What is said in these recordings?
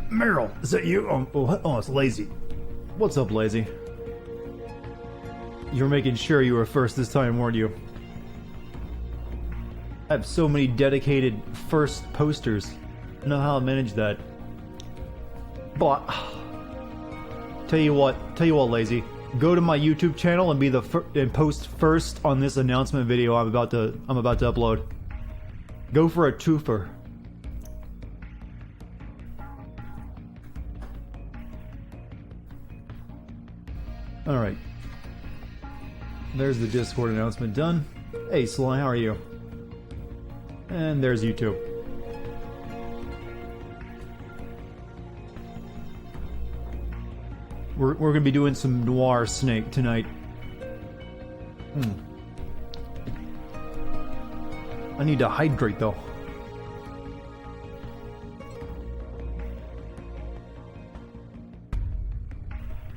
Meryl, is that you? Oh, it's Lazy. What's up, Lazy? You're making sure you were first this time, weren't you? I have so many dedicated first posters. I know how to manage that. But tell you what, Lazy. Go to my YouTube channel and be and post first on this announcement video I'm about to upload. Go for a twofer. All right. There's the Discord announcement done. Hey Sly, how are you? And there's YouTube. We're gonna be doing some Noir Snake tonight. I need to hydrate though.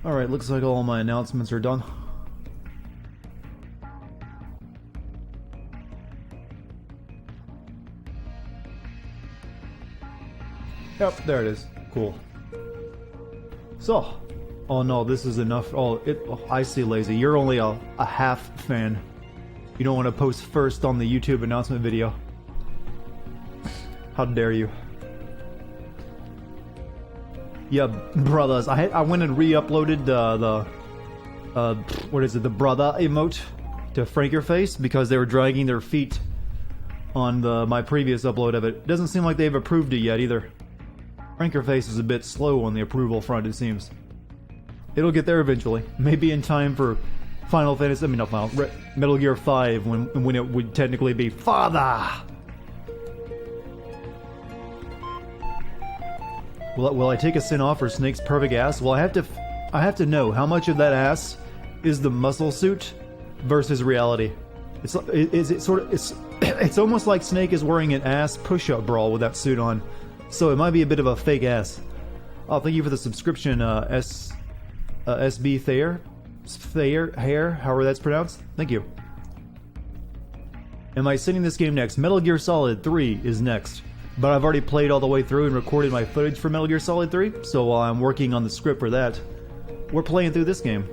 Alright, looks like all my announcements are done. Yep, there it is. Cool. So, oh no, this is enough. Oh, I see, Lazy. You're only a half fan. You don't want to post first on the YouTube announcement video. How dare you? Yeah, brothers. I went and re-uploaded the what is it? The brother emote to Frankerface because they were dragging their feet on my previous upload of it. It doesn't seem like they've approved it yet either. Frankerface is a bit slow on the approval front, it seems. It'll get there eventually. Maybe in time for Final Fantasy. I mean, not Final. Metal Gear 5, when it would technically be Father. Will I take a sin off for Snake's perfect ass? Well, I have to know how much of that ass is the muscle suit versus reality. It's almost like Snake is wearing an ass push-up bra with that suit on, so it might be a bit of a fake ass. Oh, thank you for the subscription, SB Thayer, however that's pronounced. Thank you. Am I sending this game next? Metal Gear Solid 3 is next. But I've already played all the way through and recorded my footage for Metal Gear Solid 3, so while I'm working on the script for that, we're playing through this game.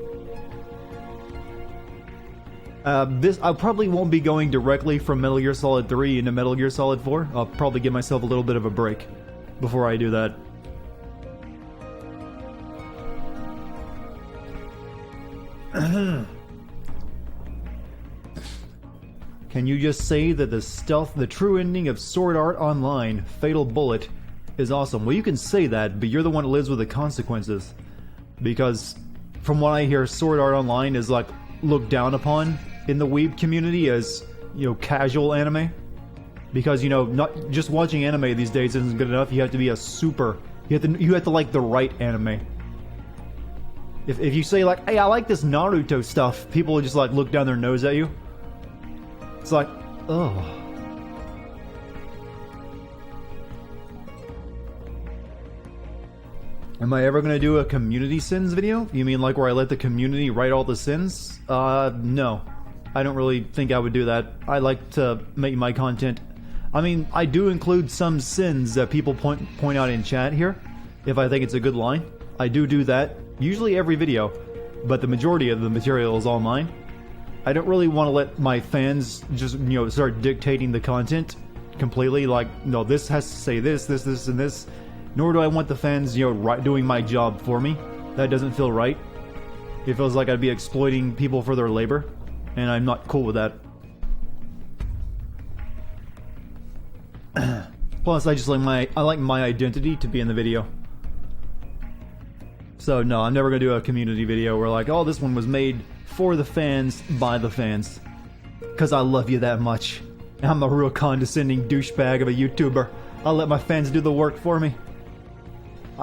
I probably won't be going directly from Metal Gear Solid 3 into Metal Gear Solid 4. I'll probably give myself a little bit of a break before I do that. Can you just say that the true ending of Sword Art Online, Fatal Bullet, is awesome? Well, you can say that, but you're the one that lives with the consequences. Because, from what I hear, Sword Art Online is like looked down upon in the weeb community as, you know, casual anime. Because, you know, not just watching anime these days isn't good enough. You have to be a super. You have to like the right anime. If you say like, hey, I like this Naruto stuff, people will just like look down their nose at you. It's like, ugh. Am I ever gonna do a community sins video? You mean like where I let the community write all the sins? No. I don't really think I would do that. I like to make my content. I mean, I do include some sins that people point out in chat here, if I think it's a good line. I do that, usually every video, but the majority of the material is all mine. I don't really want to let my fans just, you know, start dictating the content completely, like, no, this has to say this, and this. Nor do I want the fans, you know, doing my job for me. That doesn't feel right. It feels like I'd be exploiting people for their labor, and I'm not cool with that. Plus, I just like my identity to be in the video. So no, I'm never gonna do a community video where like, oh, this one was made for the fans, by the fans. Cause I love you that much. I'm a real condescending douchebag of a YouTuber. I'll let my fans do the work for me.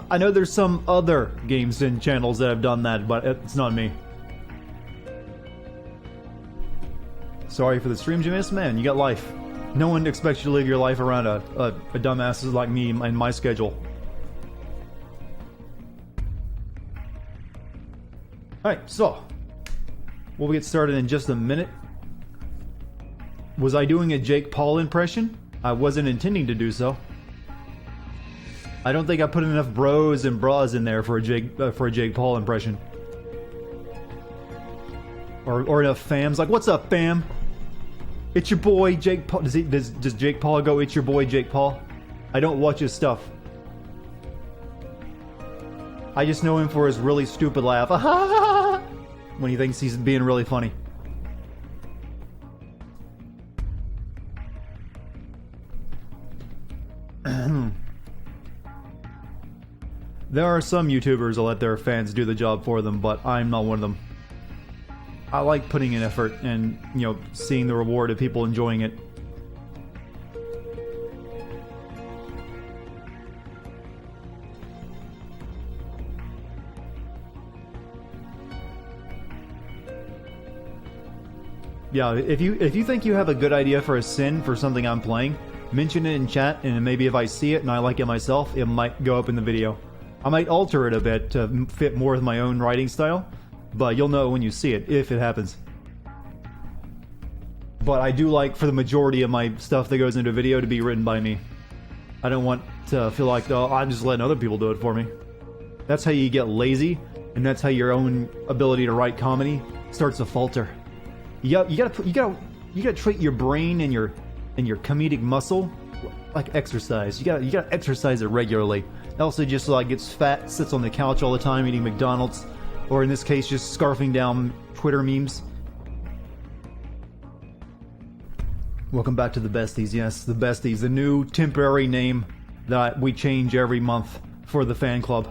I know there's some other games and channels that have done that, but it's not me. Sorry for the streams you missed, man, you got life. No one expects you to live your life around a dumbass like me and my schedule. Alright, so we'll get started in just a minute. Was I doing a Jake Paul impression? I wasn't intending to do so. I don't think I put enough bros and bras in there for a Jake Paul impression. Or enough fams. Like, what's up, fam? It's your boy Jake Paul. Does Jake Paul go, it's your boy Jake Paul? I don't watch his stuff. I just know him for his really stupid laugh. When he thinks he's being really funny. There are some YouTubers that let their fans do the job for them, but I'm not one of them. I like putting in effort and, you know, seeing the reward of people enjoying it. Yeah, if you think you have a good idea for a sin for something I'm playing, mention it in chat, and maybe if I see it and I like it myself, it might go up in the video. I might alter it a bit to fit more with my own writing style, but you'll know when you see it, if it happens. But I do like, for the majority of my stuff that goes into a video, to be written by me. I don't want to feel like, oh, I'm just letting other people do it for me. That's how you get lazy, and that's how your own ability to write comedy starts to falter. You gotta treat your brain and your comedic muscle like exercise. You gotta exercise it regularly. Else it just like gets fat, sits on the couch all the time eating McDonald's, or in this case just scarfing down Twitter memes. Welcome back to the Besties. Yes, the Besties, the new temporary name that we change every month for the fan club.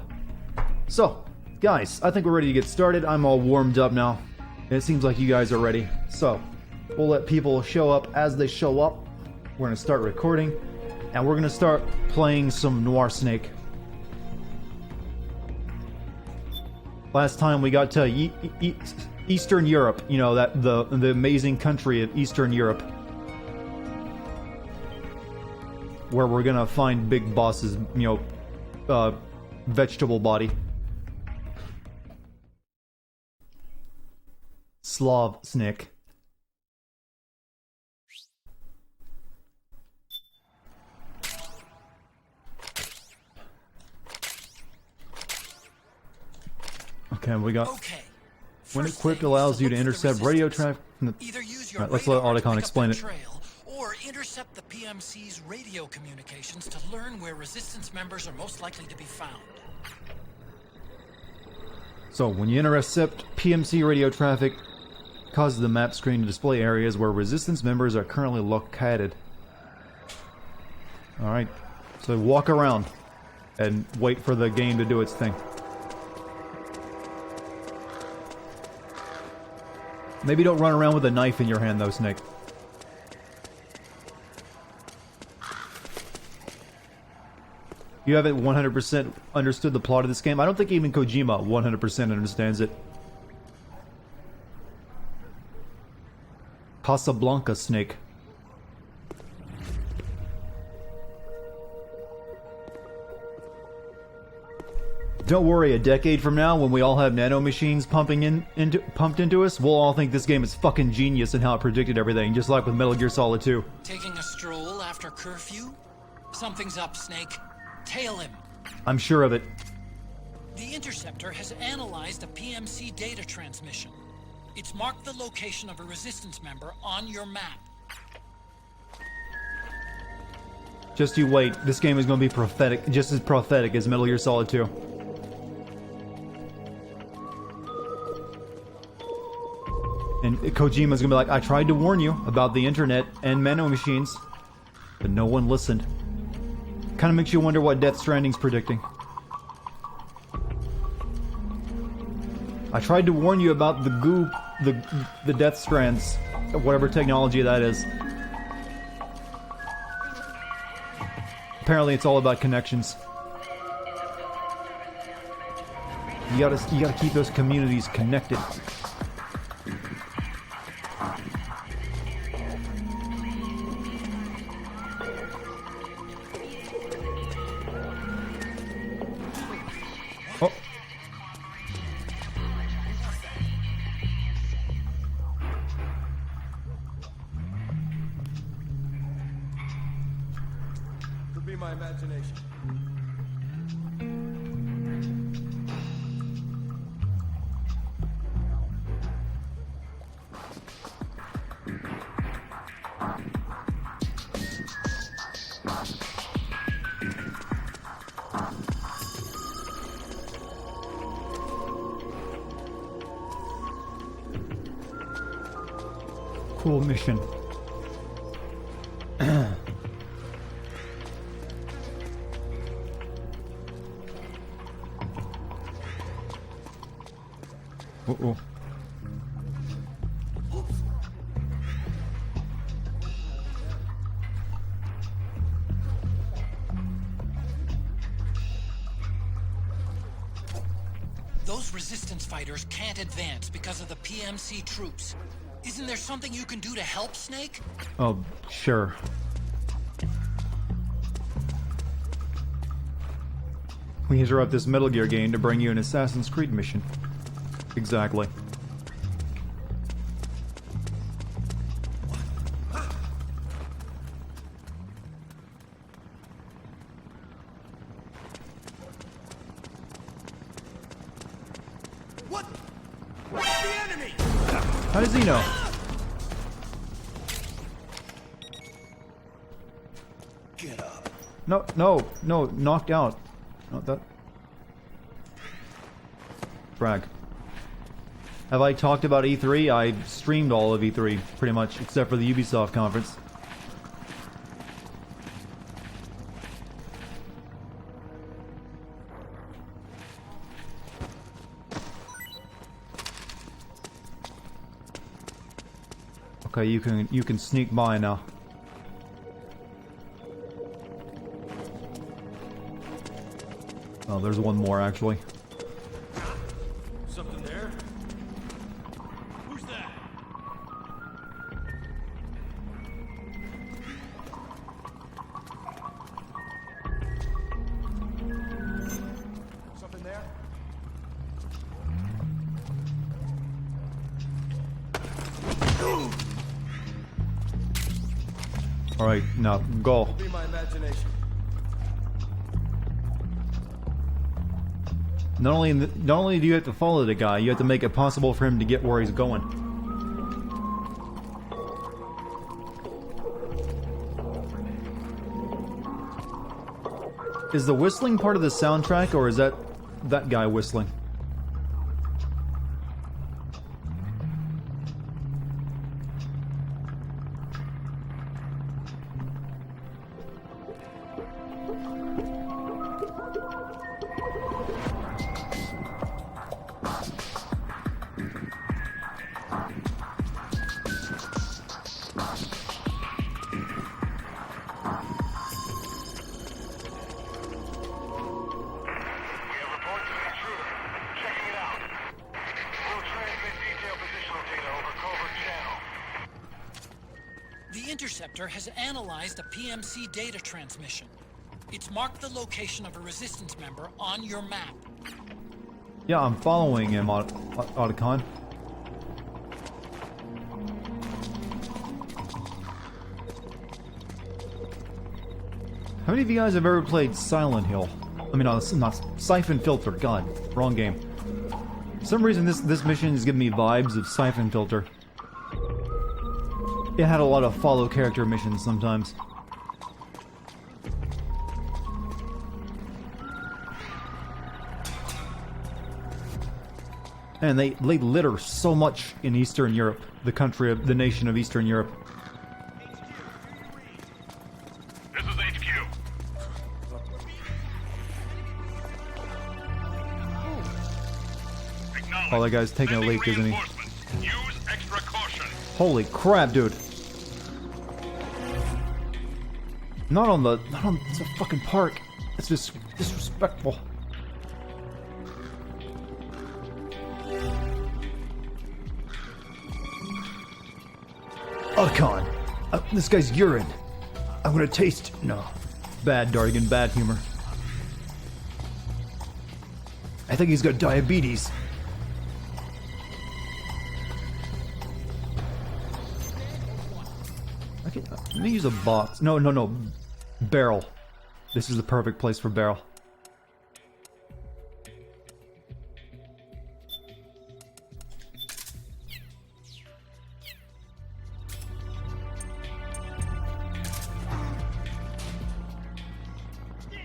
So, guys, I think we're ready to get started. I'm all warmed up now. It seems like you guys are ready. So, we'll let people show up as they show up. We're going to start recording, and we're going to start playing some Noir Snake. Last time we got to Eastern Europe, you know, that the amazing country of Eastern Europe, where we're going to find Big Boss's, you know, vegetable body. Slav Snake. Okay, we got. Okay. When equipped, allows you to intercept radio traffic. Either use your Right, let's let Dartigan explain it. trail, or intercept the PMC's radio communications to learn where resistance members are most likely to be found. So, when you intercept PMC radio traffic, causes the map screen to display areas where resistance members are currently located. Alright, so walk around and wait for the game to do its thing. Maybe don't run around with a knife in your hand though, Snake. You haven't 100% understood the plot of this game. I don't think even Kojima 100% understands it. Casablanca Snake. Don't worry, a decade from now, when we all have nanomachines pumped into us, we'll all think this game is fucking genius in how it predicted everything, just like with Metal Gear Solid 2. Taking a stroll after curfew? Something's up, Snake. Tail him. I'm sure of it. The Interceptor has analyzed a PMC data transmission. It's marked the location of a resistance member on your map. Just you wait. This game is going to be prophetic, just as prophetic as Metal Gear Solid 2. And Kojima's gonna be like, I tried to warn you about the internet and nanomachines, but no one listened. Kind of makes you wonder what Death Stranding's predicting. I tried to warn you about the goo, the Death Strands, whatever technology that is. Apparently, it's all about connections. You gotta keep those communities connected. Oh. Be my imagination. Cool mission. Uh-oh. Those resistance fighters can't advance because of the PMC troops. Isn't there something you can do to help, Snake? Oh, sure. We interrupt this Metal Gear game to bring you an Assassin's Creed mission. Exactly. What? What's the enemy? How does he know? Get up. No, knocked out. Not that. Brag. Have I talked about E3? I streamed all of E3, pretty much, except for the Ubisoft conference. Okay, you can sneak by now. Oh, there's one more actually. Something there? Who's that? Something there? All right, now go. Be my imagination. Not only do you have to follow the guy, you have to make it possible for him to get where he's going. Is the whistling part of the soundtrack, or is that guy whistling? The Interceptor has analyzed a PMC data transmission. It's marked the location of a resistance member on your map. Yeah, I'm following him, Otacon. How many of you guys have ever played Silent Hill? I mean, not Siphon Filter. God, wrong game. For some reason, this mission is giving me vibes of Siphon Filter. It had a lot of follow character missions sometimes. And they litter so much in Eastern Europe, the nation of Eastern Europe. This is HQ. Oh, that guy's taking a leak, isn't he? Use extra caution. Holy crap, dude! Not on it's a fucking park. It's just disrespectful. Otacon, this guy's urine. I'm gonna taste. No, bad Dartigan, bad humor. I think he's got diabetes. Okay, let me use a box. No. Barrel. This is the perfect place for barrel.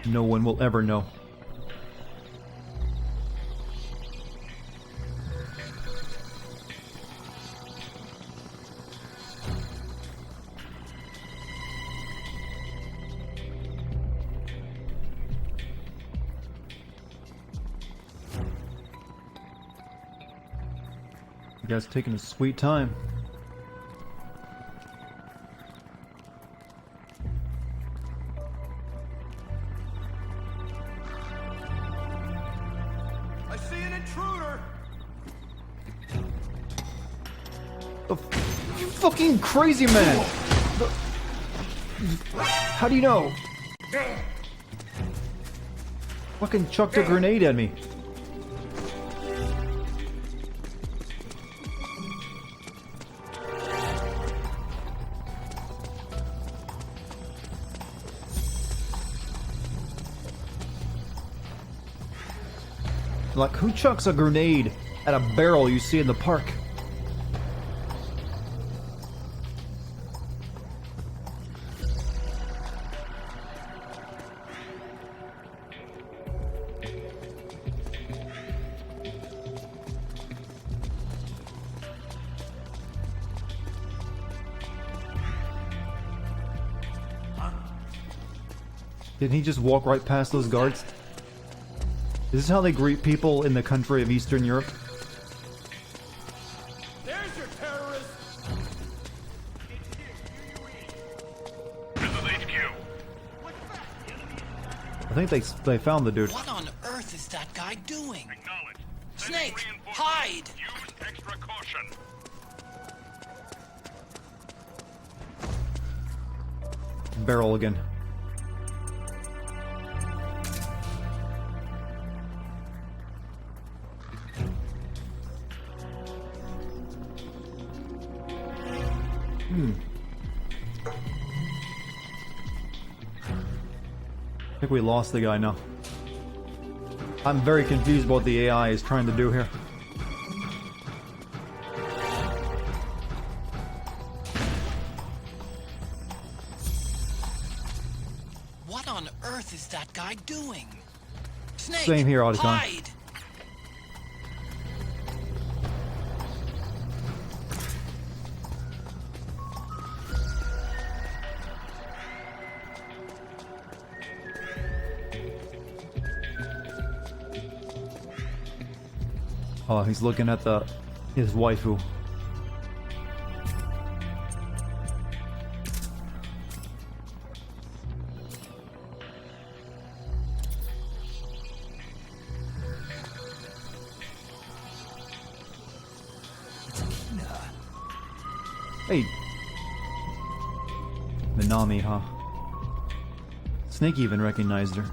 No one will ever know. You guys taking a sweet time. I see an intruder! You fucking crazy man! How do you know? Fucking chucked a grenade at me. Like, who chucks a grenade at a barrel you see in the park? Didn't he just walk right past those guards? Is this how they greet people in the country of Eastern Europe? There's your terrorist! This is HQ. I think they found the dude. What on earth is that guy doing? Acknowledge. Snake, Sending reinforcements. hide! Use extra caution. Barrel again. I think we lost the guy now. I'm very confused what the AI is trying to do here. What on earth is that guy doing? Snake, Same here, Dartigan. hide! Oh, he's looking at his waifu. Hey. Minami, huh? Snake even recognized her.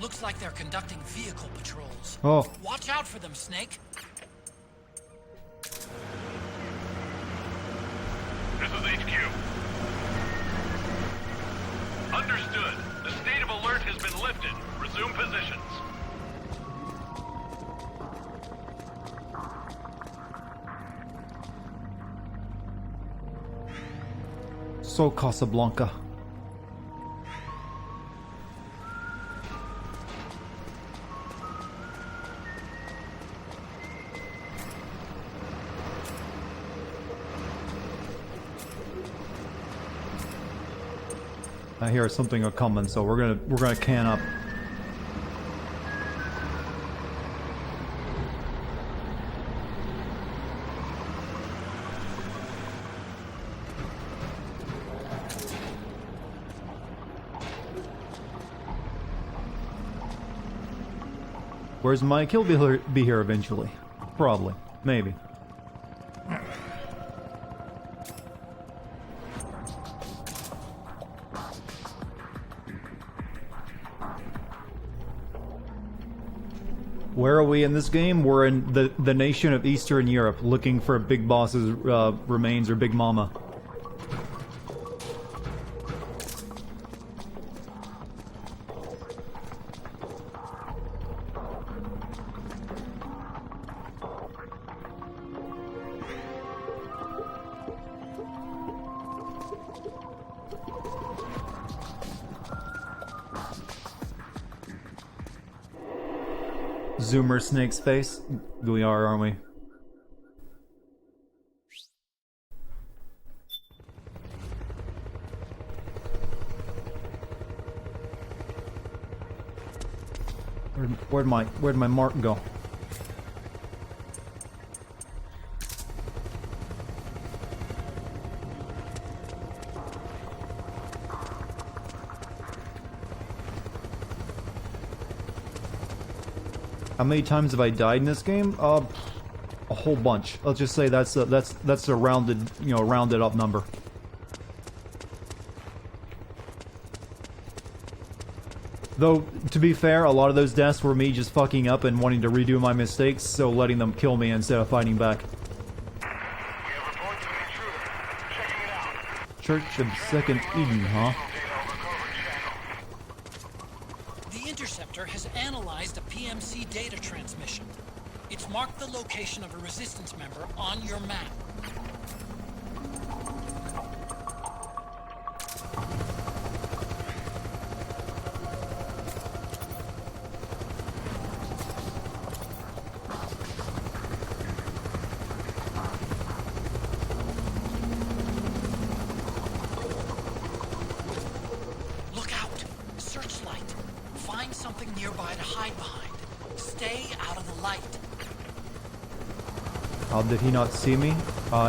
Looks like they're conducting vehicle patrols. Oh, Watch out for them, Snake. This is HQ. Understood. The state of alert has been lifted. Resume positions. so Casablanca. I hear something are coming, so we're gonna can up. Where's Mike? He'll be here eventually. Probably. Maybe. Where are we in this game? We're in the nation of Eastern Europe, looking for Big Boss's remains, or Big Mama. Zoomer Snake's face. We are, aren't we? Where'd my mark go? How many times have I died in this game? A whole bunch. Let's just say that's a rounded, rounded up number. Though, to be fair, a lot of those deaths were me just fucking up and wanting to redo my mistakes, so letting them kill me instead of fighting back. We have reports of an intruder. Checking it out. Church of Second Eden, huh? The interceptor has analyzed a PMC data transmission. It's marked the location of a resistance member on your map. Look out! Searchlight. Find something nearby to hide behind. Stay out of the light. How did he not see me?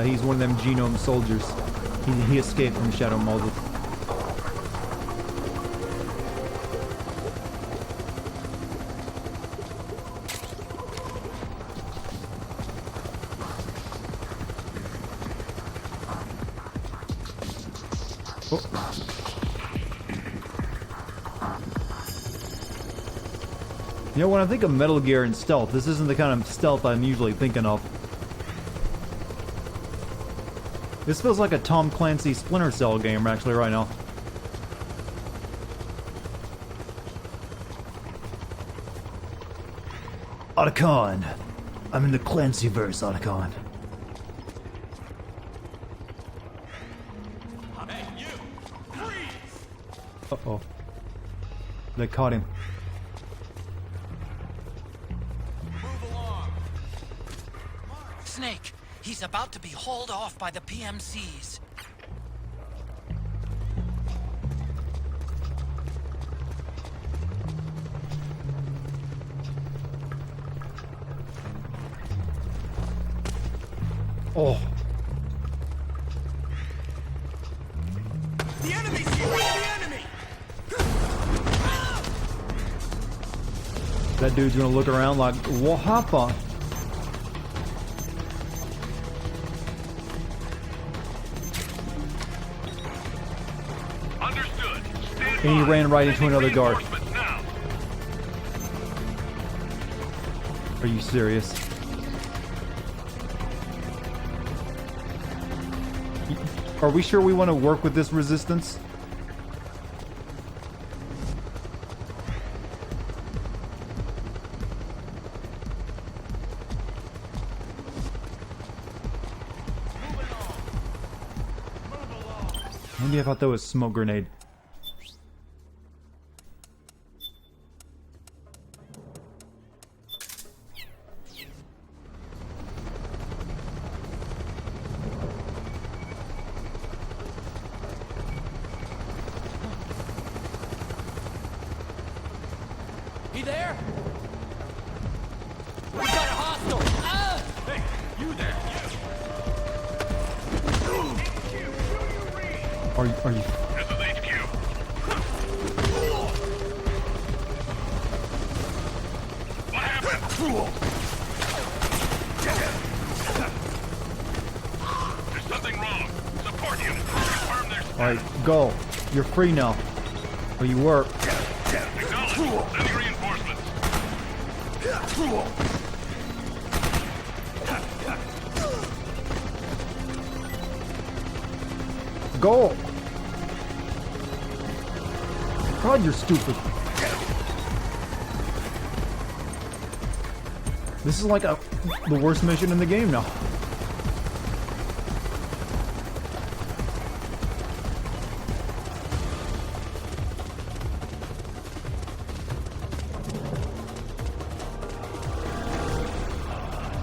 He's one of them genome soldiers. He escaped from Shadow Moses. Oh. You know, when I think of Metal Gear and stealth, this isn't the kind of stealth I'm usually thinking of. This feels like a Tom Clancy Splinter Cell game, actually, right now. Otacon! I'm in the Clancyverse, Otacon. Hey, you! Freeze! Uh-oh. They caught him. Move along. Snake, he's about to be hauled off by the PMCs. Oh. The enemy's here! The enemy! That dude's gonna look around like, what happened? Understood. Stand And he by. ran right into Sending another guard. reinforcements now. Are you serious? Are we sure we want to work with this resistance? Maybe I thought that was a smoke grenade. He there? We got a hostile! Ah! Hey, you there! Are you? This is HQ. What happened? There's something wrong. Support unit. Confirm their status. Alright, go. You're free now. Or you were. Acknowledged. Sending reinforcements. Go! God, you're stupid. This is like the worst mission in the game now.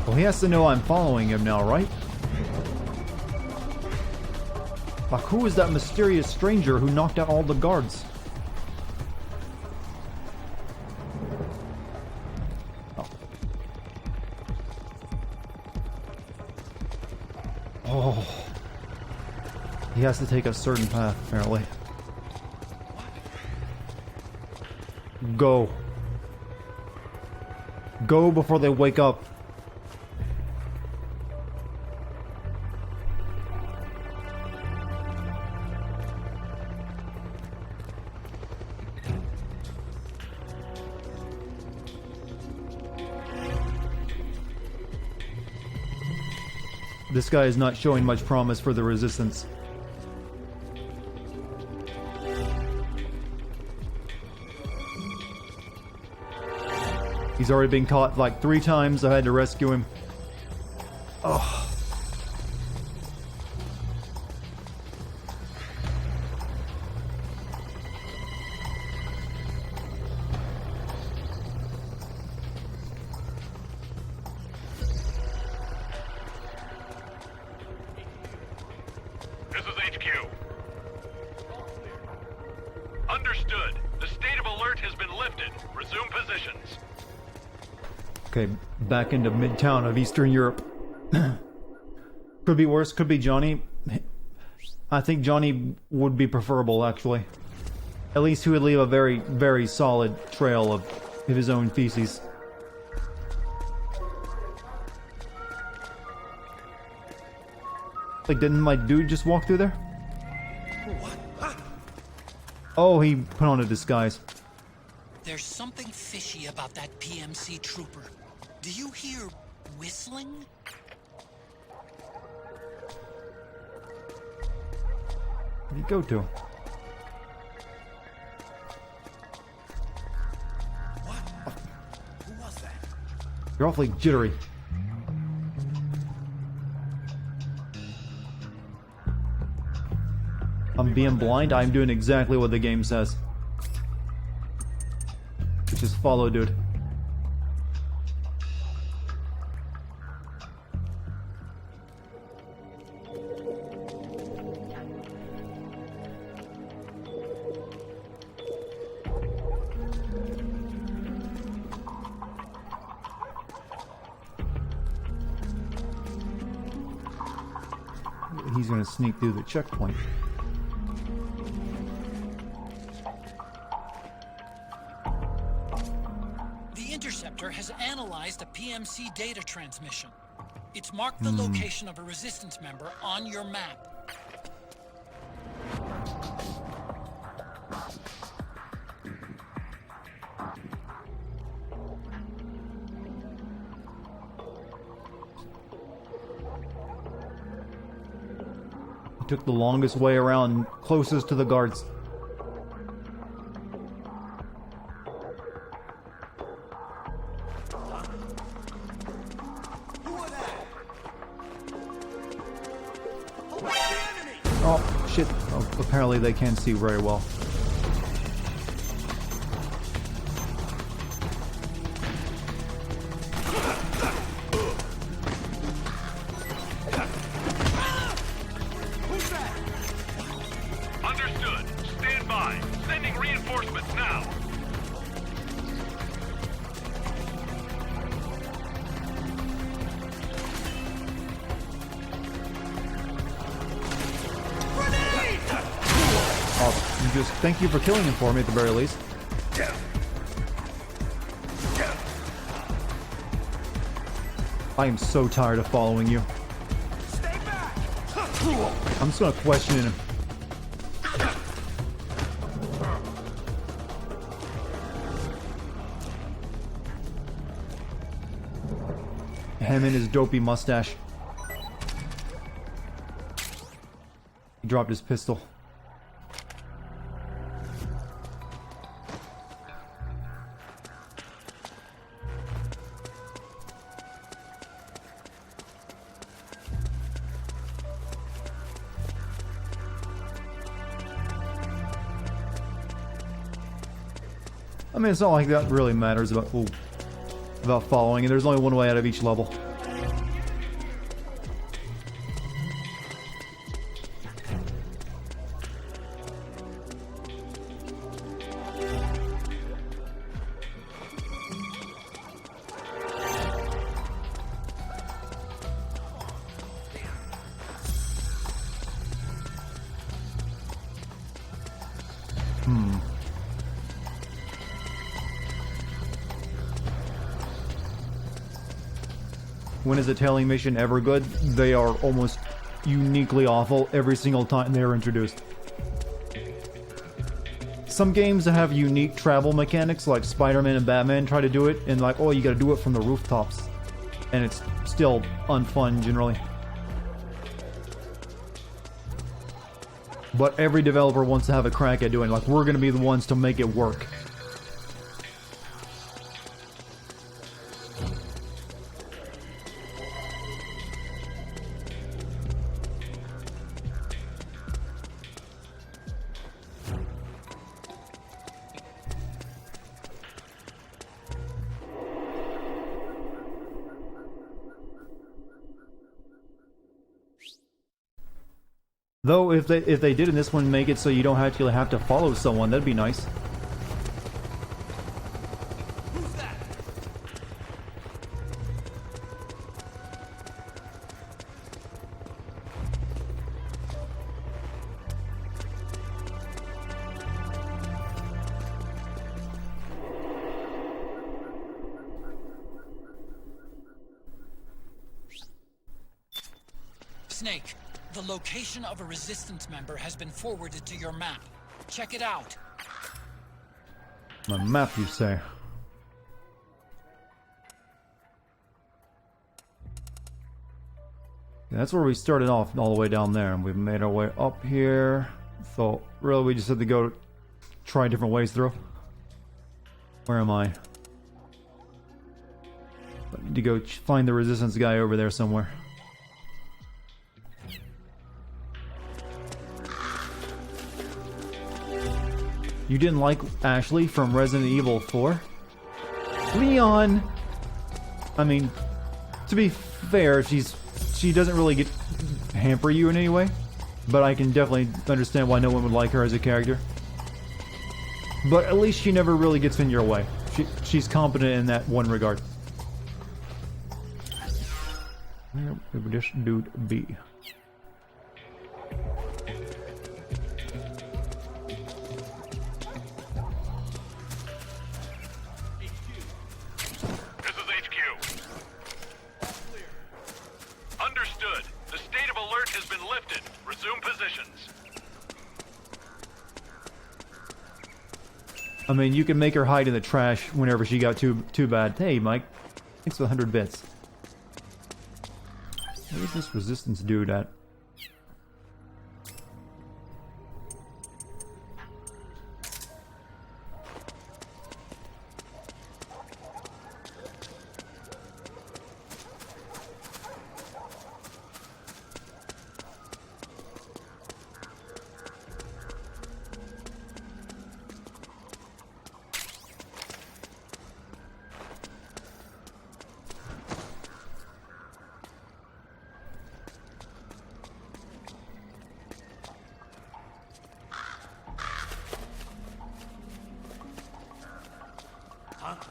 Well, he has to know I'm following him now, right? Like, who is that mysterious stranger who knocked out all the guards? Oh. He has to take a certain path, apparently. Go. Go before they wake up. This guy is not showing much promise for the resistance. He's already been caught like 3 times. I had to rescue him. Oh. This is HQ. Understood. The state of alert has been lifted. Resume positions. Okay, back into Midtown of Eastern Europe. Could be worse, could be Johnny. I think Johnny would be preferable, actually. At least he would leave a very, very solid trail of his own feces. Like, didn't my dude just walk through there? Oh, he put on a disguise. There's something fishy about that PMC trooper. Do you hear whistling? Where'd he go to? What? Who was that? You're awfully jittery. I'm being blind. I'm doing exactly what the game says. Just follow, dude. He's gonna sneak through the checkpoint. Has analyzed a PMC data transmission. It's marked the location of a resistance member on your map. He took the longest way around, closest to the guards. Oh, shit. Oh, apparently they can't see very well. Understood. Stand by. Sending reinforcements now. Just thank you for killing him for me at the very least. I am so tired of following you. Stay back! I'm just gonna question him. Him and his dopey mustache. He dropped his pistol. I mean, it's not like that really matters about following, and there's only one way out of each level. When is a tailing mission ever good? They are almost uniquely awful every single time they are introduced. Some games that have unique travel mechanics, like Spider-Man and Batman, try to do it, and like, oh, you gotta do it from the rooftops. And it's still unfun, generally. But every developer wants to have a crack at doing it. Like, we're gonna be the ones to make it work. Though, if they did in this one make it so you don't actually have to follow someone, that'd be nice. Who's that? Snake, the location of a Resistance member has been forwarded to your map. Check it out. My map, you say? That's where we started off, all the way down there, and we've made our way up here. So, really, we just had to go try different ways through. Where am I? I need to go find the Resistance guy over there somewhere. You didn't like Ashley from Resident Evil 4? Leon! I mean, to be fair, she doesn't really hamper you in any way, but I can definitely understand why no one would like her as a character. But at least she never really gets in your way. She's competent in that one regard. Where would this dude be? I mean, you can make her hide in the trash whenever she got too bad. Hey, Mike. Thanks for the 100 bits. Where's this Resistance dude at?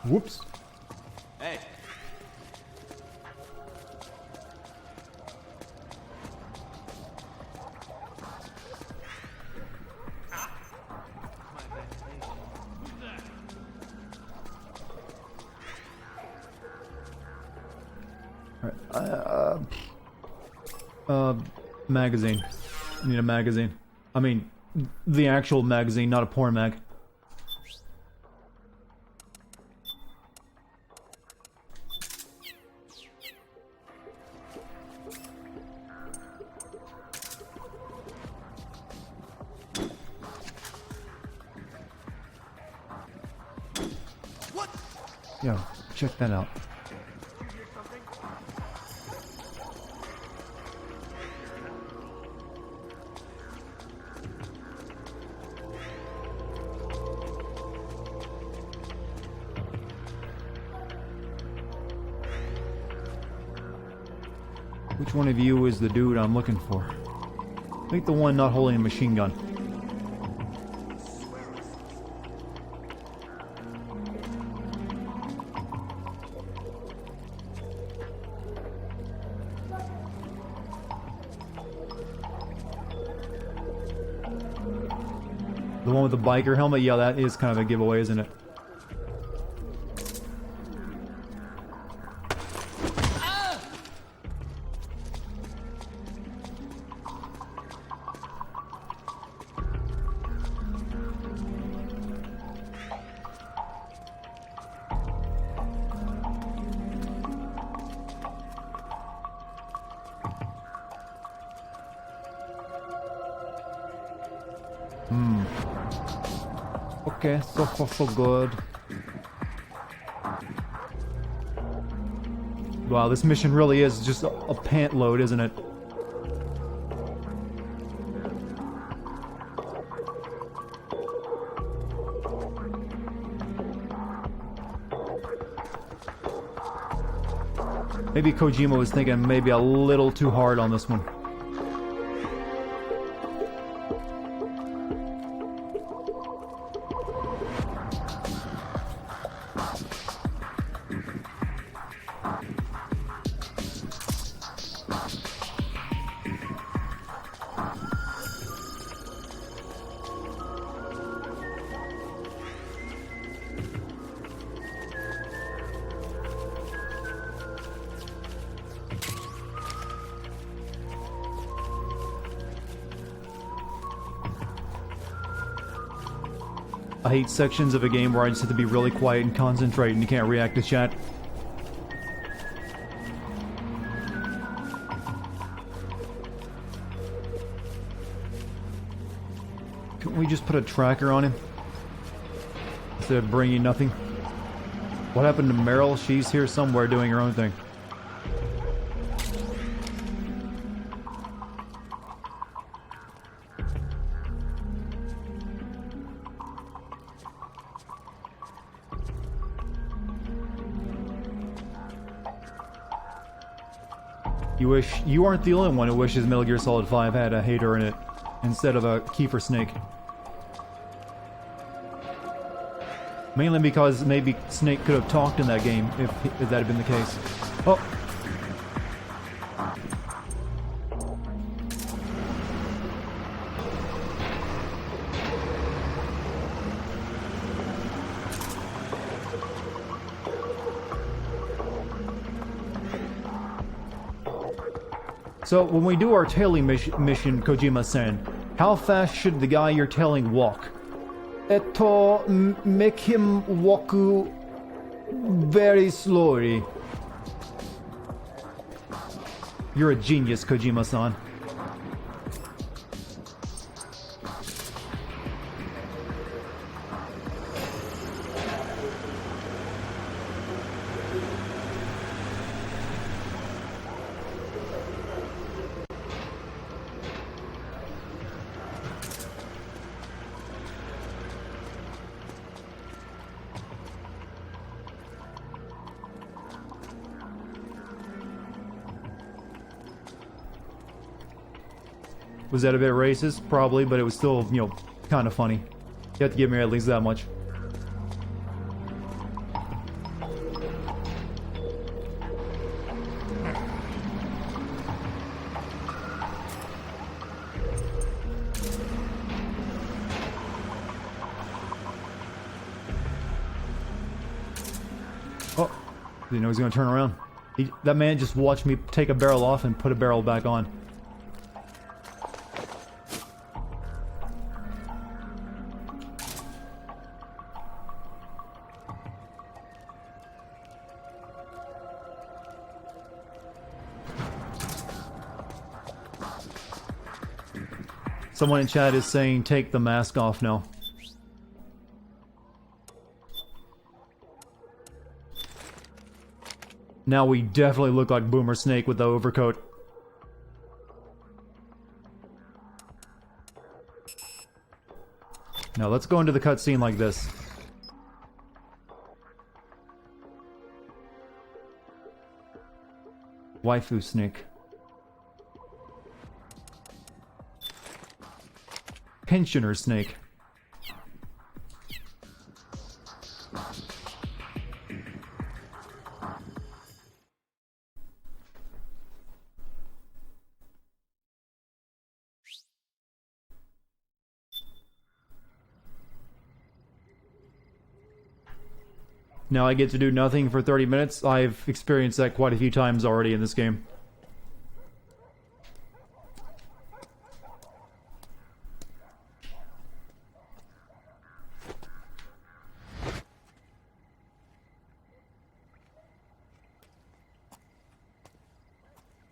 Whoops. Hey. Magazine. I need a magazine. I mean, the actual magazine, not a porn mag. Yeah, check that out. Which one of you is the dude I'm looking for? I think the one not holding a machine gun. The one with the biker helmet? Yeah, that is kind of a giveaway, isn't it? Okay, so far so good. Wow, this mission really is just a pant load, isn't it? Maybe Kojima was thinking maybe a little too hard on this one. I hate sections of a game where I just have to be really quiet and concentrate and you can't react to chat. Couldn't we just put a tracker on him? Instead of bringing nothing? What happened to Meryl? She's here somewhere doing her own thing. You aren't the only one who wishes Metal Gear Solid 5 had a hater in it instead of a Kiefer Snake. Mainly because maybe Snake could have talked in that game if that had been the case. Oh! So, when we do our tailing mission, Kojima-san, how fast should the guy you're tailing walk? Make him walk very slowly. You're a genius, Kojima-san. Was that a bit racist? Probably, but it was still, you know, kind of funny. You have to give me at least that much. Oh, didn't know he was going to turn around. That man just watched me take a barrel off and put a barrel back on. Someone in chat is saying, take the mask off now. Now we definitely look like Boomer Snake with the overcoat. Now let's go into the cutscene like this. Waifu Snake. Pensioner Snake. Now I get to do nothing for 30 minutes. I've experienced that quite a few times already in this game.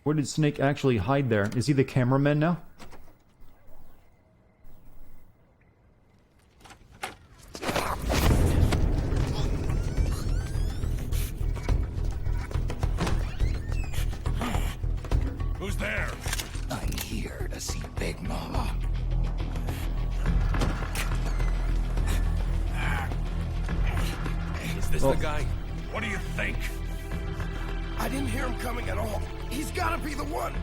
Where did Snake actually hide there? Is he the cameraman now? Who's there? I'm here to see Big Mama. Is this Oh. the guy? What do you think? I didn't hear him coming at all. He's gotta be the one.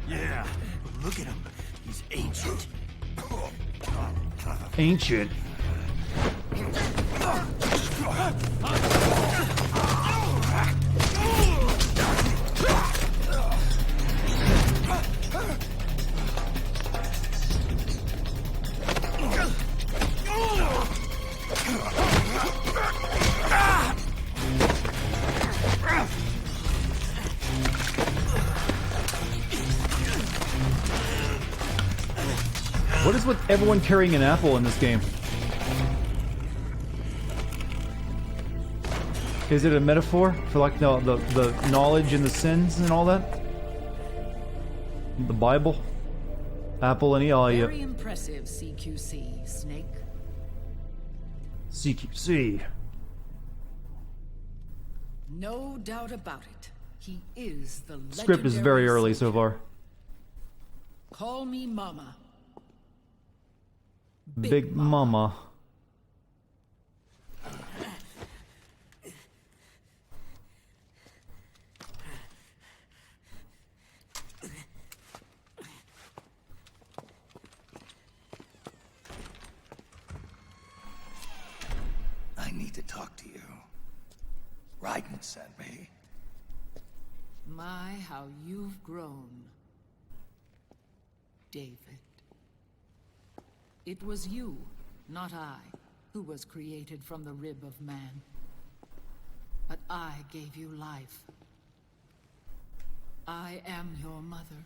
Yeah. But look at him. He's ancient. Ancient. What is with everyone carrying an apple in this game? Is it a metaphor for like the knowledge and the sins and all that? The Bible? Apple and Elia. Very impressive, CQC, Snake. CQC. No doubt about it. He is the Script is very legendary early so soldier. far. Call me Mama. Big Mama. I need to talk to you. Raiden sent me. My, how you've grown. David. It was you, not I, who was created from the rib of man. But I gave you life. I am your mother.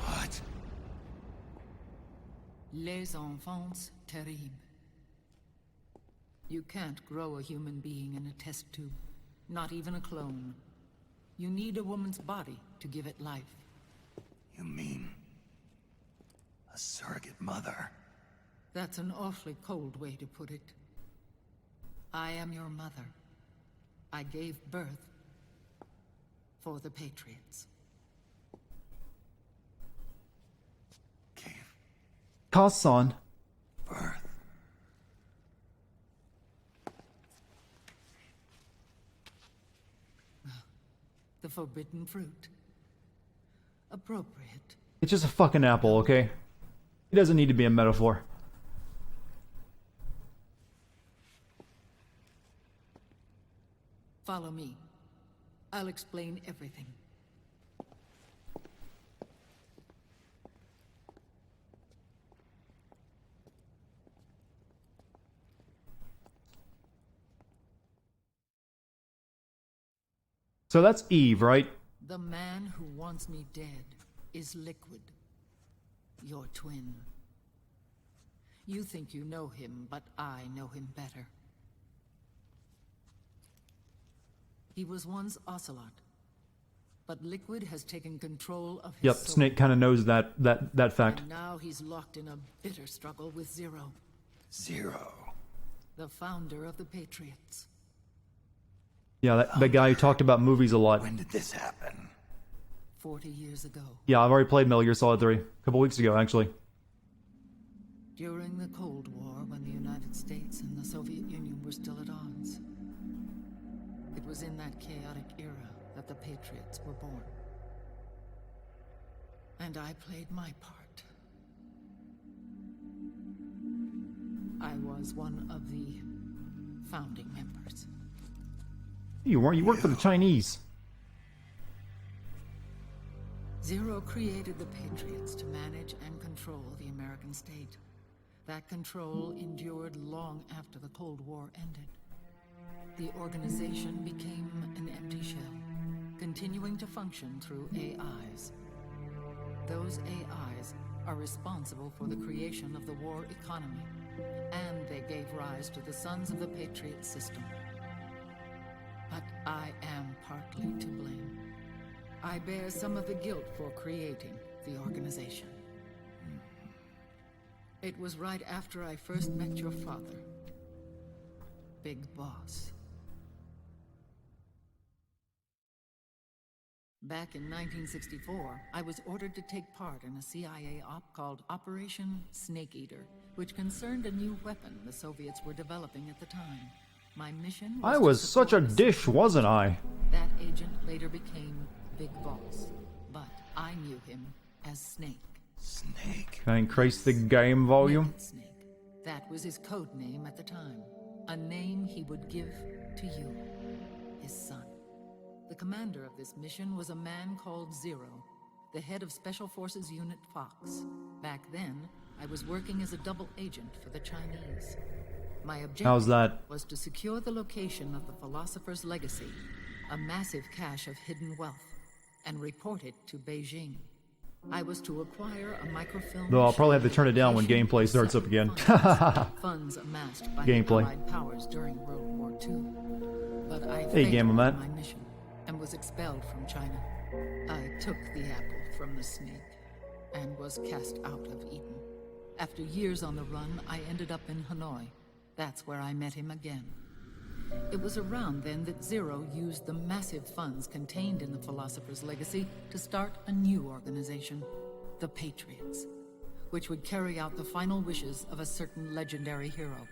What? Les enfants terribles. You can't grow a human being in a test tube. Not even a clone. You need a woman's body to give it life. You mean a surrogate mother? That's an awfully cold way to put it. I am your mother. I gave birth for the Patriots. Gave Kasan. birth. The forbidden fruit. Appropriate. It's just a fucking apple, okay? It doesn't need to be a metaphor. Follow me. I'll explain everything. So that's Eve, right? The man who wants me dead is Liquid. Your twin. You think you know him, but I know him better. He was once Ocelot, but Liquid has taken control of his Yep, soul. Snake kind of knows that fact. And now he's locked in a bitter struggle with Zero. Zero. The founder of the Patriots. Yeah, that guy who talked about movies a lot. When did this happen? 40 years ago. Yeah, I've already played Metal Gear Solid 3. A couple weeks ago, actually. During the Cold War, when the United States and the Soviet Union were still at odds. It was in that chaotic era that the Patriots were born. And I played my part. I was one of the founding members. You weren't. You worked for the Chinese. Zero created the Patriots to manage and control the American state. That control endured long after the Cold War ended. The organization became an empty shell, continuing to function through AIs. Those AIs are responsible for the creation of the war economy, and they gave rise to the Sons of the Patriot system. But I am partly to blame. I bear some of the guilt for creating the organization. It was right after I first met your father, Big Boss. Back in 1964, I was ordered to take part in a CIA op called Operation Snake Eater, which concerned a new weapon the Soviets were developing at the time. My mission was I was to such a support the dish, wasn't I? That agent later became Big Boss, but I knew him as Snake. Snake. Can I increase the game volume? Naked Snake. That was his code name at the time. A name he would give to you, his son. The commander of this mission was a man called Zero, the head of Special Forces Unit Fox. Back then, I was working as a double agent for the Chinese. My objective How's that? was to secure the location of the Philosopher's Legacy, a massive cache of hidden wealth, and report it to Beijing. I was to acquire a microfilm. Though I'll probably have to turn it down when location gameplay starts up again. funds amassed by Gameplay. the Allied powers during World War II. But I Hey, failed Gamma in Matt. my mission and was expelled from China. I took the apple from the snake and was cast out of Eden. After years on the run, I ended up in Hanoi. That's where I met him again. It was around then that Zero used the massive funds contained in the Philosopher's Legacy to start a new organization, the Patriots, which would carry out the final wishes of a certain legendary hero.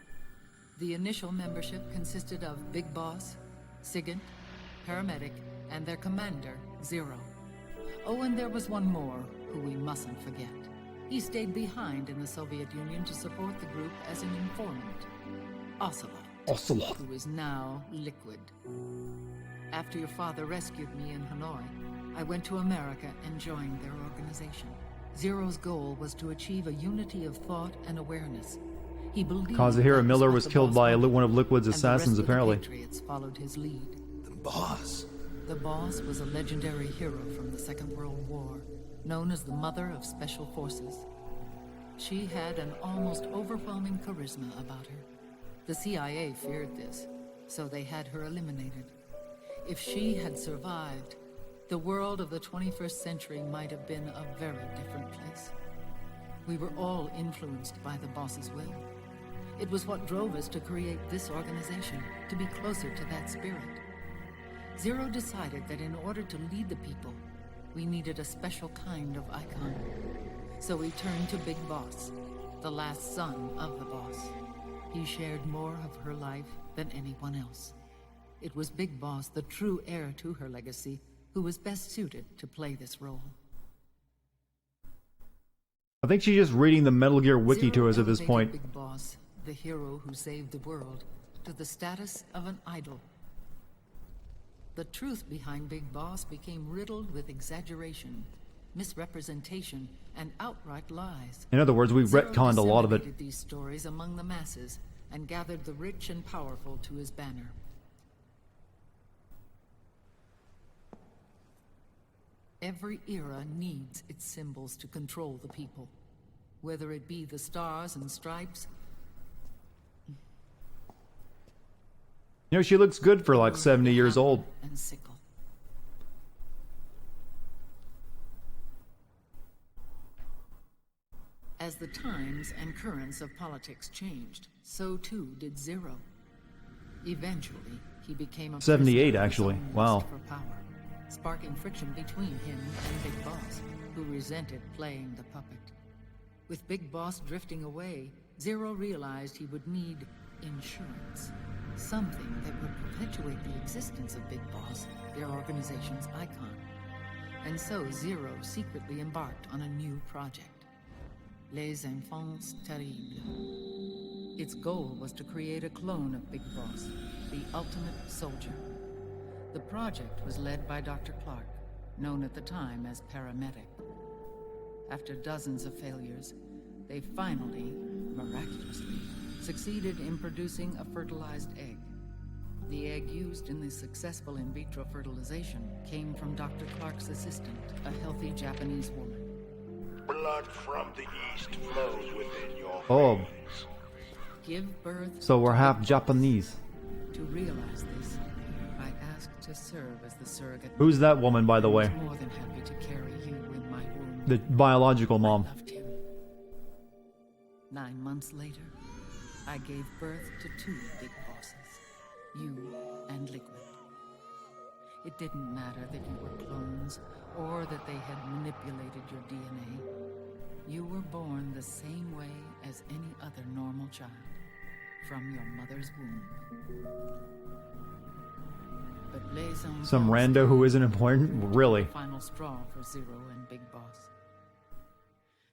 The initial membership consisted of Big Boss, Sigint, Paramedic, and their commander, Zero. Oh, and there was one more who we mustn't forget. He stayed behind in the Soviet Union to support the group as an informant, Ocelot. Ocelot. Who is now Liquid. After your father rescued me in Hanoi, I went to America and joined their organization. Zero's goal was to achieve a unity of thought and awareness. He believed Kazuhiro that Miller what was the killed boss by wanted, one of Liquid's and the assassins, rest of the apparently. Patriots followed his lead. The boss. The boss was a legendary hero from the Second World War, known as the Mother of Special Forces. She had an almost overwhelming charisma about her. The CIA feared this, so they had her eliminated. If she had survived, the world of the 21st century might have been a very different place. We were all influenced by the boss's will. It was what drove us to create this organization, to be closer to that spirit. Zero decided that in order to lead the people, we needed a special kind of icon. So we turned to Big Boss, the last son of the boss. He shared more of her life than anyone else. It was Big Boss, the true heir to her legacy, who was best suited to play this role. I think she's just reading the Metal Gear wiki to us at this Zero point. elevated Big Boss, the hero who saved the world, to the status of an idol. The truth behind Big Boss became riddled with exaggeration, misrepresentation, and outright lies. In other words, we Zero retconned a lot of it. disseminated these stories among the masses and gathered the rich and powerful to his banner. Every era needs its symbols to control the people, whether it be the stars and stripes. You know, she looks good for like 70 years old. And sickle. As the times and currents of politics changed, so too did Zero. Eventually, he became a 78 prisoner of his actually. own Wow. lust for power, sparking friction between him and Big Boss, who resented playing the puppet. With Big Boss drifting away, Zero realized he would need insurance. Something that would perpetuate the existence of Big Boss, their organization's icon. And so Zero secretly embarked on a new project. Les Enfants Terribles. Its goal was to create a clone of Big Boss, the ultimate soldier. The project was led by Dr. Clark, known at the time as Paramedic. After dozens of failures, they finally, miraculously, succeeded in producing a fertilized egg. The egg used in the successful in vitro fertilization came from Dr. Clark's assistant, a healthy Japanese woman. Blood from the east flows within your Oh. veins. Give birth So we're to half Big Boss. Japanese. To realize this, I asked to serve as the surrogate. Who's that woman, by the I was way? more than happy to carry you in my womb. The biological mom. I loved him. 9 months later, I gave birth to 2 big bosses, you and Liquid. It didn't matter that you were clones or that they had manipulated your DNA. You were born the same way as any other normal child, from your mother's womb. But Les Enfants Some rando who isn't important? Really? final straw for Zero and Big Boss.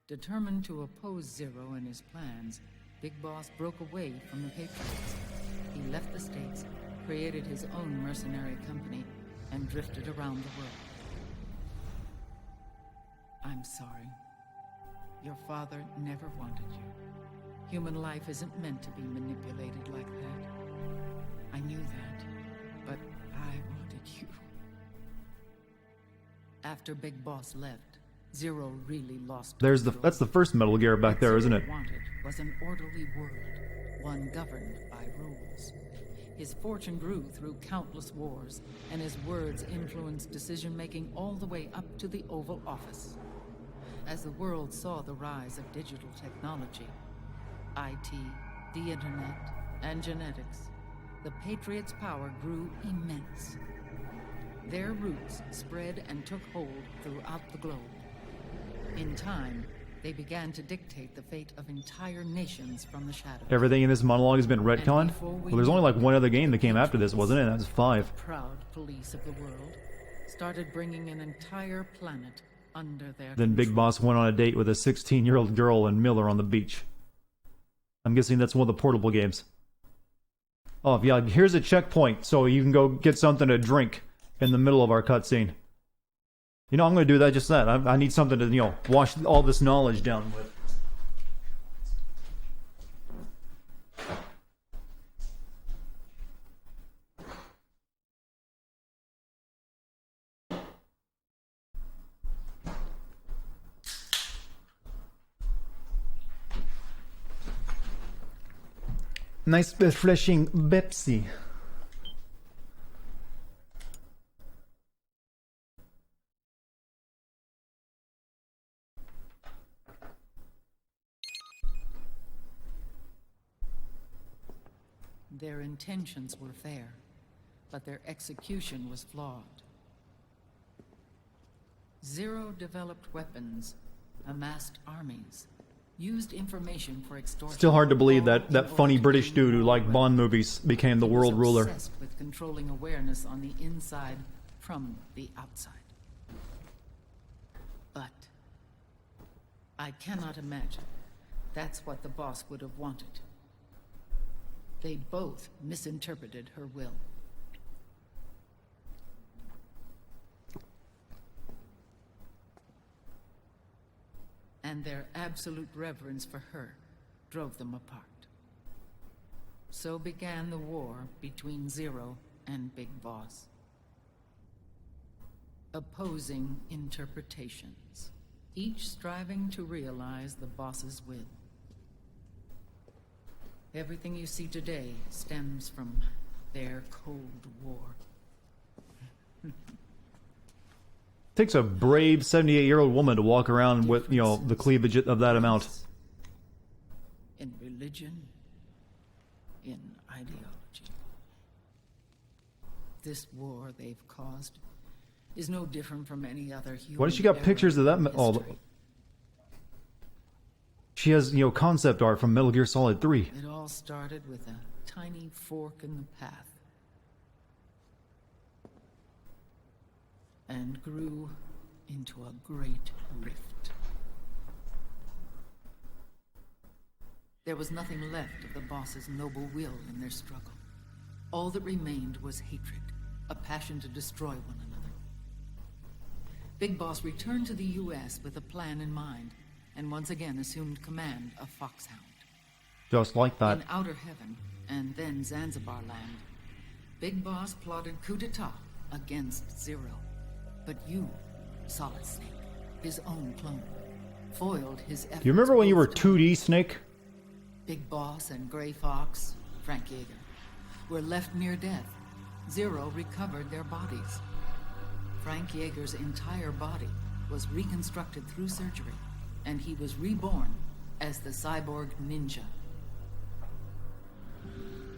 Determined to oppose Zero and his plans, Big Boss broke away from the Patriots. He left the States, created his own mercenary company, and drifted around the world. I'm sorry. Your father never wanted you. Human life isn't meant to be manipulated like that. I knew that, but I wanted you. After Big Boss left, Zero really lost. That's the first Metal Gear back there, isn't it? What Zero wanted was an orderly world, one governed by rules. His fortune grew through countless wars, and his words influenced decision-making all the way up to the Oval Office. As the world saw the rise of digital technology, IT, the internet, and genetics, the Patriots' power grew immense. Their roots spread and took hold throughout the globe. In time, they began to dictate the fate of entire nations from the shadows. Everything in this monologue has been retconned? Well, there's only like one other game that came after this, wasn't it? That was 5. Proud police of the world started bringing an entire planet under their Then Big Boss went on a date with a 16-year-old girl and Miller on the beach. I'm guessing that's one of the portable games. Oh, yeah, here's a checkpoint, so you can go get something to drink in the middle of our cutscene. You know, I'm going to do that, just that. I need something to, you know, wash all this knowledge down with. Nice refreshing Pepsi. Their intentions were fair, but their execution was flawed. Zero developed weapons, amassed armies, used information for extortion. Still hard to believe all that in funny order to British gain dude who more liked wealth. Bond movies became the He was world ruler. obsessed with controlling awareness on the inside from the outside. But I cannot imagine that's what the boss would have wanted. They both misinterpreted her will. And their absolute reverence for her drove them apart. So began the war between Zero and Big Boss. Opposing interpretations, each striving to realize the boss's will. Everything you see today stems from their Cold War. Takes a brave 78-year-old woman to walk around with, you know, the cleavage of that amount. in religion, in ideology. This war they've caused is no different from any other human. Why does she got era pictures of that? in Oh, history. she has, concept art from Metal Gear Solid 3. It all started with a tiny fork in the path and grew into a great rift. There was nothing left of the boss's noble will in their struggle. All that remained was hatred, a passion to destroy one another. Big Boss returned to the U.S. with a plan in mind, and once again assumed command of Foxhound. Just like that. In Outer Heaven, and then Zanzibar Land, Big Boss plotted coup d'etat against Zero. But you, Solid Snake, his own clone, foiled his efforts. Do you remember when you were both times. 2D Snake? Big Boss and Gray Fox, Frank Yeager, were left near death. Zero recovered their bodies. Frank Yeager's entire body was reconstructed through surgery, and he was reborn as the cyborg ninja.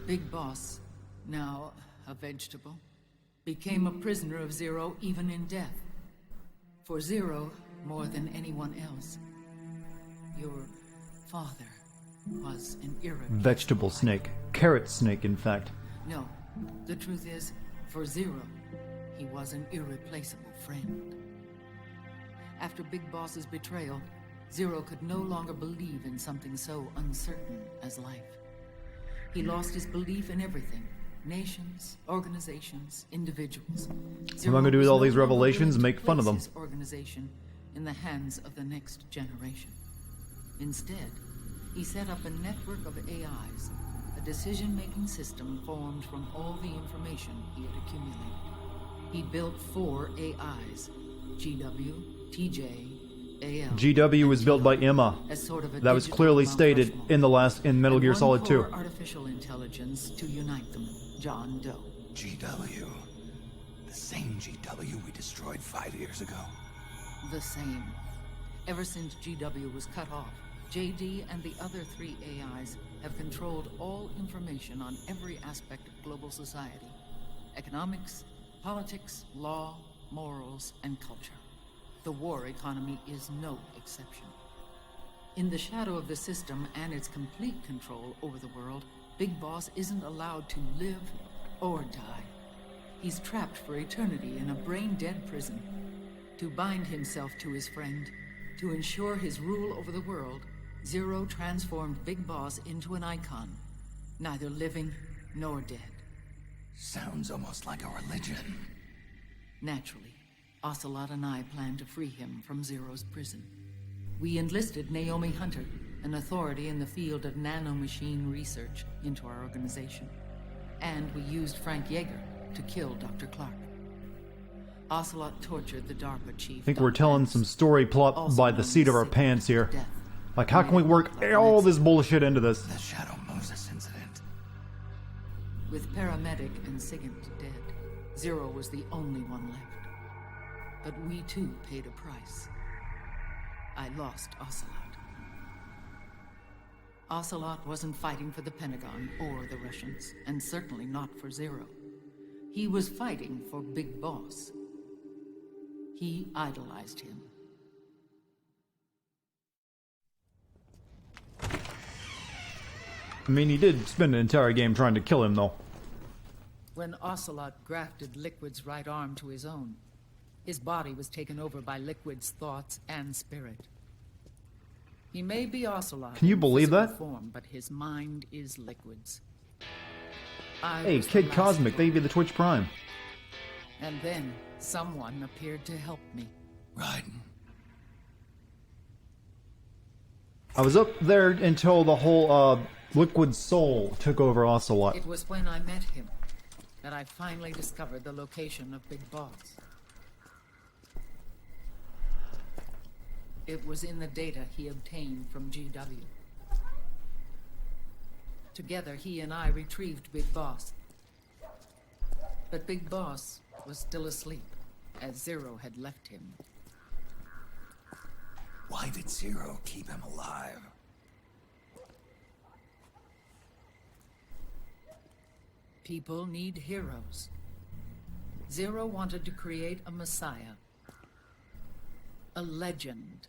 Big Boss, now a vegetable, became a prisoner of Zero even in death. For Zero, more than anyone else, your father was an irreplaceable Vegetable Snake. Carrot Snake, in fact. No, the truth is, for Zero, he was an irreplaceable friend. After Big Boss's betrayal, Zero could no longer believe in something so uncertain as life. He lost his belief in everything. Nations, organizations, individuals. I'm not gonna do with all these revelations and make fun of them. His organization in the hands of the next generation. Instead, he set up a network of AIs, a decision-making system formed from all the information he had accumulated. He built 4 AIs, GW, TJ, AL. GW was built by Emma. As sort of a That was digital clearly Mount stated Rushmore. in Metal And Gear one Solid 2. core artificial intelligence to unite them, John Doe. GW. The same GW we destroyed 5 years ago. The same. Ever since GW was cut off, JD and the other 3 AIs have controlled all information on every aspect of global society. Economics, politics, law, morals, and culture. The war economy is no exception. In the shadow of the system and its complete control over the world, Big Boss isn't allowed to live or die. He's trapped for eternity in a brain-dead prison. To bind himself to his friend, to ensure his rule over the world, Zero transformed Big Boss into an icon, neither living nor dead. Sounds almost like a religion. Naturally, Ocelot and I plan to free him from Zero's prison. We enlisted Naomi Hunter, an authority in the field of nanomachine research, into our organization. And we used Frank Yeager to kill Dr. Clark. Ocelot tortured the DARPA chief. I think we're telling some story plot by the seat of our pants here. Like, how can we work all this bullshit into this? The Shadow Moses incident. With Paramedic and Sigint dead, Zero was the only one left. But we too paid a price. I lost Ocelot. Ocelot wasn't fighting for the Pentagon or the Russians, and certainly not for Zero. He was fighting for Big Boss. He idolized him. I mean, he did spend an entire game trying to kill him, though. When Ocelot grafted Liquid's right arm to his own, his body was taken over by Liquid's thoughts and spirit. He may be Ocelot Can you in believe physical that? form, but his mind is Liquid's. I Hey, was the Kid last Cosmic, straw. thank you for the Twitch Prime. And then someone appeared to help me. Raiden. I was up there until the whole, Liquid Soul took over Ocelot. It was when I met him that I finally discovered the location of Big Boss. It was in the data he obtained from GW. Together, he and I retrieved Big Boss. But Big Boss was still asleep, as Zero had left him. Why did Zero keep him alive? People need heroes. Zero wanted to create a messiah. A legend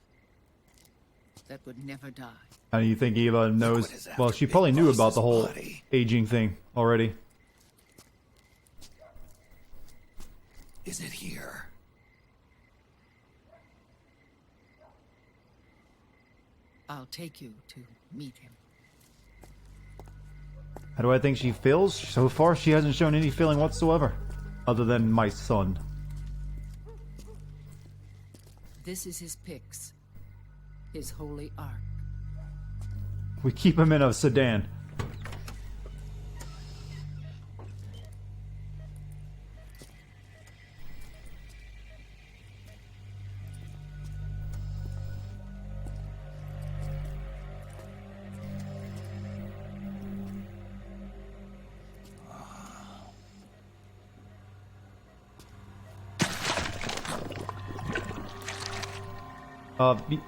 that would never die. How do you think Eva knows? Liquid is after Well, she Big probably knew about Boss's the whole body. aging thing already. Is it here? I'll take you to meet him. How do I think she feels? So far, she hasn't shown any feeling whatsoever. Other than my son. This is his pyx. His holy ark. We keep him in a sedan.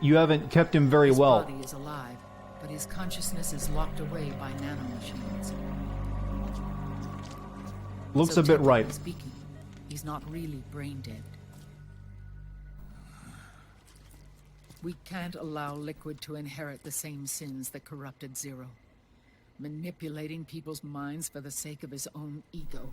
You haven't kept him very well. His body is alive, but his consciousness is locked away by nanomachines. Looks So a bit technically right. speaking, he's not really brain dead. We can't allow Liquid to inherit the same sins that corrupted Zero. Manipulating people's minds for the sake of his own ego.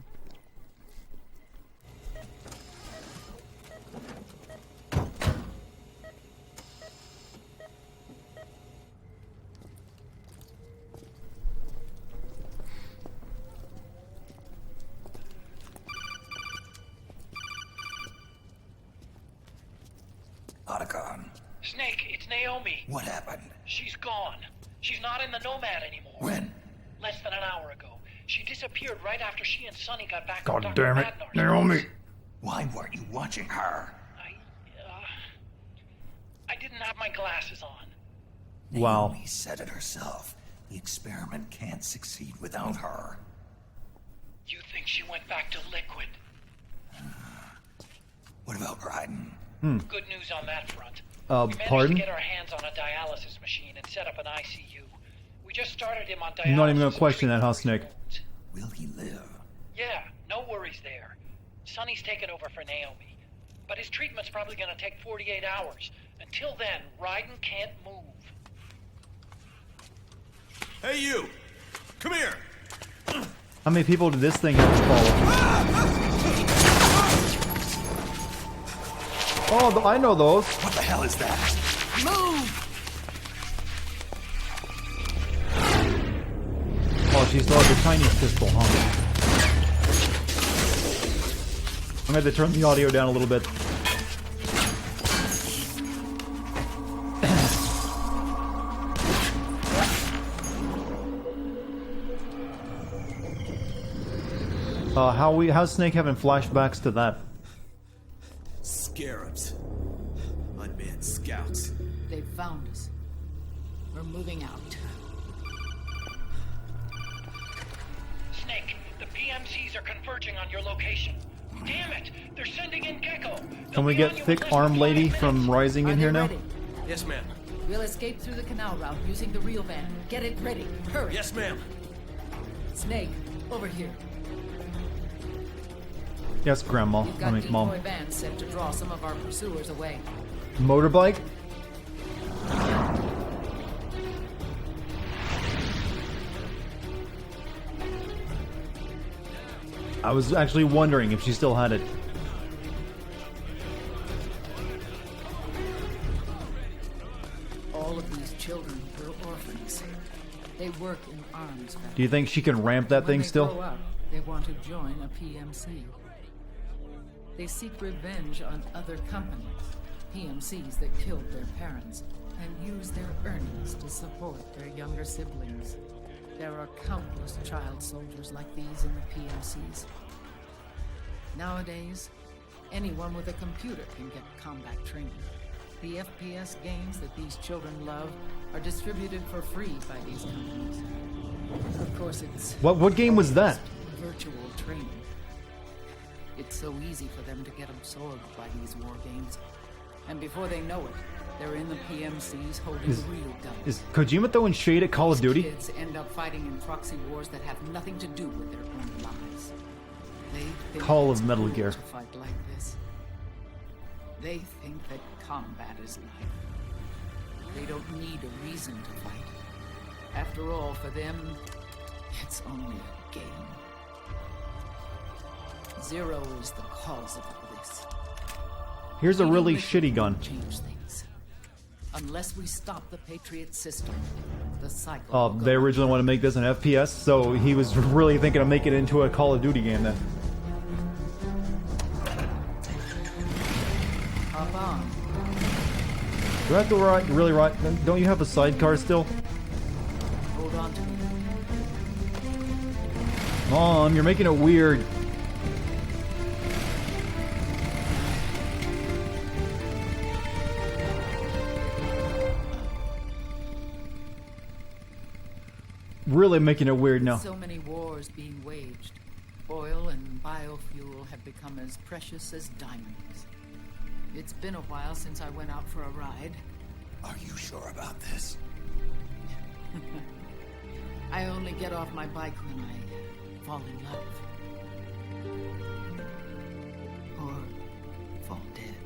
Dartigan, Snake, it's Naomi. what happened? She's gone. She's not in the Nomad anymore. When? Less than an hour ago. She disappeared right after she and Sonny got back God from Dr. damn it, Radnar's Naomi. place. Why weren't you watching her? I didn't have my glasses on. Wow. Naomi said it herself. The experiment can't succeed without her. You think she went back to Liquid? What about Raiden? Good news on that front. We managed Pardon? to get our hands on a dialysis machine and set up an ICU. We just started him on dialysis. You're not even gonna question that, huh, Snake? Will he live? Yeah, no worries there. Sonny's taken over for Naomi. But his treatment's probably gonna take 48 hours. Until then, Raiden can't move. Hey, you! Come here! How many people did this thing have to follow? Oh, I know those. What the hell is that? Oh, she still has the tiny pistol, huh? I'm gonna have to turn the audio down a little bit. How's Snake having flashbacks to that? Scarabs. Unmanned scouts. They've found us. We're moving out. Snake, the PMCs are converging on your location. Damn it! They're sending in Gecko! Can we get Thick Arm Lady from Rising in here now? Ready? Yes, ma'am. We'll escape through the canal route using the real van. Get it ready. Hurry. Yes, ma'am. Snake, over here. Yes, Grandma. We've I got mean, decoy Mom. vans set to draw some of our pursuers away. Motorbike? I was actually wondering if she still had it. All of these children were orphans. They work in arms factories. Do you think she can ramp that When thing they still? grow up, they want to join a PMC. They seek revenge on other companies, PMCs that killed their parents, and use their earnings to support their younger siblings. There are countless child soldiers like these in the PMCs. Nowadays, anyone with a computer can get combat training. The FPS games that these children love are distributed for free by these companies. Of course, it's What game was that? virtual training. It's so easy for them to get absorbed by these war games. And before they know it, They're in the PMCs holding real guns. Is Kojima throwing shade at Call of Duty? Kids end up fighting in proxy wars that have nothing to do with their own lives. They think Call it's of Metal cool Gear. to fight like this. They think that combat is life. They don't need a reason to fight. After all, for them, it's only a game. Zero is the cause of all this. Here's a really Beating the shitty gun. won't change things. Unless we stop the Patriot system, the cycle. will They go originally wanted to make this an FPS, so he was really thinking of making it into a Call of Duty game then. Hop on. Do I have to really ride? Don't you have a sidecar still? Hold on to me. Mom, you're making it weird. Really making it weird now. So many wars being waged. Oil and biofuel have become as precious as diamonds. It's been a while since I went out for a ride. Are you sure about this? I only get off my bike when I fall in love. Or fall dead.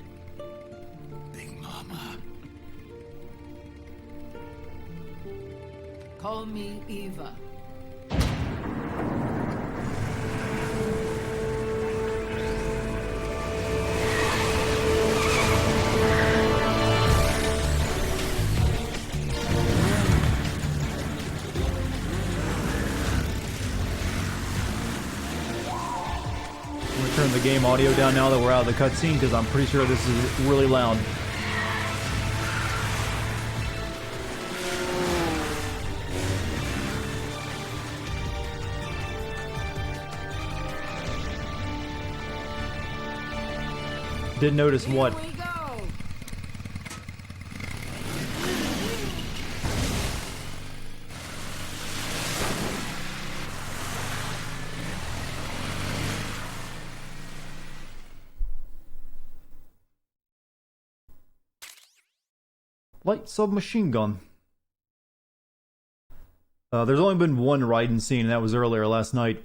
Big Mama. Call me Eva. I'm gonna turn the game audio down now that we're out of the cutscene because I'm pretty sure this is really loud. Did notice what? Here we go. Light submachine gun. There's only been one Raiden scene, and that was earlier last night.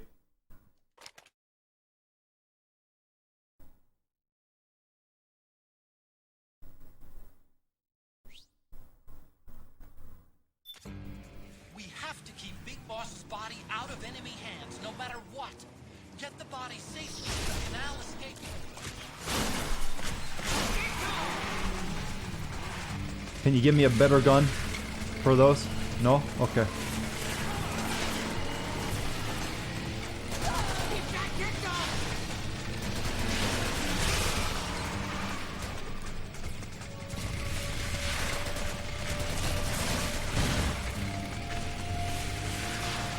We have to keep Big Boss's body out of enemy hands, no matter what. Get the body safely to the canal escape. Can you give me a better gun for those? No? Okay.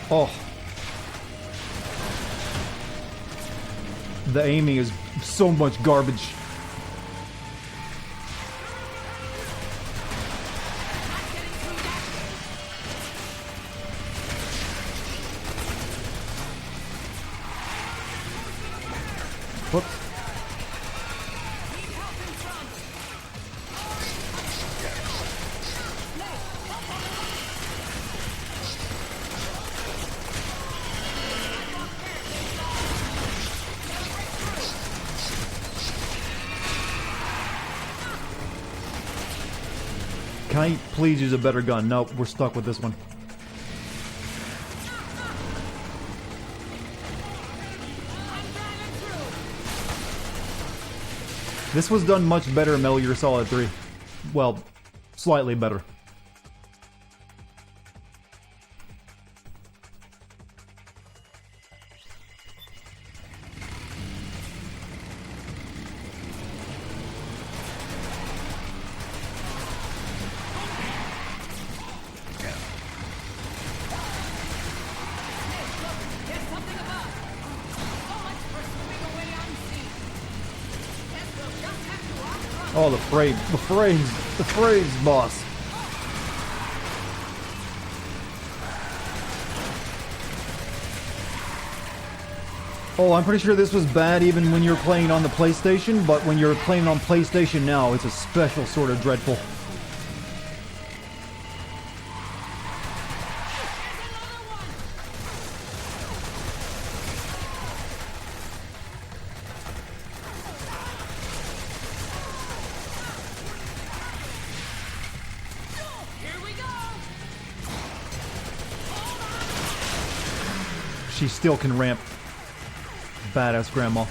Oh. The aiming is so much garbage. Whoops. Can I please use a better gun? Nope, we're stuck with this one. This was done much better in Metal Gear Solid 3. Well, slightly better. Oh, the phrase, boss. Oh, I'm pretty sure this was bad even when you're playing on the PlayStation, but when you're playing on PlayStation now, it's a special sort of dreadful. she still can ramp. Badass grandma.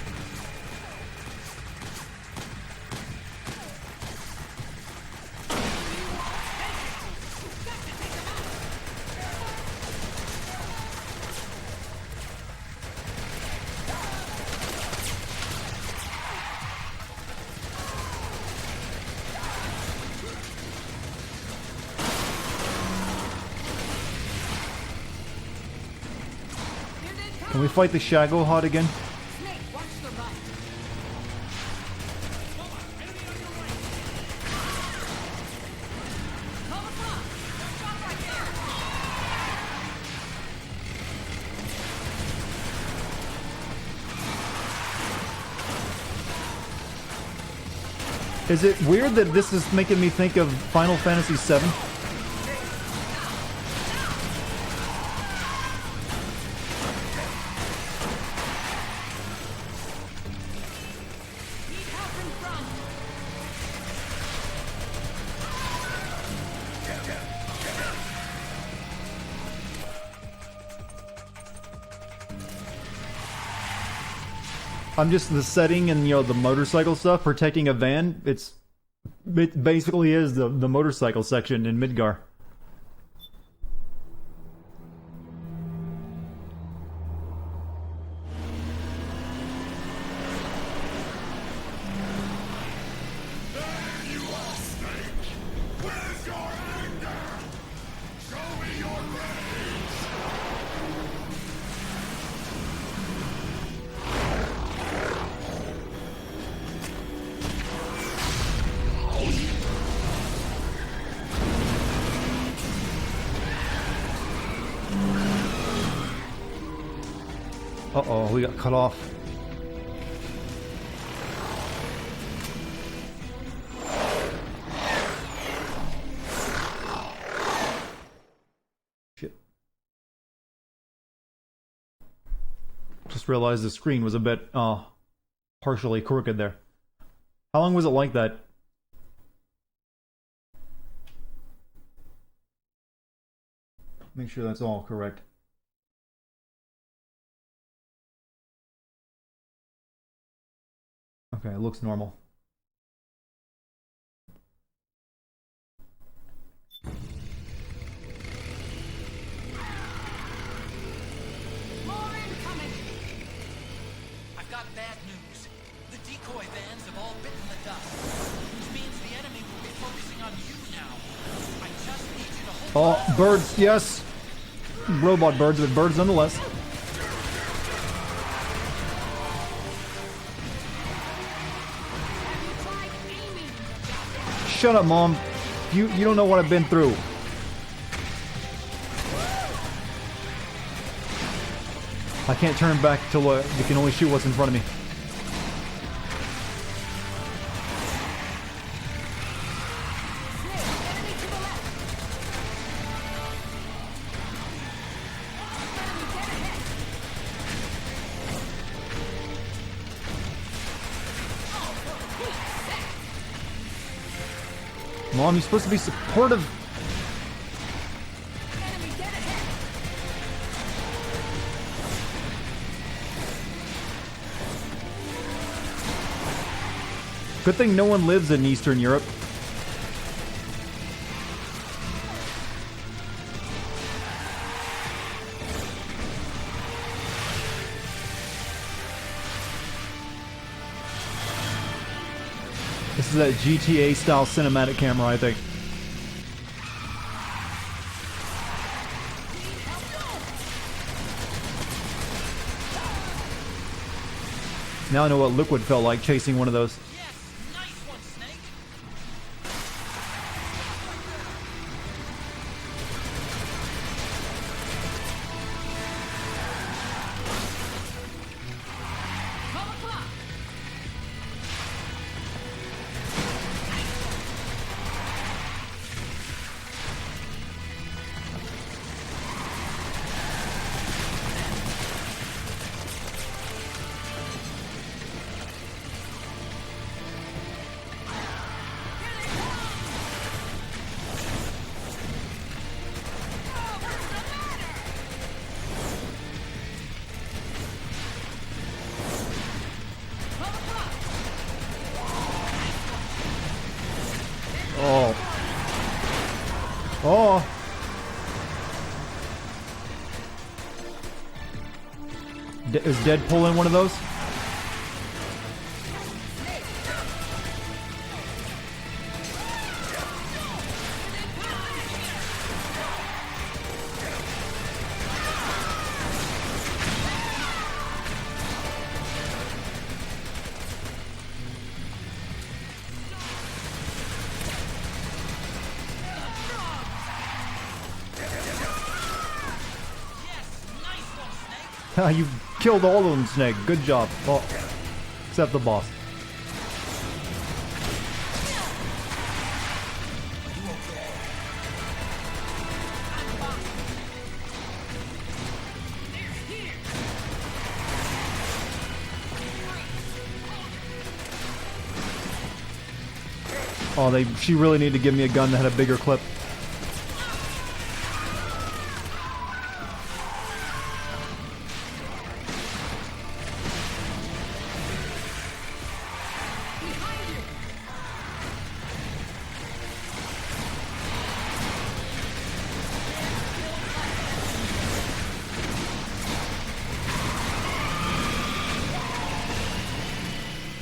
Can we fight the Shago Hot again? Snake, watch the right. Is it weird that this is making me think of Final Fantasy VII? I'm just the setting and, you know, the motorcycle stuff, protecting a van. It basically is the motorcycle section in Midgar. Uh-oh, we got cut off. Shit. Just realized the screen was a bit, partially crooked there. How long was it like that? Make sure that's all correct. Okay, it looks normal. More incoming! I've got bad news. The decoy vans have all bitten the dust, which means the enemy will be focusing on you now. I just need you to hold Oh, birds, yes! Robot birds, but birds nonetheless. Shut up, Mom. You don't know what I've been through. I can't turn back till you can only shoot what's in front of me. Mom, you're supposed to be supportive. Good thing no one lives in Eastern Europe. This is that GTA style cinematic camera, I think. Now I know what Liquid felt like chasing one of those. Yes, nice one, Snake. Is Deadpool in one of those? You killed all of them, Snake. Good job. Well, except the boss. Oh, she really need to give me a gun that had a bigger clip.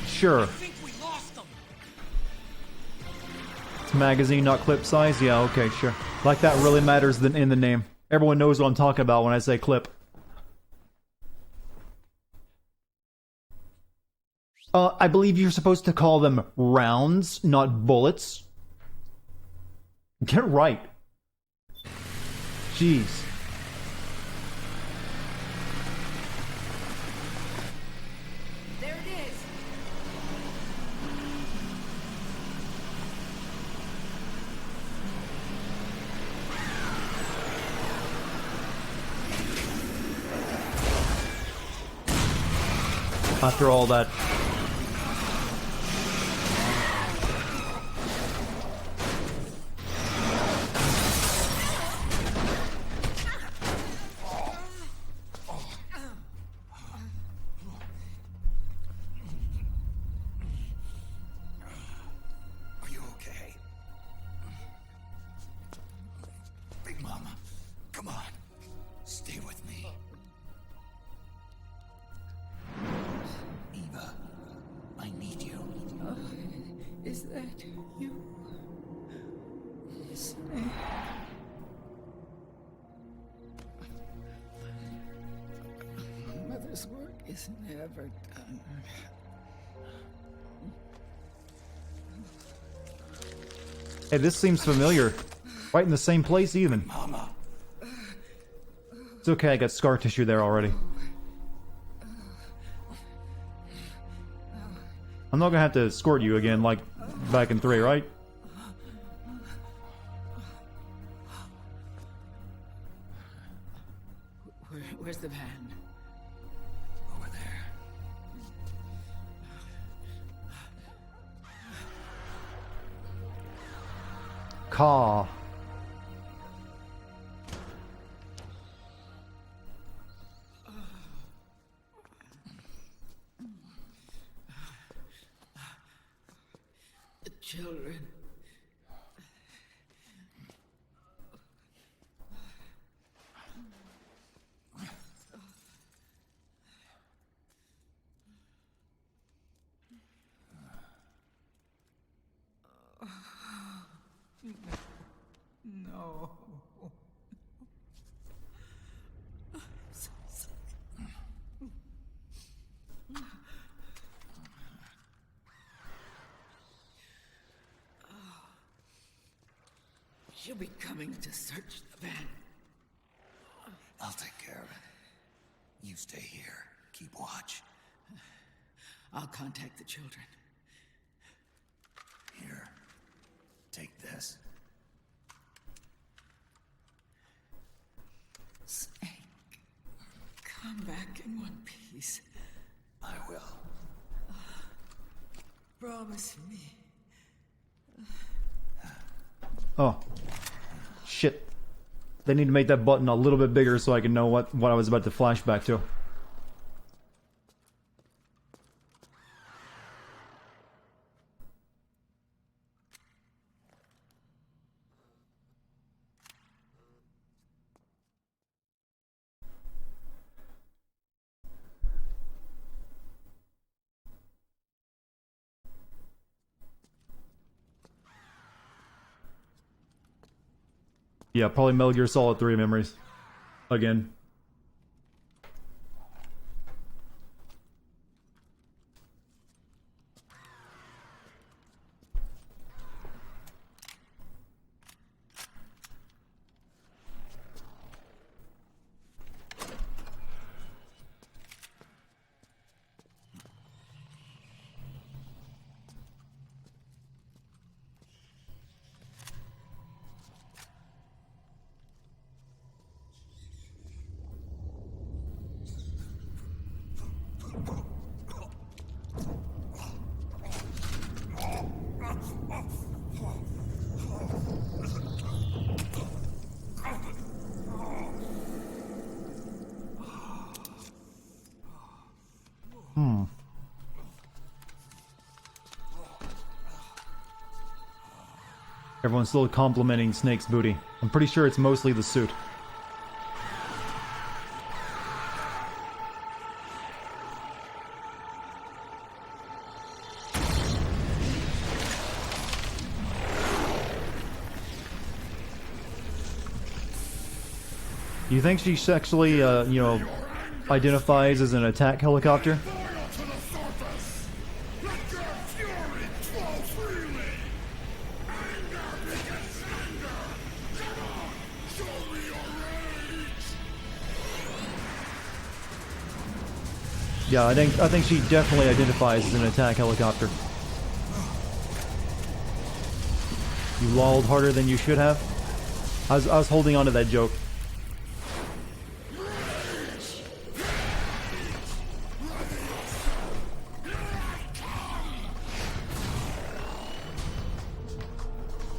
Sure. I think we lost them. It's magazine, not clip size? Yeah, okay, sure. Like that really matters in the name. Everyone knows what I'm talking about when I say clip. I believe you're supposed to call them rounds, not bullets. Get right. Jeez. There it is. After all that. Are you okay? Big Mama, come on. Stay with me. Eva, I need you. Is that you? Snake. Mother's work is never done. Hey, this seems familiar. Right in the same place, even. Mama. It's okay, I got scar tissue there already. I'm not gonna have to escort you again like back in 3, right? Where's the van? Over there. Caw. The children. No. So sorry. She'll be coming to search the van. I'll take care of it. You stay here. Keep watch. I'll contact the children. Here. Take this. Snake, come back in one piece. I will. Promise me. Oh. Shit. They need to make that button a little bit bigger so I can know what I was about to flash back to. Yeah, probably Metal Gear Solid 3 memories. Again. Everyone's still complimenting Snake's booty. I'm pretty sure it's mostly the suit. You think she sexually, you know, identifies as an attack helicopter? Yeah, I think she definitely identifies as an attack helicopter. You lolled harder than you should have. I was holding on to that joke.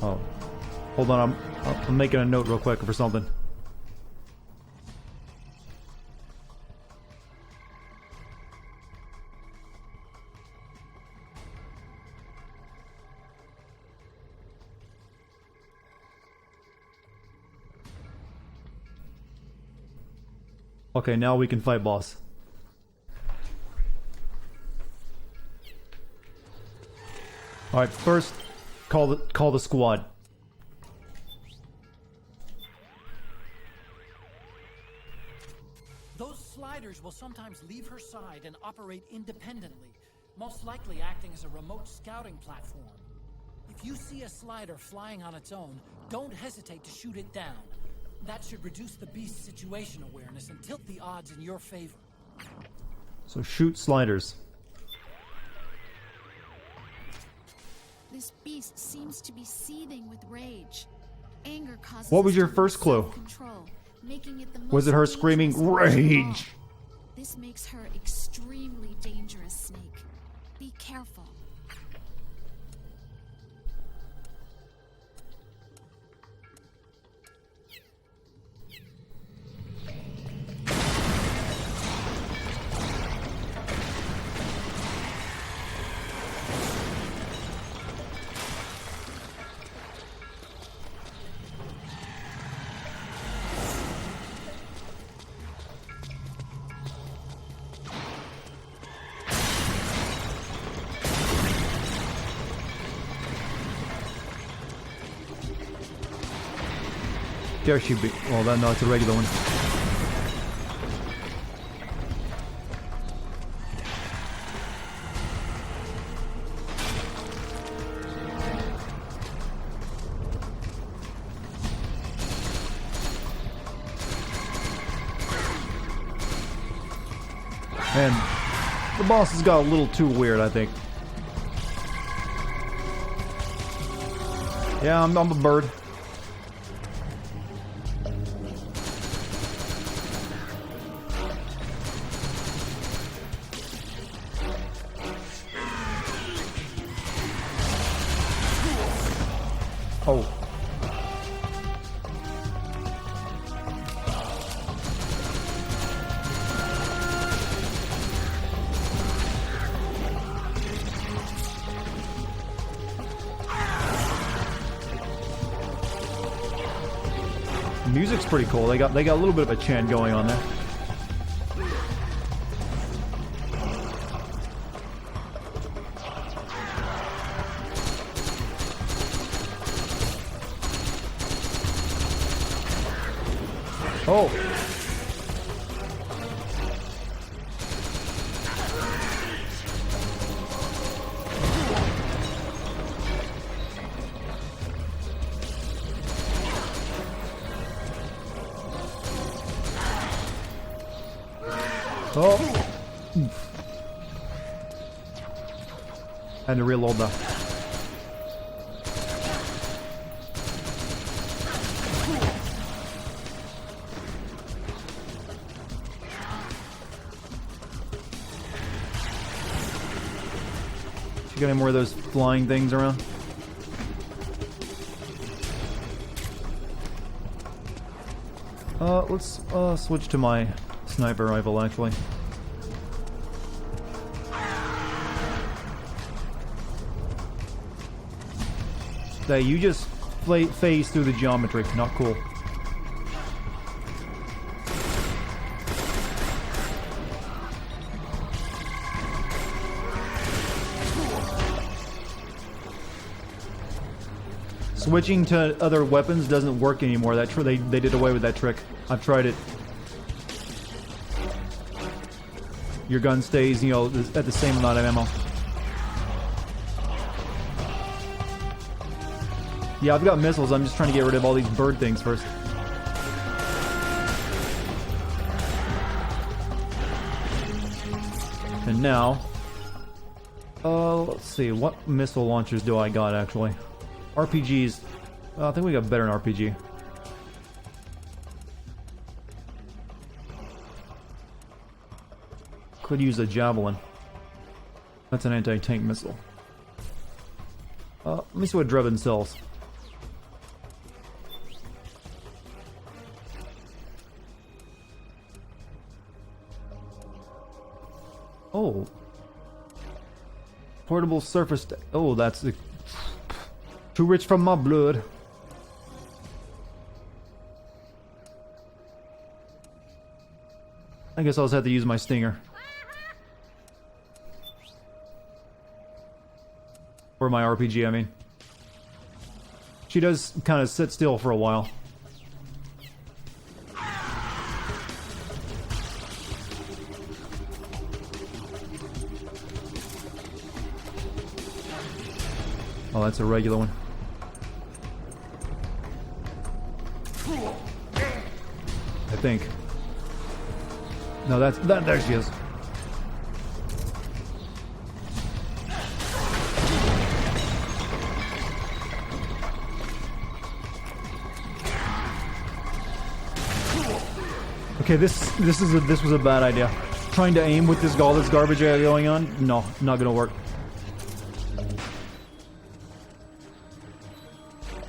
Oh, hold on. I'm making a note real quick for something. Okay, now we can fight boss. All right, first call the squad. Those sliders will sometimes leave her side and operate independently, most likely acting as a remote scouting platform. If you see a slider flying on its own, don't hesitate to shoot it down. That should reduce the beast's situation awareness and tilt the odds in your favor. So shoot sliders. This beast seems to be seething with rage. Anger causes. What was your it to first lose clue? self-control, making it the Was it her most screaming dangerous weapon of all. rage? This makes her extremely dangerous, Snake. Be careful. There she be. Oh, that no, it's a regular one. Man, the boss has got a little too weird, I think. Yeah, I'm a bird. Oh. The music's pretty cool. They got a little bit of a chant going on there. Oh. Oh. Had to reload that. You got any more of those flying things around? Let's switch to my sniper rifle actually. That you just phase through the geometry, not cool. Switching to other weapons doesn't work anymore. That they did away with that trick. I've tried it. Your gun stays, you know, at the same amount of ammo. Yeah, I've got missiles. I'm just trying to get rid of all these bird things first. And now, let's see, what missile launchers do I got actually? RPGs. I think we got better than RPG. Could use a javelin. That's an anti-tank missile. Let me see what Drebin sells. Oh. Portable surface. Oh, that's too rich from my blood. I guess I'll just have to use my stinger. Or my RPG, I mean. She does kind of sit still for a while. Oh, that's a regular one. I think. No, that's that. There she is. Okay, this was a bad idea. Trying to aim with all this garbage going on? No, not gonna work.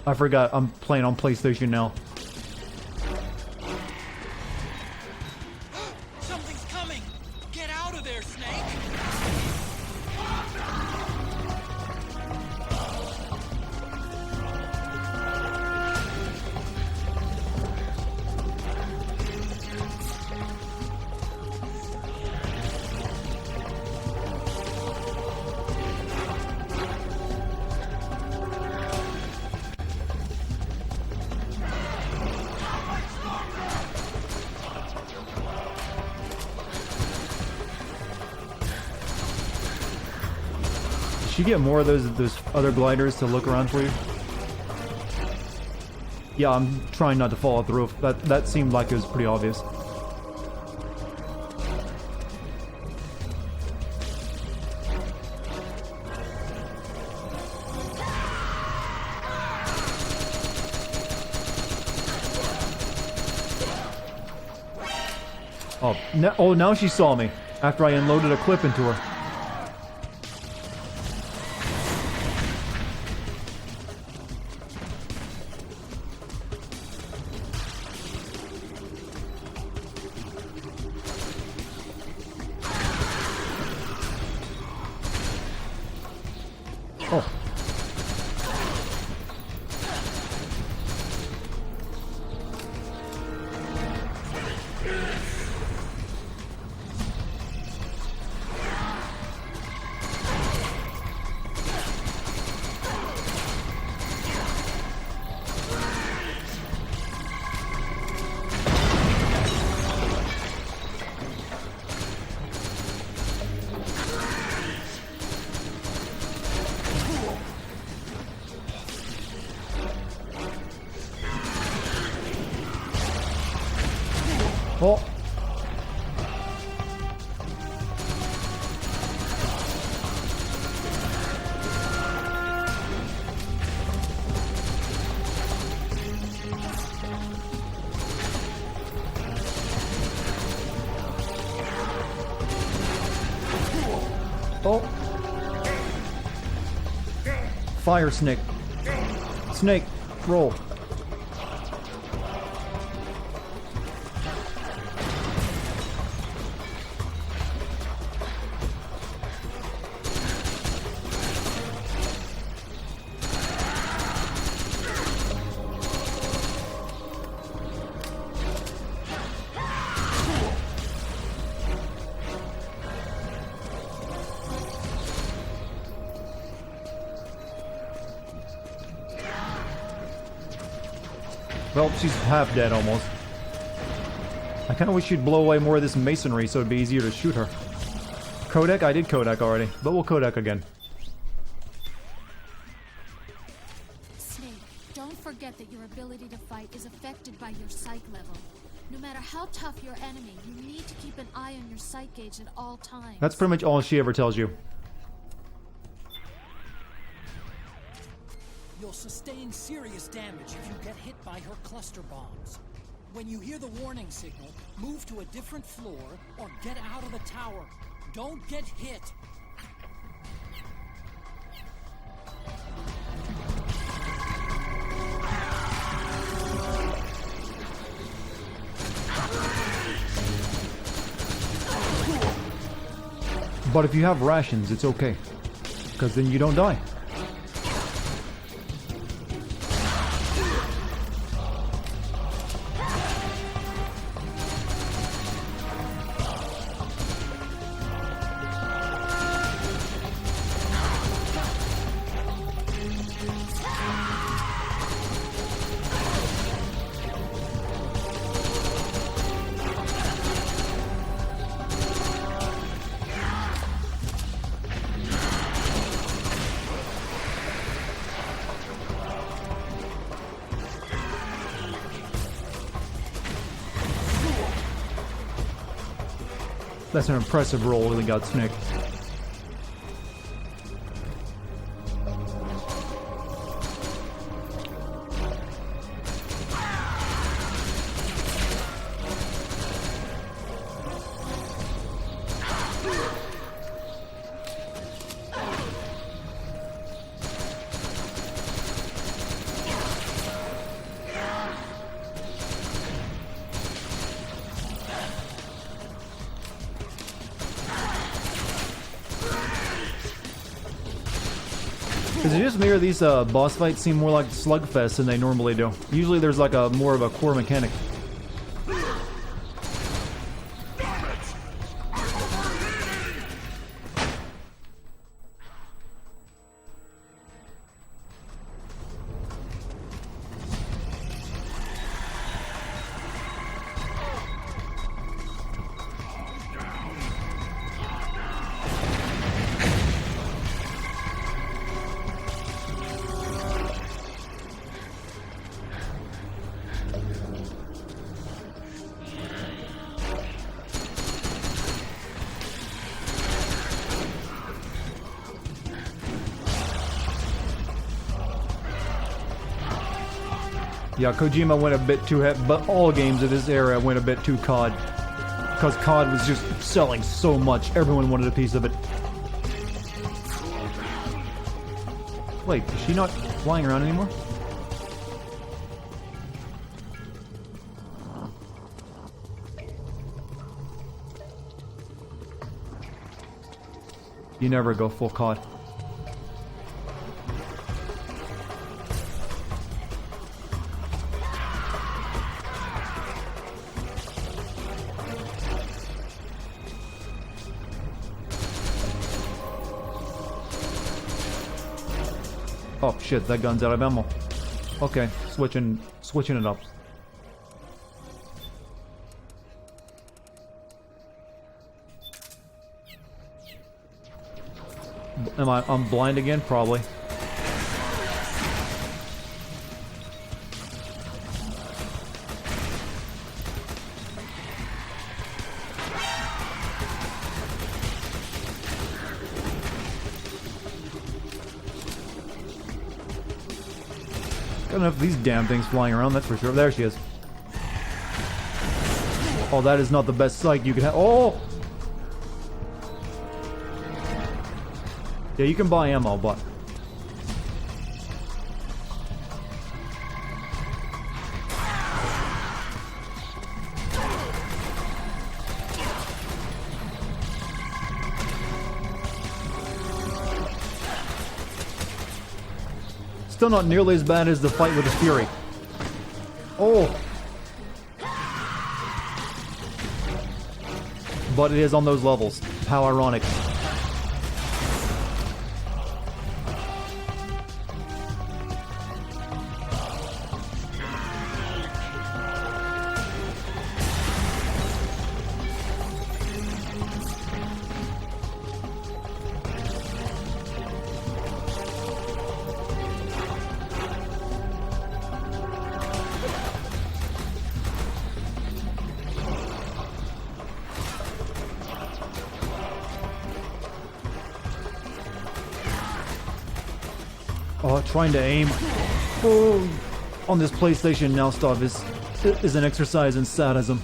I forgot I'm playing on PlayStation now. Something's coming! Get out of there, Snake! Did you get more of those other gliders to look around for you? Yeah, I'm trying not to fall off the roof. That seemed like it was pretty obvious. Oh, now she saw me after I unloaded a clip into her. Oh. Oh. Oh. Fire snake. Snake, roll. Well, she's half dead almost. I kind of wish she'd blow away more of this masonry so it'd be easier to shoot her. Kodak? I did Kodak already, but we'll Kodak again. Snake, don't forget that your ability to fight is affected by your psych level. No matter how tough your enemy, you need to keep an eye on your psych gauge at all times. That's pretty much all she ever tells you. You'll sustain serious damage if you get hit by her cluster bombs. When you hear the warning signal, move to a different floor or get out of the tower. Don't get hit. But if you have rations, it's okay. Because then you don't die. That's an impressive roll that got Snick. Is it just me or these boss fights seem more like slugfests than they normally do? Usually there's like a more of a core mechanic. Yeah, Kojima went a bit too heavy, but all games of this era went a bit too COD. Because COD was just selling so much, everyone wanted a piece of it. Wait, is she not flying around anymore? You never go full COD. Oh shit, that gun's out of ammo. Okay, switching it up. I'm blind again? Probably. enough of these damn things flying around, that's for sure. There she is. Oh, that is not the best sight you could have. Oh! Yeah, you can buy ammo, but... Still not nearly as bad as the fight with the Fury. Oh! But it is on those levels. How ironic. Oh, trying to aim on this PlayStation Now stuff is an exercise in sadism.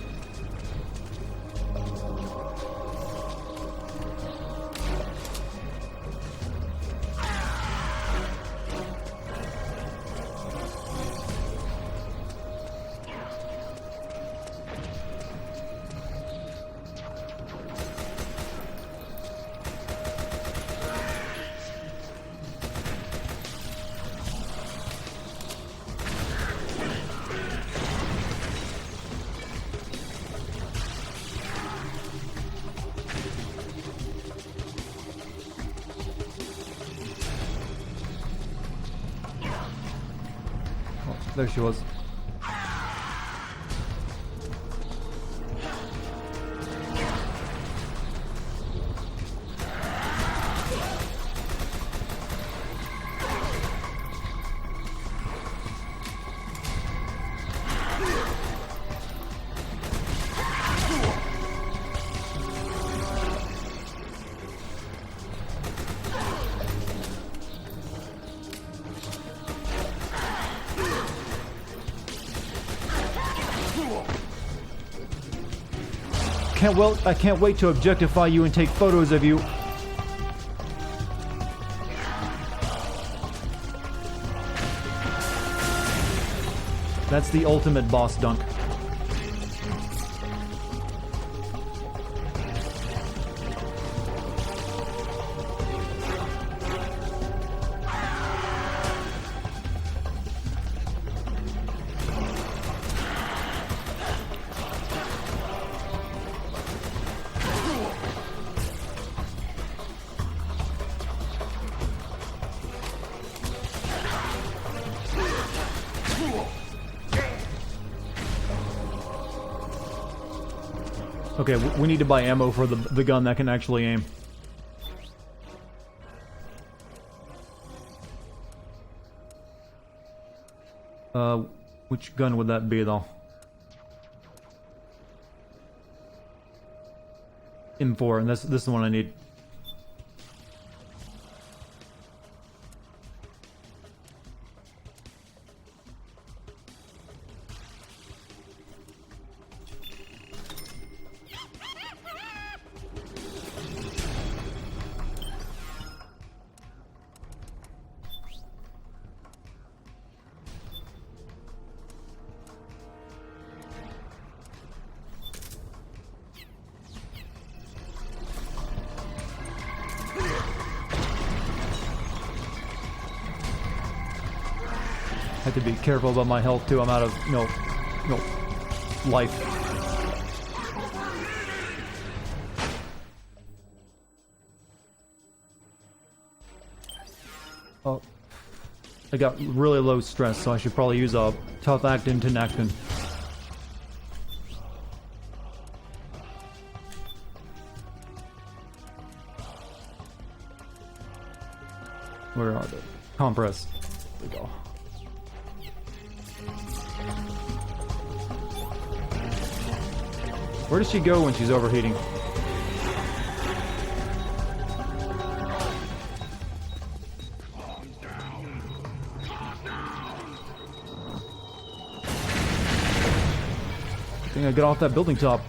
There she was. I can't wait to objectify you and take photos of you. That's the ultimate boss dunk. Okay, we need to buy ammo for the gun that can actually aim. Which gun would that be, though? M4, and this is the one I need. I have to be careful about my health too. I'm out of no life. Oh, I got really low stress, so I should probably use a tough act into action. Where are they? Compress. There we go. Where does she go when she's overheating? gotta get off that building top.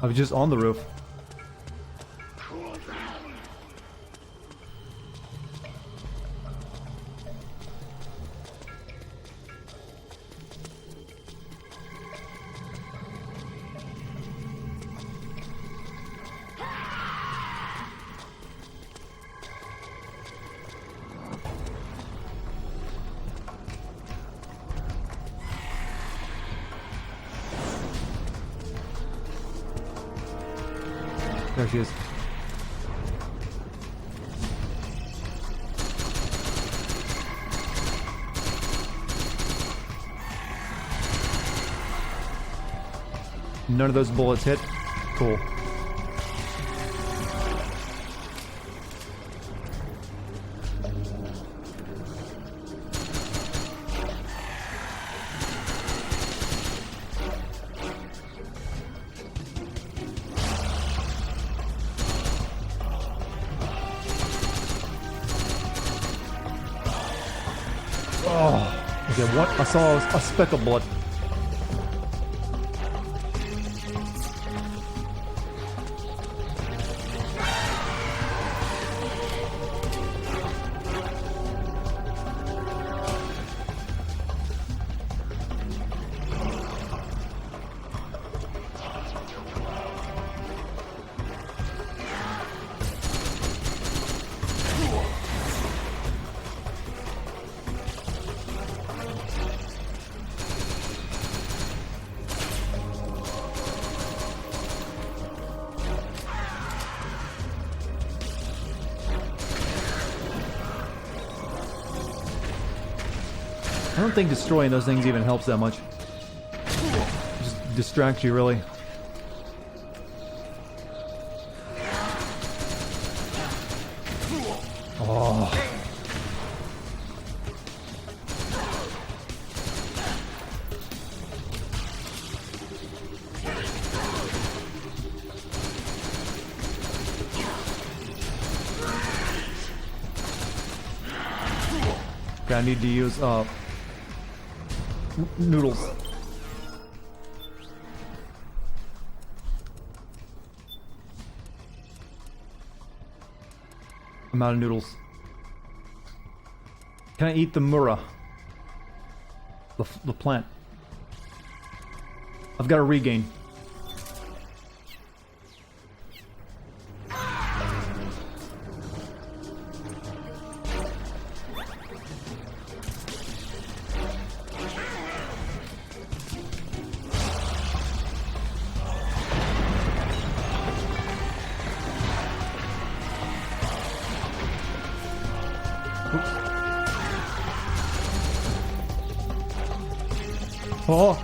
I was just on the roof. There she is. None of those bullets hit. Cool. Oh, okay, what? I saw a speck of blood. I don't think destroying those things even helps that much. Just distracts you, really. Oh. Okay, I need to use noodles. I'm out of noodles. Can I eat the mura? The plant. I've got to regain. Oh!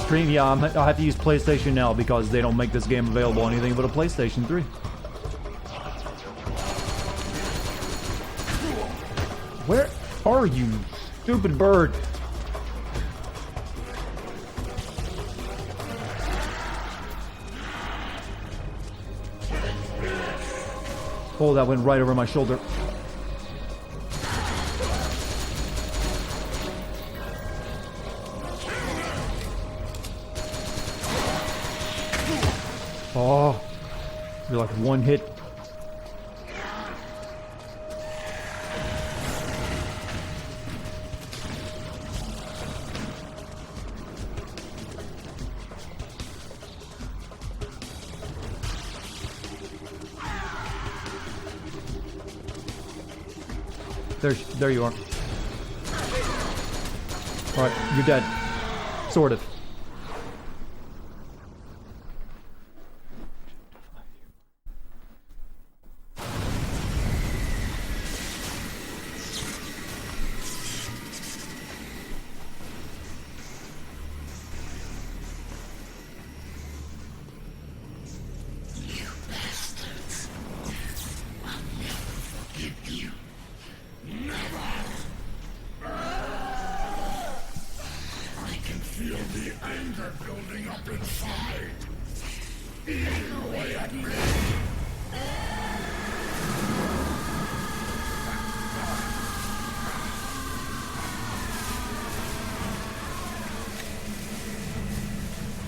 Stream, yeah, I have to use PlayStation now because they don't make this game available on anything but a PlayStation 3. Where are you, stupid bird? Oh, that went right over my shoulder. Oh, you're like one hit. There you are. Alright, you're dead. Sort of.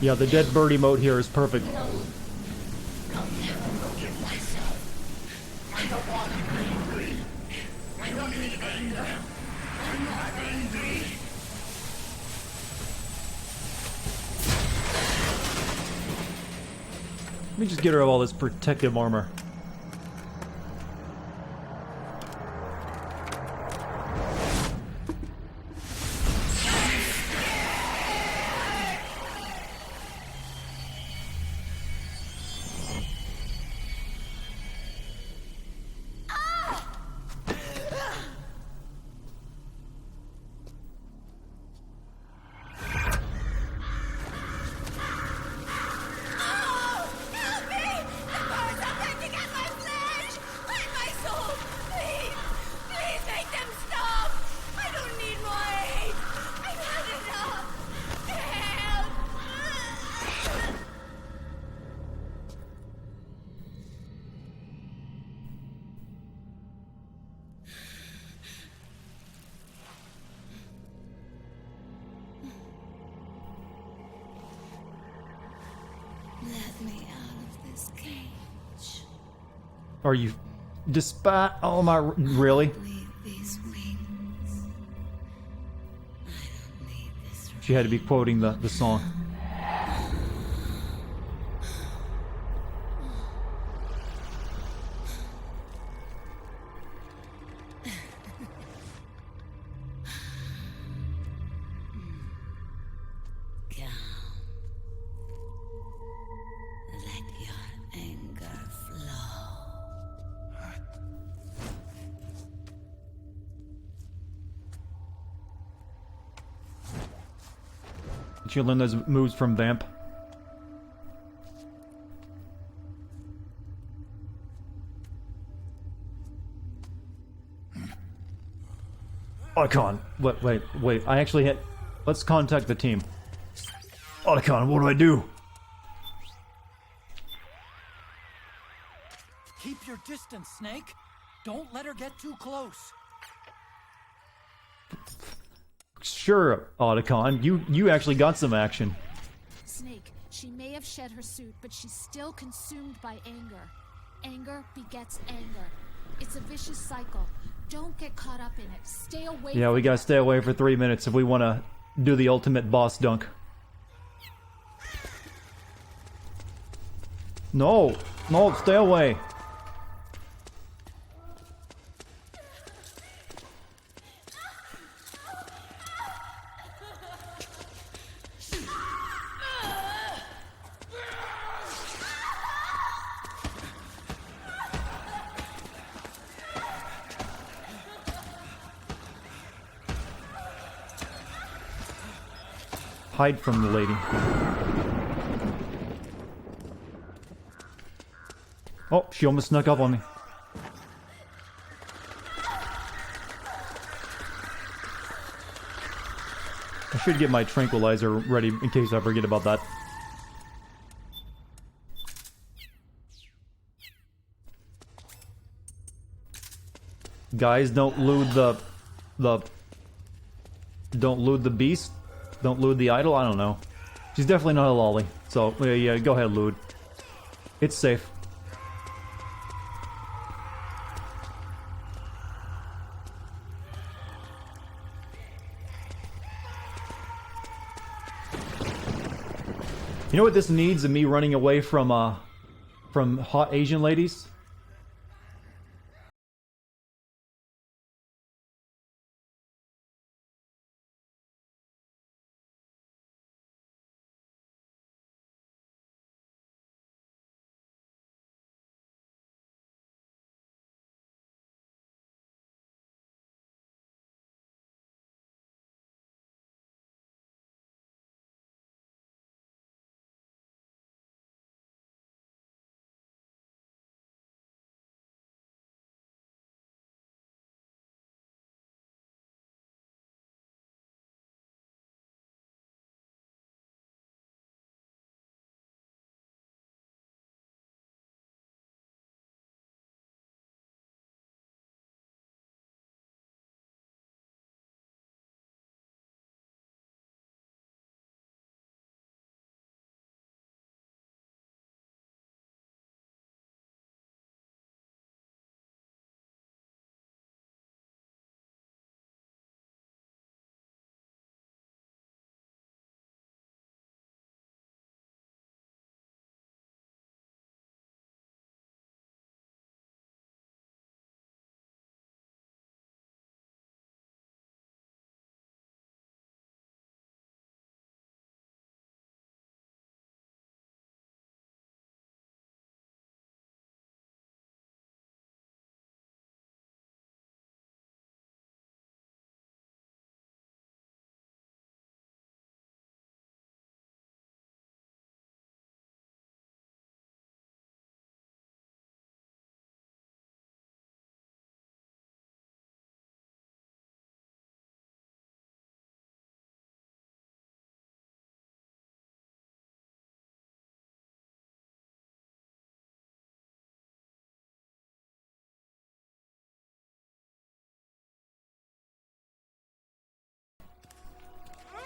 Yeah, the dead bird emote here is perfect. Let me just get rid of all this protective armor. Let me out of this cage. Are you... Despite... Oh my... Really? Leave these wings. I don't need this. She had to be quoting the song. Let your anger flow. Did you learn those moves from Vamp? Otacon, wait. I actually hit... Let's contact the team. Otacon, what do I do? Keep your distance, Snake. Don't let her get too close. Sure, Otacon. You actually got some action. Snake, she may have shed her suit, but she's still consumed by anger. Anger begets anger. It's a vicious cycle. Don't get caught up in it. Stay away Yeah, from we gotta stay away for 3 minutes if we want to do the ultimate boss dunk. No, stay away. Hide from the lady. Oh, she almost snuck up on me. I should get my tranquilizer ready in case I forget about that. Guys, don't loot the don't loot the beast. Don't loot the idol. I don't know. She's definitely not a lolly. So yeah, go ahead, loot. It's safe. You know what this needs of me running away from hot Asian ladies?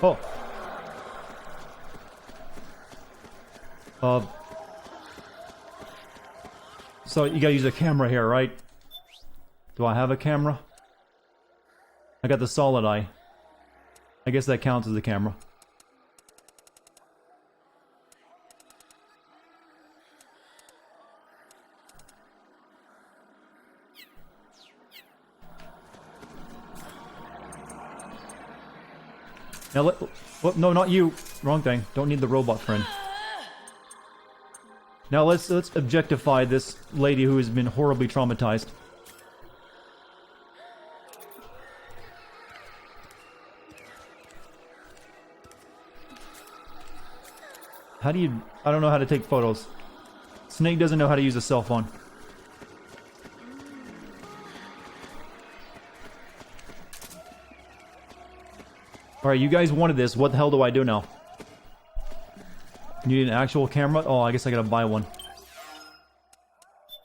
Oh. So you gotta use a camera here, right? Do I have a camera? I got the solid eye. I guess that counts as a camera. Now no, not you. Wrong thing. Don't need the robot friend. Now let's objectify this lady who has been horribly traumatized. How do you... I don't know how to take photos. Snake doesn't know how to use a cell phone. Alright, you guys wanted this. What the hell do I do now? You need an actual camera? Oh, I guess I gotta buy one.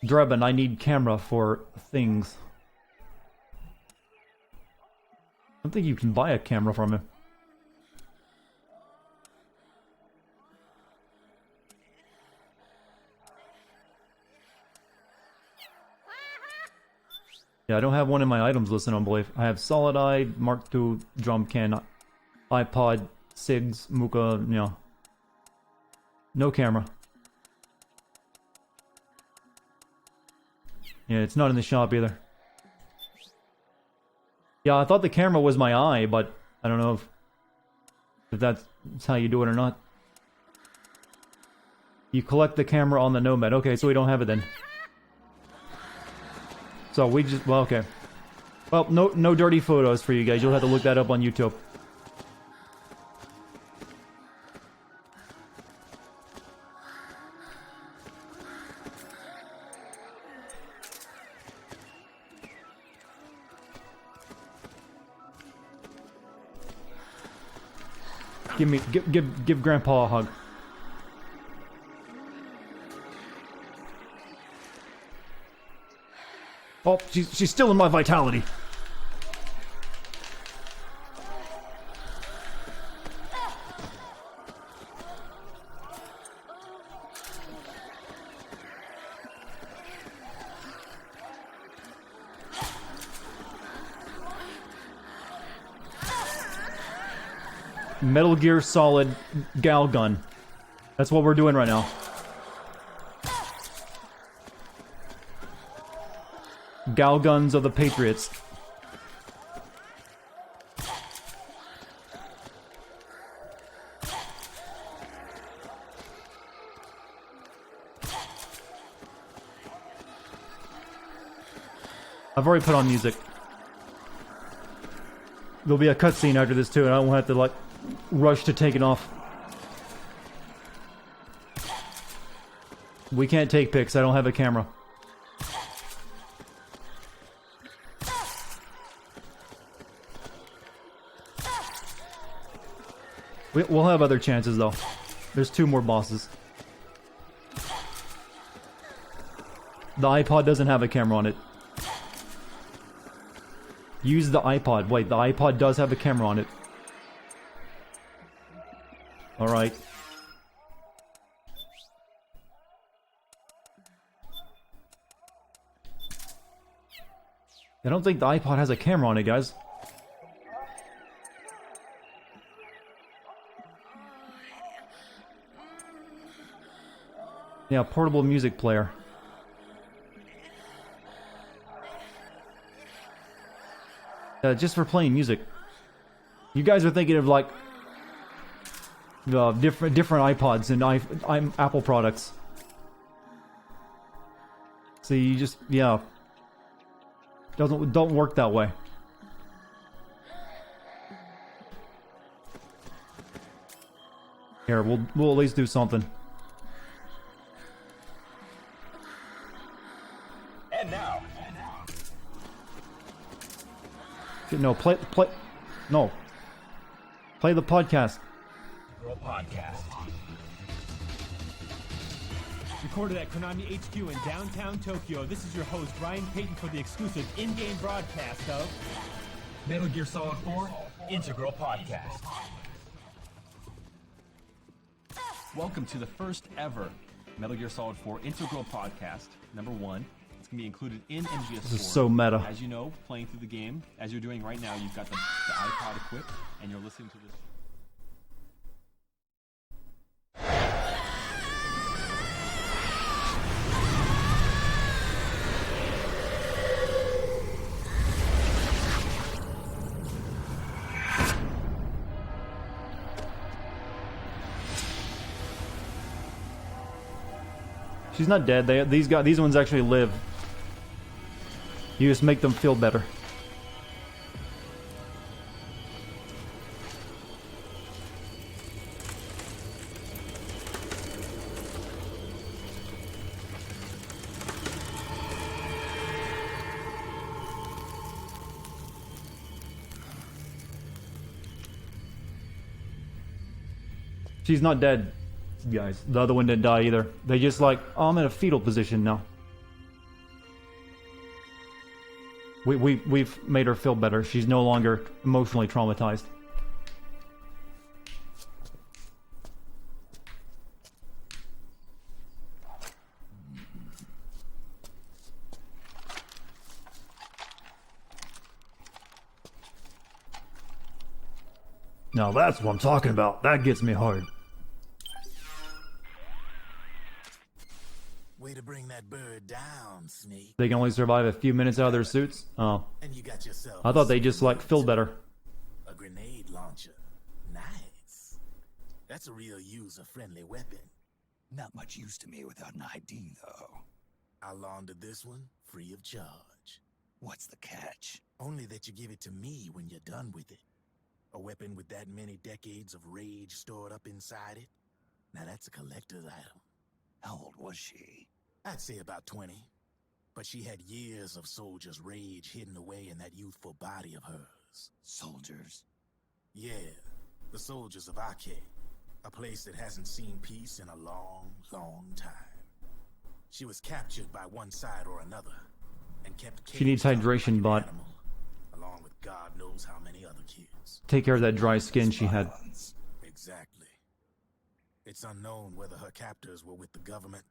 Drebin, I need camera for things. I don't think you can buy a camera from him. Yeah, I don't have one in my items list, I don't believe. I have Solid Eye, Mark II, Drum Can, iPod, SIGs, Muka, you know. No camera. Yeah, it's not in the shop either. Yeah, I thought the camera was my eye, but I don't know if that's how you do it or not. You collect the camera on the Nomad. Okay, so we don't have it then. So we just... well, okay. Well, no dirty photos for you guys. You'll have to look that up on YouTube. Give Grandpa a hug. Oh, she's still in my vitality. Metal Gear Solid Gal Gun. That's what we're doing right now. Gal Guns of the Patriots. I've already put on music. There'll be a cutscene after this too, and I won't have to like rush to take it off. We can't take pics. I don't have a camera. We'll have other chances though. There's 2 more bosses. The iPod doesn't have a camera on it. Use the iPod. Wait, the iPod does have a camera on it. Alright. I don't think the iPod has a camera on it, guys. Yeah, portable music player. Just for playing music. You guys are thinking of like the different iPods and I'm Apple products. So you just don't work that way. Here, we'll at least do something. And now. No, play the podcast. Podcast. Recorded at Konami HQ in downtown Tokyo, this is your host, Brian Payton, for the exclusive in-game broadcast of Metal Gear Solid 4 Integral Podcast. Welcome to the first ever Metal Gear Solid 4 Integral Podcast, number 1. It's going to be included in MGS4. This is so meta. As you know, playing through the game, as you're doing right now, you've got the iPod equipped, and you're listening to this. She's not dead. These ones actually live. You just make them feel better. She's not dead, guys. The other one didn't die either. They just like, oh, I'm in a fetal position now. We've made her feel better. She's no longer emotionally traumatized. Now that's what I'm talking about. That gets me hard. Way to bring that bird down, Snake. They can only survive a few minutes out of their suits? Oh. And you got yourself I thought they just, like, feel better. a grenade launcher. Nice. That's a real user-friendly weapon. Not much use to me without an ID, though. I'll launder this one free of charge. What's the catch? Only that you give it to me when you're done with it. A weapon with that many decades of rage stored up inside it? Now that's a collector's item. How old was she? I'd say about 20. But she had years of soldiers' rage hidden away in that youthful body of hers. Soldiers? Yeah, the soldiers of Arcade. A place that hasn't seen peace in a long, long time. She was captured by one side or another, and kept She needs caged up hydration, like but an animal, along with God knows how many other kids. take care of that dry skin she had. Exactly. It's unknown whether her captors were with the government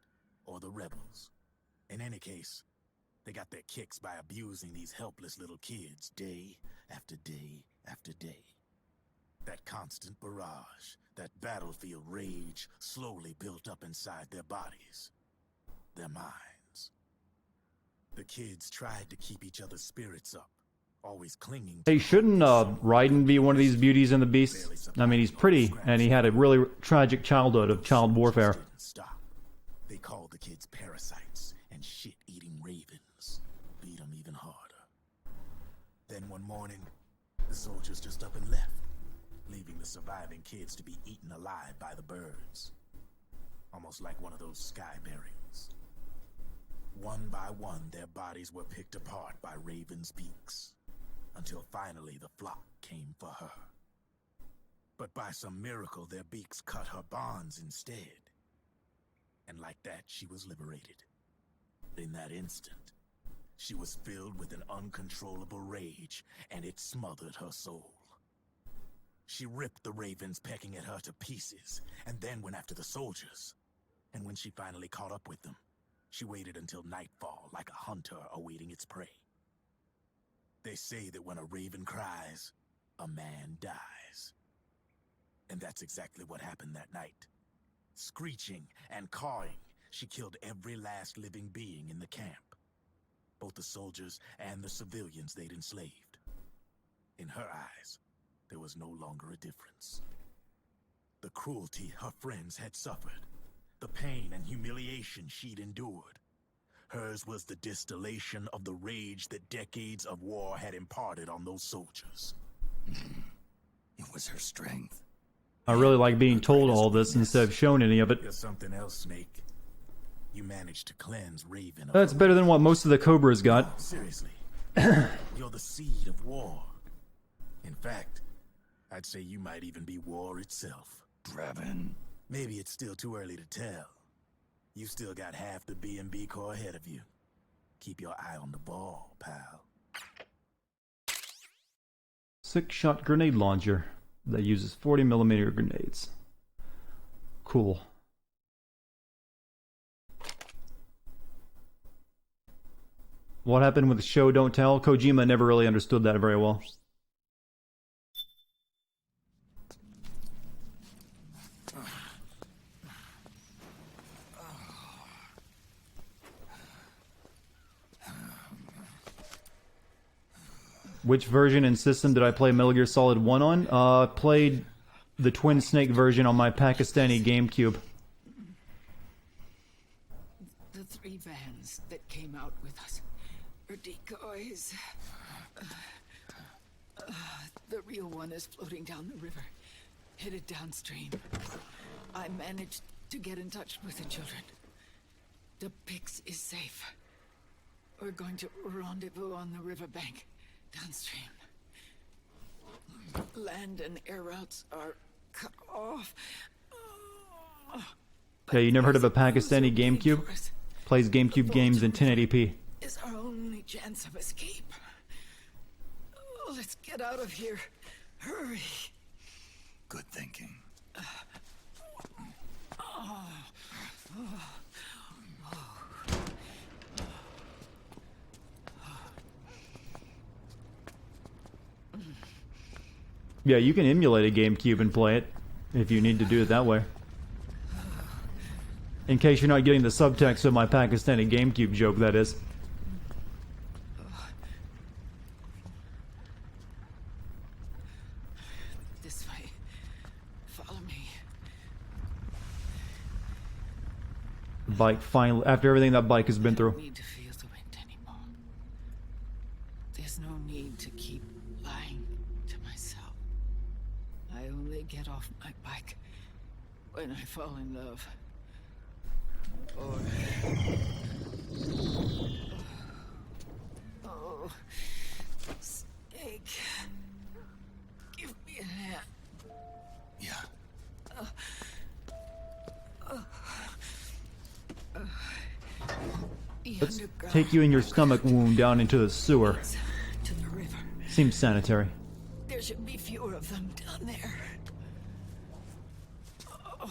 or the rebels. In any case, they got their kicks by abusing these helpless little kids day after day after day. That constant barrage, that battlefield rage slowly built up inside their bodies, their minds. The kids tried to keep each other's spirits up, always clinging to... Hey, shouldn't Raiden be one of these beauties and the beasts? I mean, he's pretty, and he had a really tragic childhood of child warfare. Stop. They called the kids parasites and shit-eating ravens. Beat them even harder. Then one morning, the soldiers just up and left, leaving the surviving kids to be eaten alive by the birds. Almost like one of those sky burials. One by one, their bodies were picked apart by ravens' beaks, until finally the flock came for her. But by some miracle, their beaks cut her bonds instead. And like that, she was liberated. In that instant, she was filled with an uncontrollable rage, and it smothered her soul. She ripped the ravens pecking at her to pieces, and then went after the soldiers. And when she finally caught up with them, she waited until nightfall like a hunter awaiting its prey. They say that when a raven cries, a man dies. And that's exactly what happened that night. Screeching and cawing, she killed every last living being in the camp. Both the soldiers and the civilians they'd enslaved. In her eyes, there was no longer a difference. The cruelty her friends had suffered, the pain and humiliation she'd endured. Hers was the distillation of the rage that decades of war had imparted on those soldiers. It was her strength. I really like being told all this instead of shown any of it. You're something else, Snake. You managed to cleanse Raven. That's better than what most of the Cobras got. Seriously. You're the seed of war. In fact, I'd say you might even be war itself. Brevin. Maybe it's still too early to tell. You still got half the B&B Corps ahead of you. Keep your eye on the ball, pal. 6-shot grenade launcher that uses 40mm grenades. Cool. What happened with show don't tell? Kojima never really understood that very well. Which version and system did I play Metal Gear Solid 1 on? Played the Twin Snake version on my Pakistani GameCube. The 3 vans that came out with us are decoys. The real one is floating down the river, headed downstream. I managed to get in touch with the children. The Pix is safe. We're going to rendezvous on the riverbank, downstream. Land and air routes are cut off. Yeah, you never heard of a Pakistani GameCube? Plays GameCube games in 1080p. Is our only chance of escape. Let's get out of here. Hurry. Good thinking. Yeah, you can emulate a GameCube and play it, if you need to do it that way. In case you're not getting the subtext of my Pakistani GameCube joke, that is. This way. Follow me. Bike finally, after everything that bike has been through. I don't need to feel the wind anymore. There's no need to keep lying to myself. I only get off my bike when I fall in love. Or... Oh, Snake. Give me a hand. Yeah. Let's take you and your stomach wound down into the sewer. To the river. Seems sanitary. There should be fewer of them down there. Oh.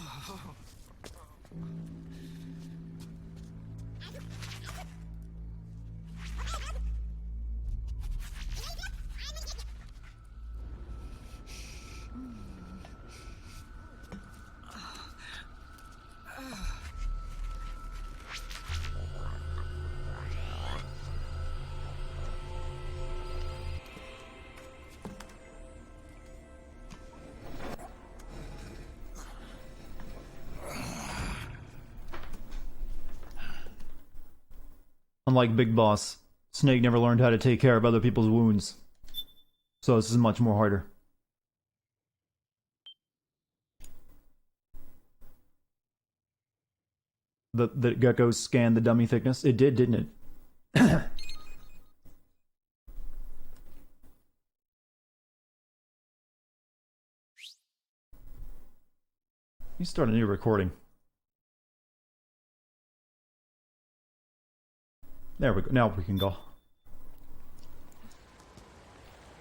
Unlike Big Boss, Snake never learned how to take care of other people's wounds. So this is much more harder. The gecko scanned the dummy thickness. It did, didn't it? You start a new recording. There we go. Now we can go.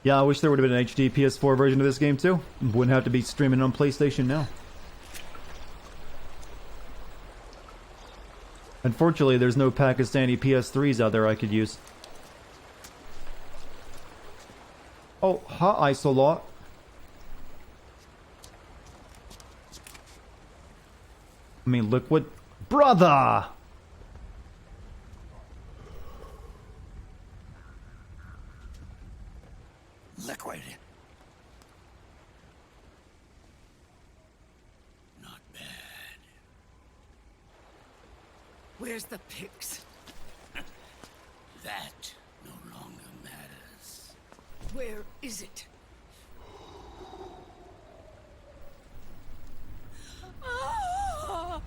Yeah, I wish there would have been an HD PS4 version of this game too. Wouldn't have to be streaming on PlayStation now. Unfortunately, there's no Pakistani PS3s out there I could use. Oh, hi, Isolot. I mean, liquid. Brother! Liquid. Not bad. Where's the Pix? That no longer matters. Where is it? Ah!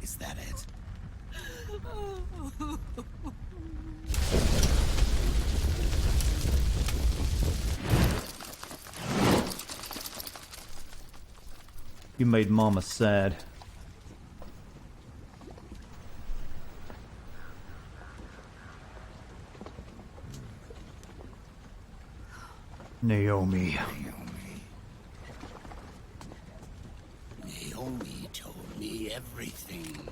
Is that it? You made Mama sad. Naomi. Naomi told me everything.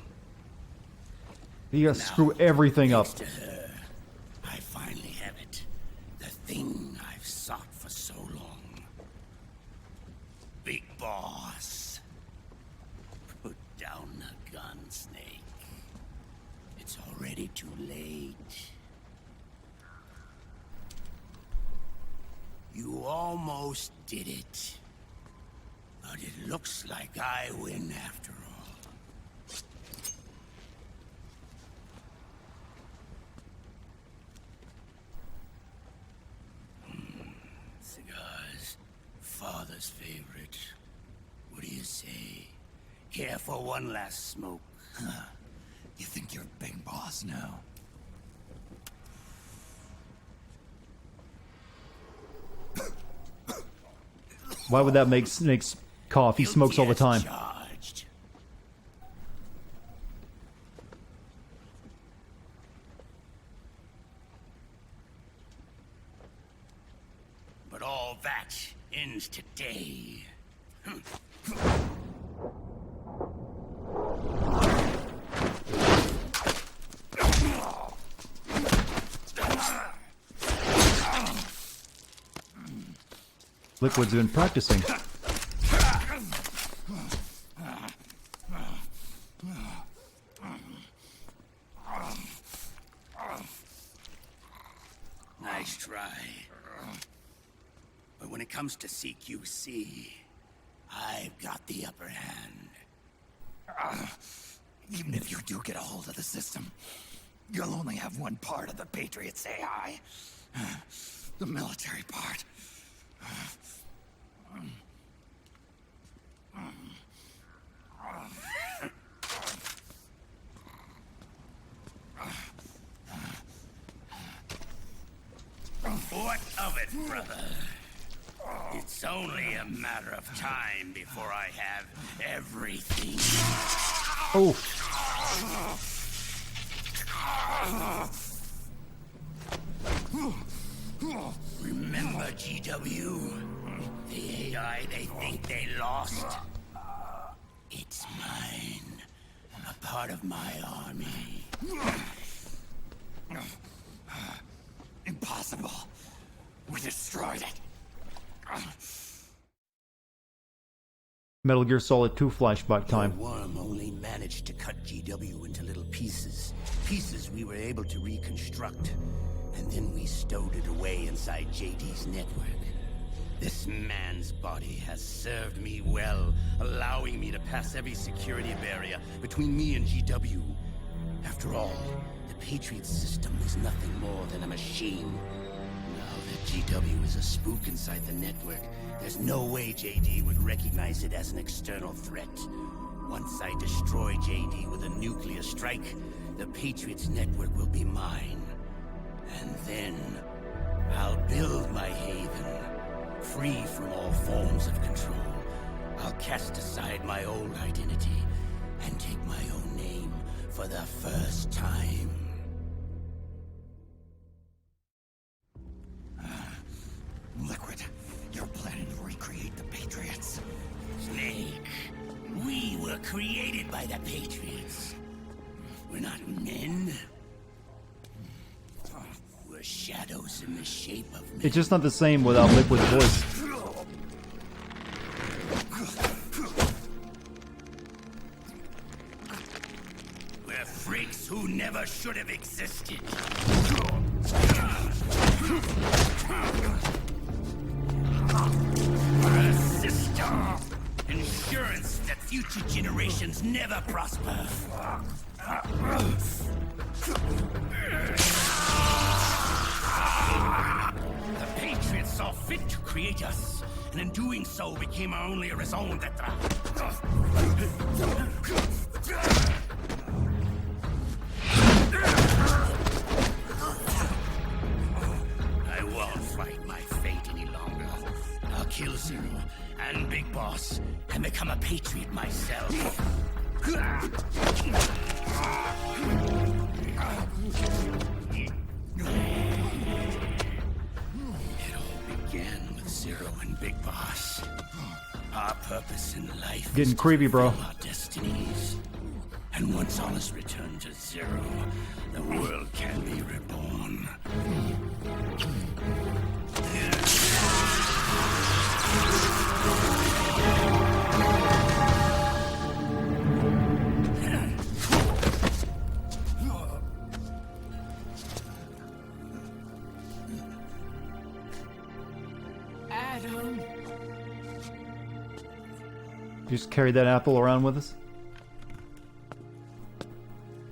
You gotta screw everything up. Thanks to her, I finally have it. The thing I've sought for so long. Big Boss. Put down the gun, Snake. It's already too late. You almost did it. But it looks like I win after all. Cigars. Father's favorite. What do you say? Care for one last smoke? Huh. You think you're Big Boss now? Why would that make Snake's cough? He smokes all the time. Charged. But all that ends today. Liquid's been practicing. Nice try. But when it comes to CQC, I've got the upper hand. Even if you do get a hold of the system, you'll only have one part of the Patriots AI. The military part. What of it, brother? It's only a matter of time before I have everything. Oh. Remember GW? The AI they think they lost? It's mine. A part of my army. Impossible. We destroyed it. Metal Gear Solid 2 flashback time. The worm only managed to cut GW into little pieces. Pieces we were able to reconstruct. And then we stowed it away inside JD's network. This man's body has served me well, allowing me to pass every security barrier between me and GW. After all, the Patriots system is nothing more than a machine. Now that GW is a spook inside the network, there's no way JD would recognize it as an external threat. Once I destroy JD with a nuclear strike, the Patriots network will be mine. And then, I'll build my haven, free from all forms of control. I'll cast aside my old identity and take my own name for the first time. Liquid, you're planning to recreate the Patriots. Snake, we were created by the Patriots. We're not men. We're shadows in the shape of men. It's just not the same without Liquid's voice. We're freaks who never should have existed. We're a system. Insurance that future generations never prosper. The Patriots saw fit to create us, and in doing so became our only raison d'etre. I won't fight my fate any longer. I'll kill Zero and Big Boss and become a Patriot myself. It all began with Zero and Big Boss. Our purpose in life Getting is to creepy, bro. fulfill our destinies. And once all is returned to zero, the world can be reborn. Adam. Just carry that apple around with us?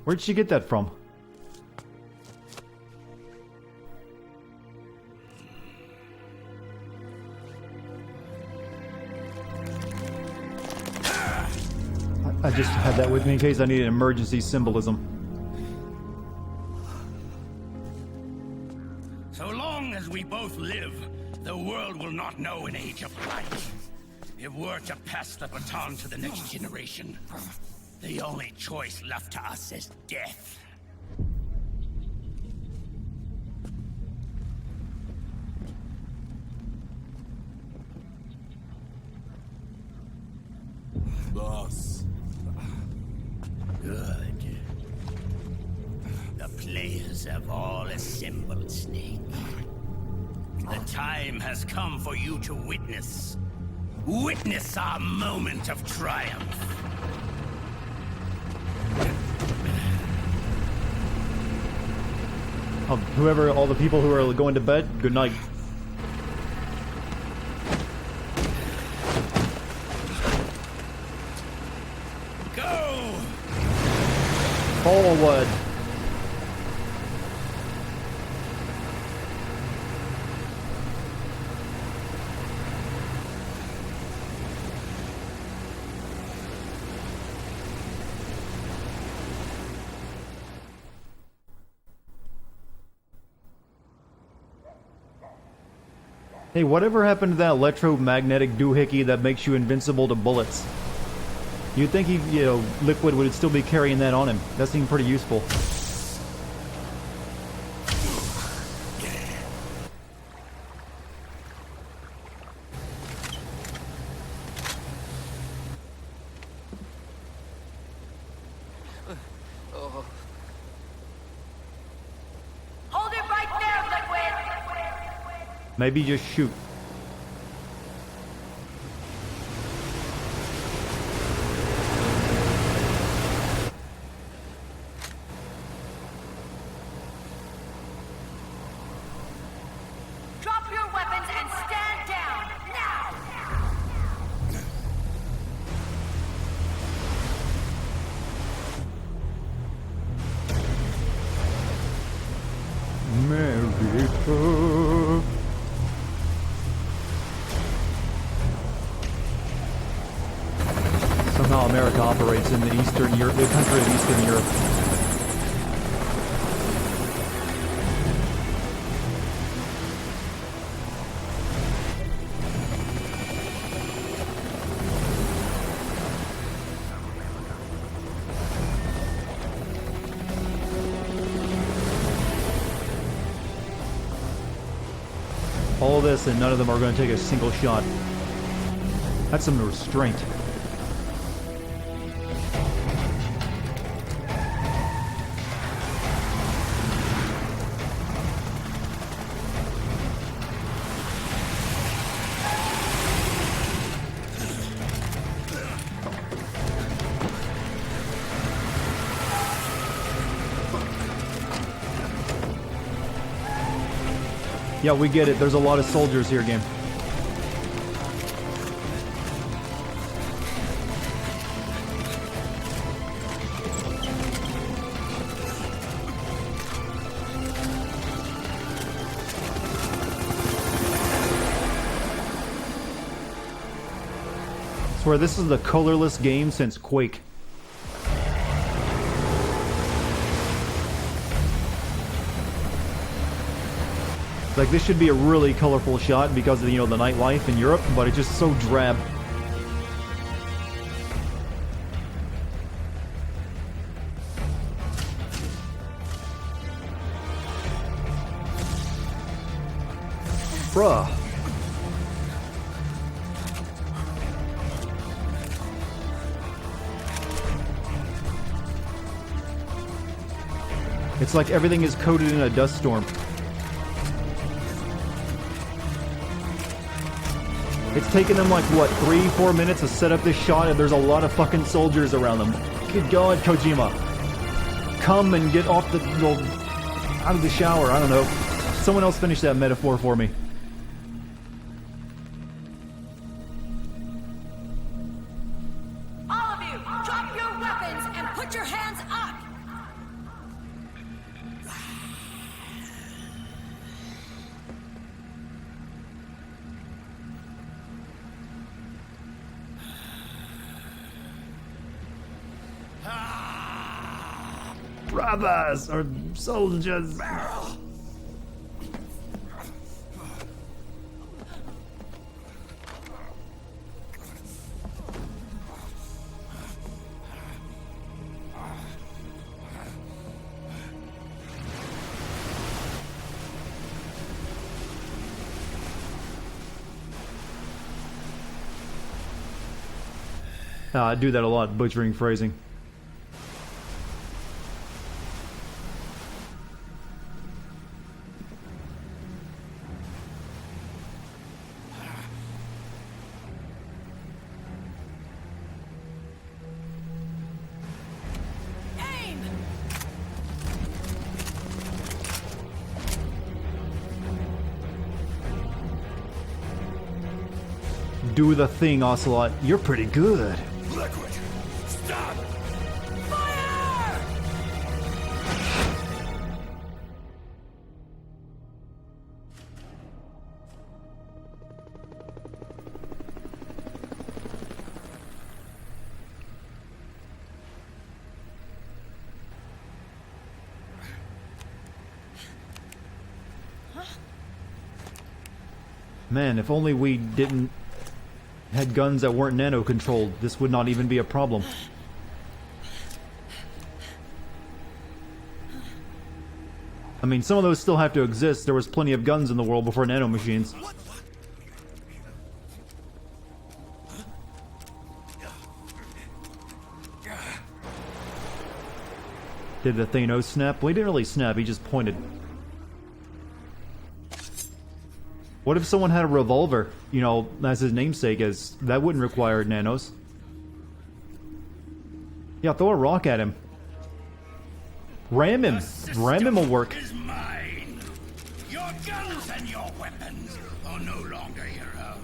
Where'd she get that from? I just had that with me in case I needed emergency symbolism. So long as we both live, the world will not know an age of light. If we're to pass the baton to the next generation, the only choice left to us is death. Boss. Good. The players have all assembled, Snake. The time has come for you to witness. Witness our moment of triumph. Whoever, all the people who are going to bed, good night. Go! Forward. Hey, whatever happened to that electromagnetic doohickey that makes you invincible to bullets? You'd think he, Liquid would still be carrying that on him. That seemed pretty useful. Hold it right there, Liquid! Maybe just shoot. Drop your weapons and stand down, now! America. Somehow America operates in the Eastern Europe, the country of Eastern Europe. All this and none of them are going to take a single shot. That's some restraint. Yeah, we get it. There's a lot of soldiers here, game. I swear this is the colorless game since Quake. Like, this should be a really colorful shot because of, the nightlife in Europe, but it's just so drab. Bruh. It's like everything is coated in a dust storm. It's taken them like, what, 3-4 minutes to set up this shot, and there's a lot of fucking soldiers around them. Good God, Kojima. Come and get off the... well, out of the shower, I don't know. Someone else finish that metaphor for me. All of you, drop your weapons and put your hands up! Brothers or soldiers. I do that a lot, butchering phrasing. Do the thing, Ocelot. You're pretty good. Liquid, stop! Man, if only we didn't had guns that weren't nano-controlled, this would not even be a problem. I mean, some of those still have to exist. There was plenty of guns in the world before nanomachines. Did the Thanos snap? Well, he didn't really snap, he just pointed. What if someone had a revolver, you know, as his namesake, as that wouldn't require nanos? Yeah, throw a rock at him. Ram him. Ram him will work. Is mine. Your guns and your weapons are no longer your own.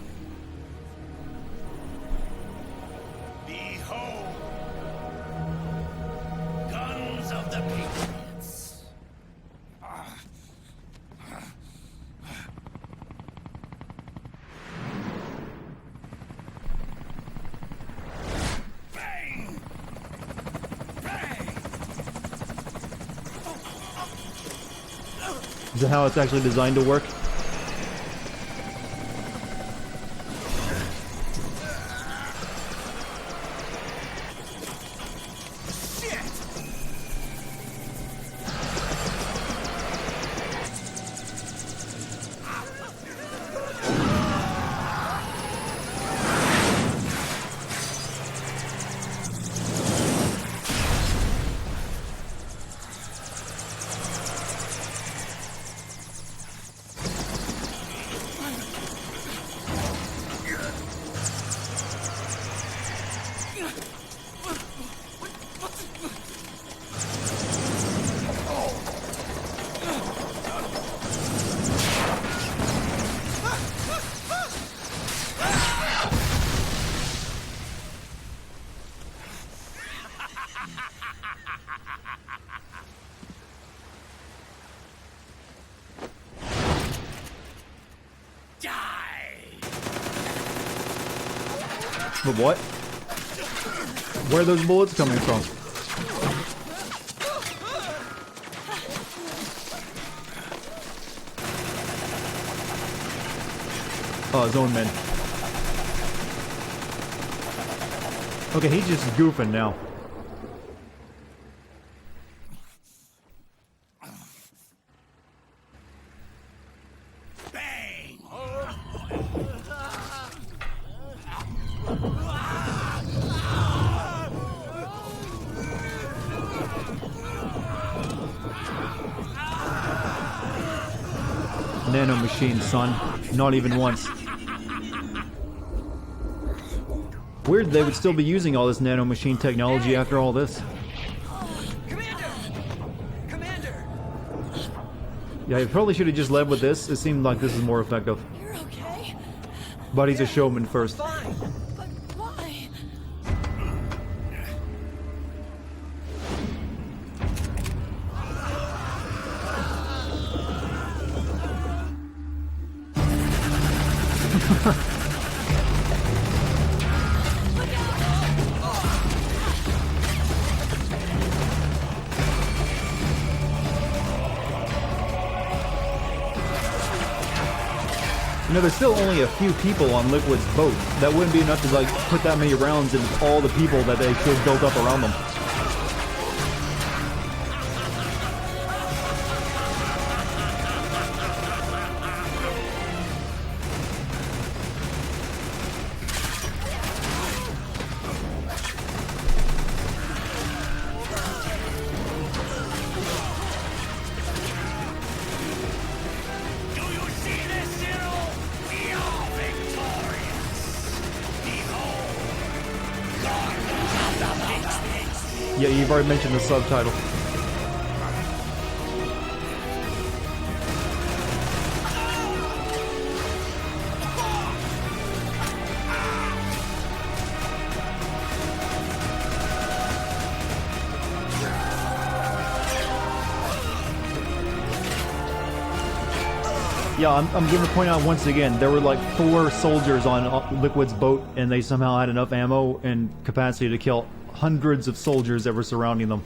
Behold, guns of the Patriots. Bang! Bang! Is that how it's actually designed to work? But what? Where are those bullets coming from? Oh, his own men. Okay, he's just goofing now. nanomachines, son. Not even once. Weird they would still be using all this nanomachine technology after all this. Commander! Yeah, he probably should have just led with this. It seemed like this is more effective. You're okay? But he's a showman first. Fine. But why? You know, there's still only a few people on Liquid's boat. That wouldn't be enough to, like, put that many rounds in all the people that they should have built up around them. Yeah, you've already mentioned the subtitle. Yeah, I'm going to point out once again, there were like 4 soldiers on Liquid's boat, and they somehow had enough ammo and capacity to kill hundreds of soldiers that were surrounding them.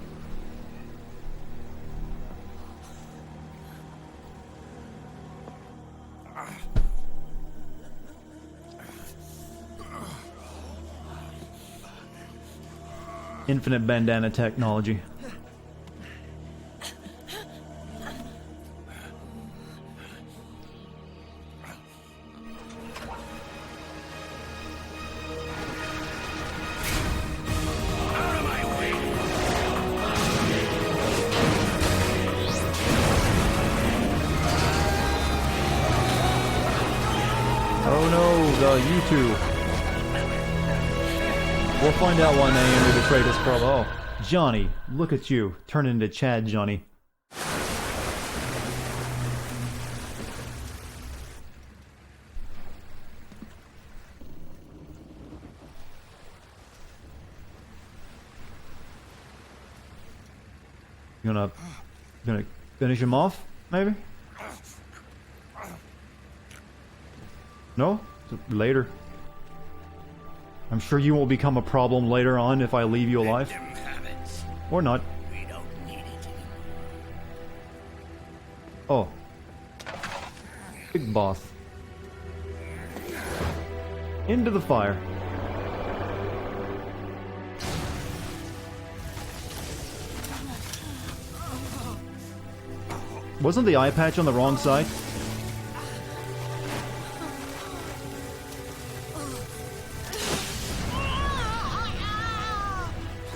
Infinite bandana technology. YouTube. We'll find out why Naomi betrayed us, probably. Oh, Johnny, look at you. Turn into Chad, Johnny. You gonna finish him off, maybe? No? Later. I'm sure you won't become a problem later on if I leave you alive. Or not. Oh. Big boss. Into the fire. Wasn't the eye patch on the wrong side?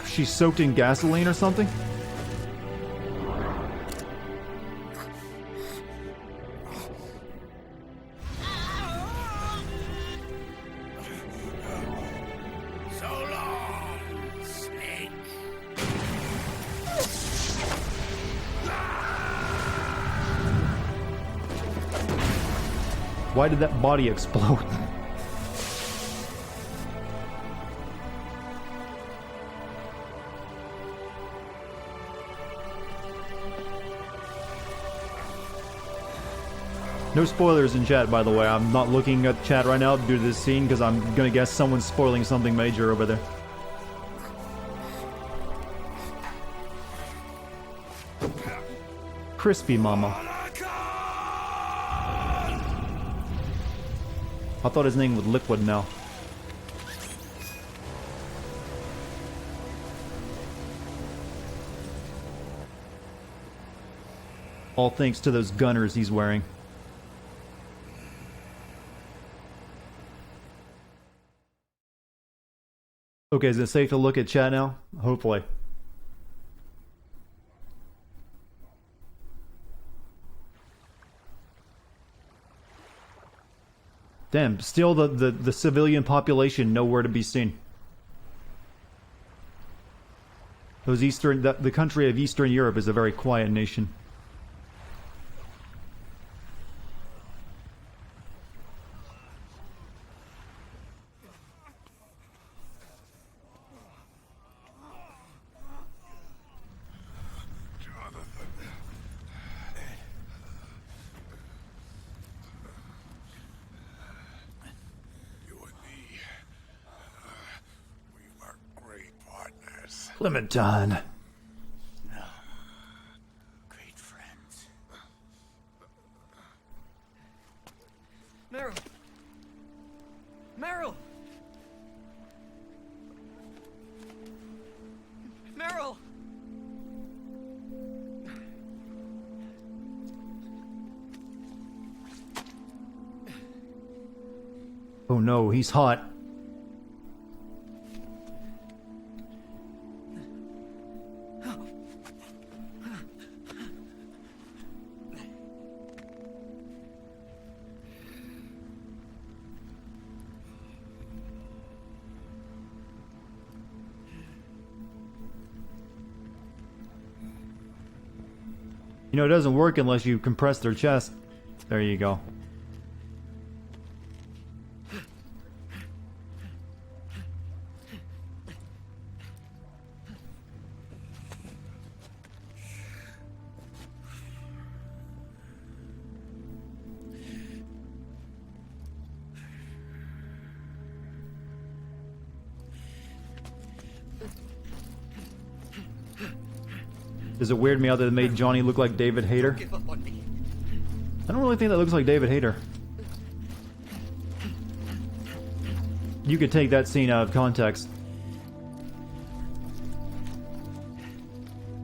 She's soaked in gasoline or something? So long, Snake. Why did that body explode? No spoilers in chat, by the way. I'm not looking at chat right now due to this scene because I'm gonna guess someone's spoiling something major over there. Crispy Mama. I thought his name was Liquid now. All thanks to those gunners he's wearing. Okay, is it safe to look at chat now? Hopefully. Damn, still the civilian population nowhere to be seen. Those the country of Eastern Europe is a very quiet nation. Clementine. Great friends. Meryl! Meryl! Meryl! Oh no, he's hot. You know, it doesn't work unless you compress their chest. There you go. Does it weird me out that it made Johnny look like David Hayter? Give up on me. I don't really think that looks like David Hayter. You could take that scene out of context.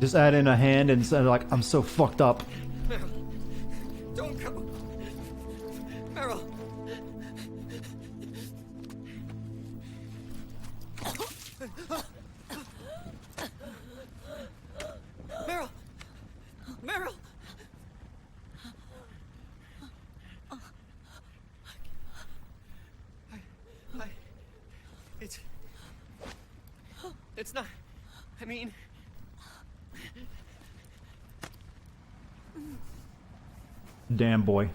Just add in a hand and say like, I'm so fucked up. Meryl, don't go. Meryl. Meryl. Meryl. It's not. I mean. Damn boy.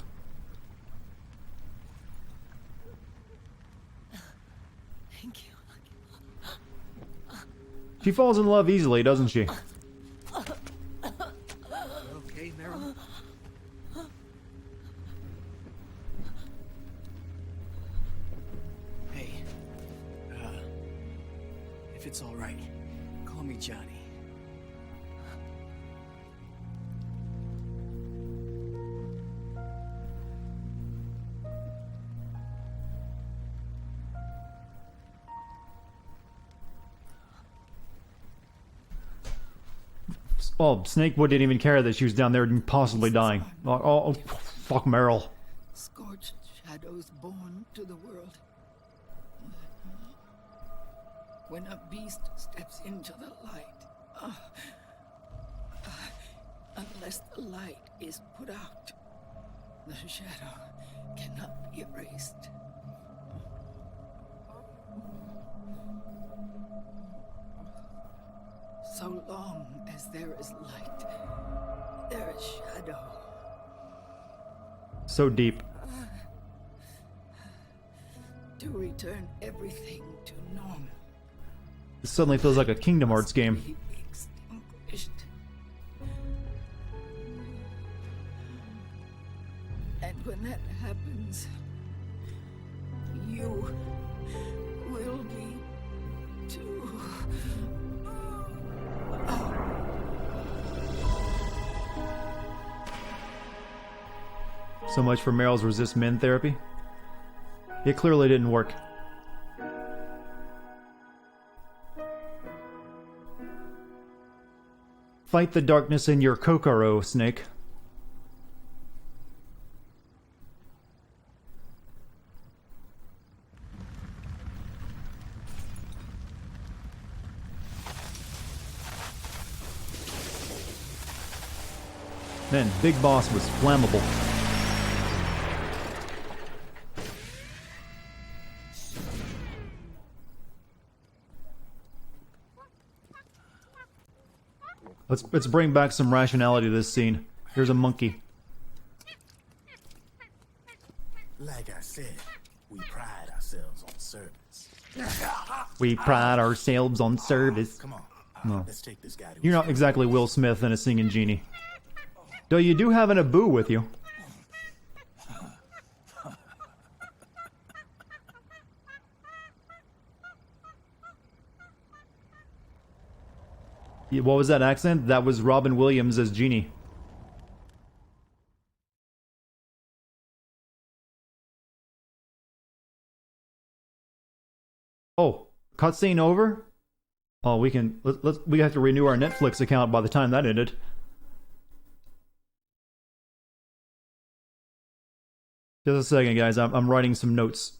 Thank you. She falls in love easily, doesn't she? Okay, Meryl. Hey, if it's all right, call me Johnny. Oh, Snakewood didn't even care that she was down there and possibly dying. Oh, fuck Meryl. Scorched shadows born to the world. When a beast steps into the light, unless the light is put out, the shadow cannot be erased. So long as there is light, there is shadow. So deep. To return everything to normal. This suddenly feels like a Kingdom Hearts game. Be extinguished. And when that happens, you will be too. So much for Meryl's resist men therapy. It clearly didn't work. Fight the darkness in your Kokoro, Snake. Man, Big Boss was flammable. Let's bring back some rationality to this scene. Here's a monkey. Like I said, we pride ourselves on service. We pride ourselves on service. Come on. No. Let's take this guy to You're not exactly Will Smith and a singing genie. Though you do have an Abu with you. What was that accent? That was Robin Williams as Genie. Oh, cutscene over? Oh, we can we have to renew our Netflix account by the time that ended. Just a second, guys. I'm writing some notes.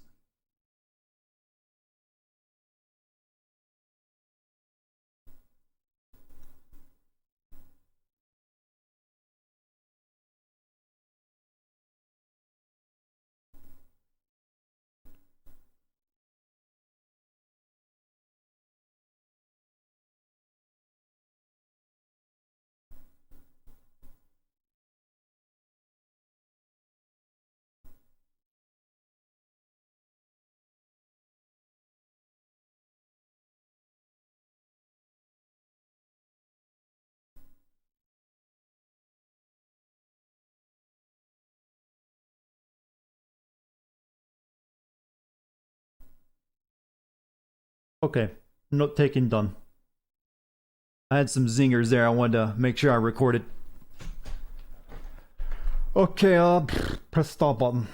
Okay, note taking done. I had some zingers there. I wanted to make sure I recorded. Okay, press stop button.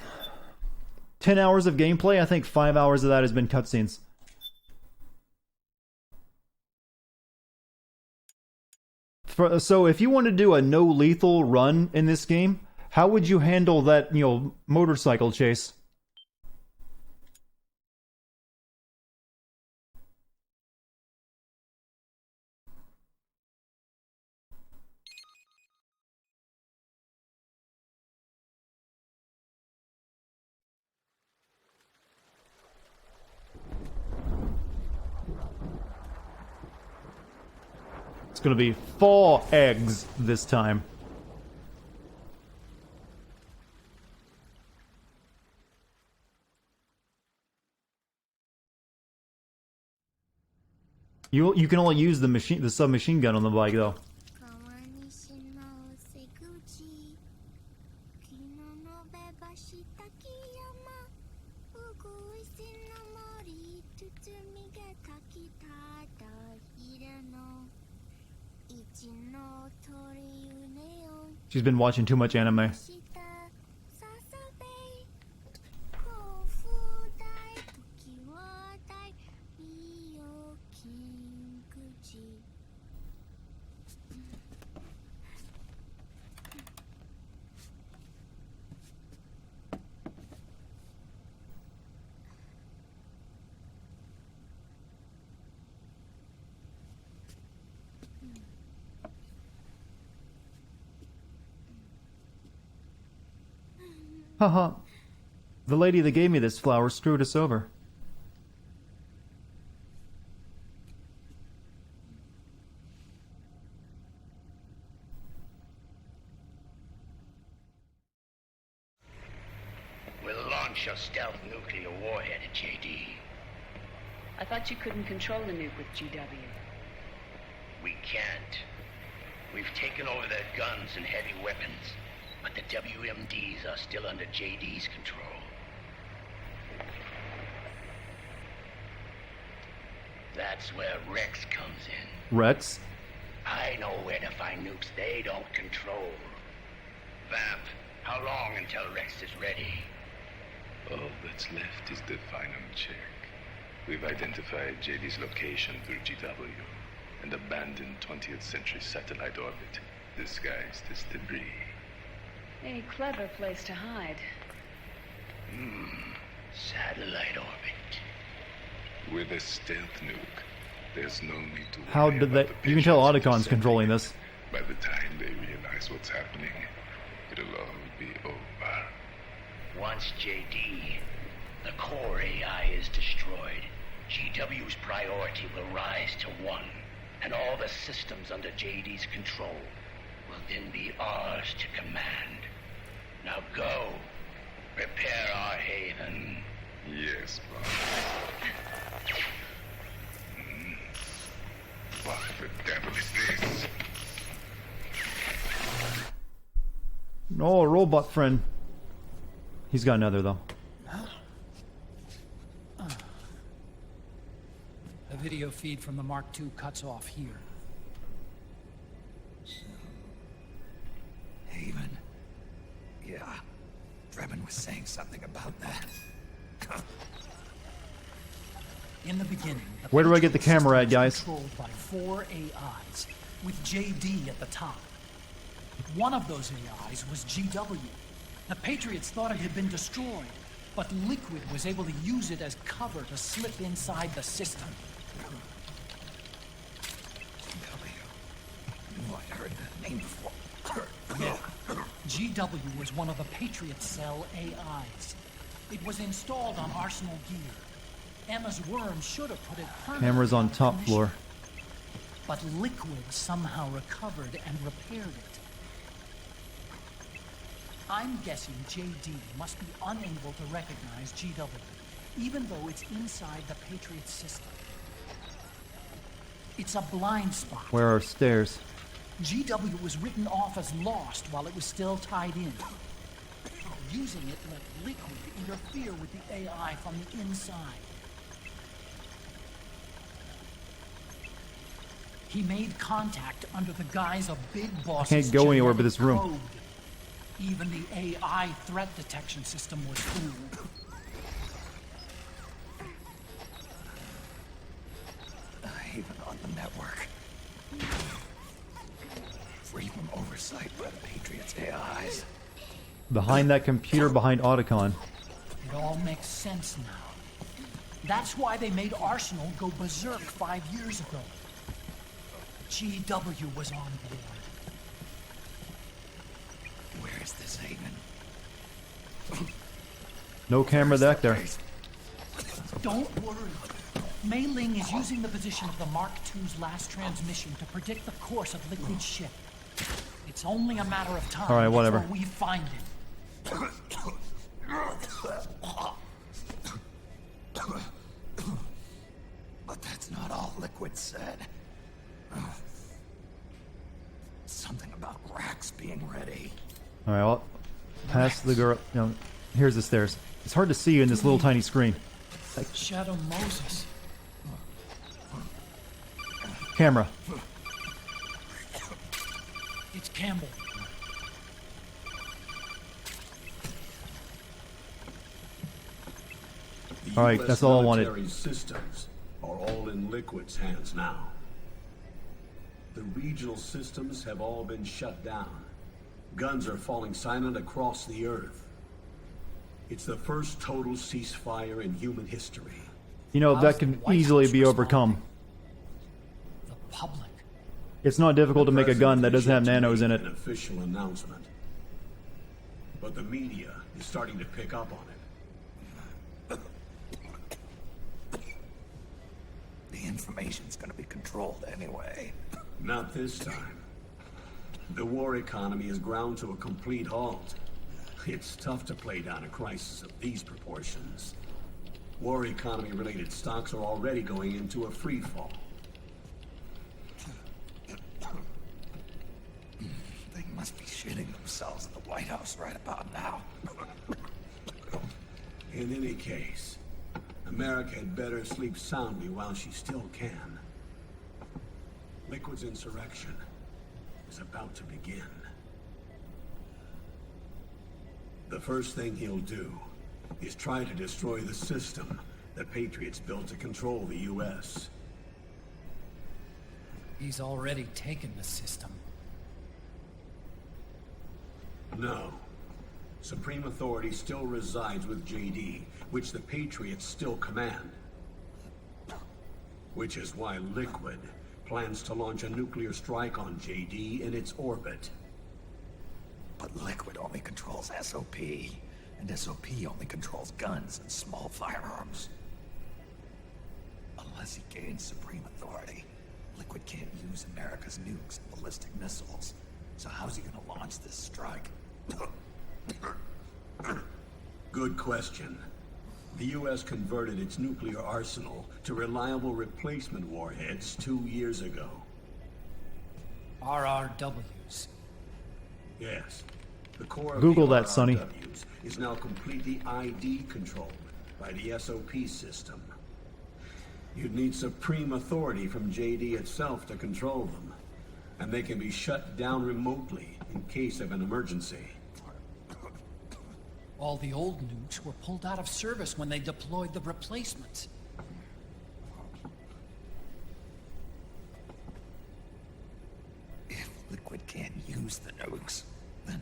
10 hours of gameplay. I think 5 hours of that has been cutscenes. So if you want to do a no lethal run in this game, how would you handle that, motorcycle chase? It's gonna be 4 eggs this time. You can only use the submachine gun on the bike though. She's been watching too much anime. Haha. The lady that gave me this flower screwed us over. We'll launch a stealth nuclear warhead at JD. I thought you couldn't control the nuke with GW. We can't. We've taken over their guns and heavy weapons, but the WMDs are still under JD's control. That's where Rex comes in. Rex? I know where to find nukes they don't control. Vamp, how long until Rex is ready? All that's left is the final check. We've identified JD's location through GW, an abandoned 20th century satellite orbit, disguised as debris. A clever place to hide. Satellite orbit. With a stealth nuke, there's no need to worry. How did they... You can tell Otacon's controlling this. By the time they realize what's happening, it'll all be over. Once JD, the core AI is destroyed, GW's priority will rise to 1, and all the systems under JD's control will then be ours to command. Now go, prepare our haven. Yes, boss. What the devil is this? No, robot friend. He's got another though. The video feed from the Mark II cuts off here. Haven. Yeah. Drebin was saying something about that. In the beginning, Where do I get the camera at, guys? Controlled by 4 AIs, with JD at the top. One of those AIs was GW. The Patriots thought it had been destroyed, but Liquid was able to use it as cover to slip inside the system. GW. I heard that name before. Yeah. GW was one of the Patriot Cell AIs. It was installed on Arsenal gear. Emma's worm should have put it permanently. Camera's on top floor. But Liquid somehow recovered and repaired it. I'm guessing JD must be unable to recognize GW, even though it's inside the Patriot system. It's a blind spot. Where are stairs? GW was written off as lost while it was still tied in. Using it let Liquid interfere with the AI from the inside. He made contact under the guise of Big Boss's I can't go anywhere but this room. code. Even the AI threat detection system was fooled. Haven on the network. Free from oversight by the Patriots' AIs. Behind that computer behind Otacon. It all makes sense now. That's why they made Arsenal go berserk 5 years ago. GW was on board. Where is this Haven? No camera back there. Don't worry. Mei Ling is using the position of the Mark II's last transmission to predict the course of Liquid's ship. It's only a matter of time All right, whatever. before we find it. But that's not all Liquid said. Something about Rax being ready. Alright, I'll pass the girl. No, here's the stairs. It's hard to see you in this little tiny screen. Shadow Moses. Camera. It's Campbell. Alright, that's all I wanted. Military systems are all in Liquid's hands now. The regional systems have all been shut down. Guns are falling silent across the Earth. It's the first total ceasefire in human history. You know, that can easily be overcome. The public. It's not difficult to make a gun that doesn't have nanos in it. An official announcement. But the media is starting to pick up on it. The information's gonna be controlled anyway. Not this time. The war economy is ground to a complete halt. It's tough to play down a crisis of these proportions. War economy-related stocks are already going into a free fall. They must be shitting themselves at the White House right about now. In any case, America had better sleep soundly while she still can. Liquid's insurrection is about to begin. The first thing he'll do is try to destroy the system the Patriots built to control the U.S. He's already taken the system. No. Supreme authority still resides with JD, which the Patriots still command. Which is why Liquid plans to launch a nuclear strike on JD in its orbit. But Liquid only controls SOP, and SOP only controls guns and small firearms. Unless he gains supreme authority. Liquid can't use America's nukes and ballistic missiles. So how's he gonna launch this strike? Good question. The U.S. converted its nuclear arsenal to reliable replacement warheads 2 years ago. RRWs. Yes. The core of Google the that, Sonny. RRWs is now completely ID controlled by the SOP system. You'd need supreme authority from JD itself to control them, and they can be shut down remotely in case of an emergency. All the old nukes were pulled out of service when they deployed the replacements. If Liquid can't use the nukes, then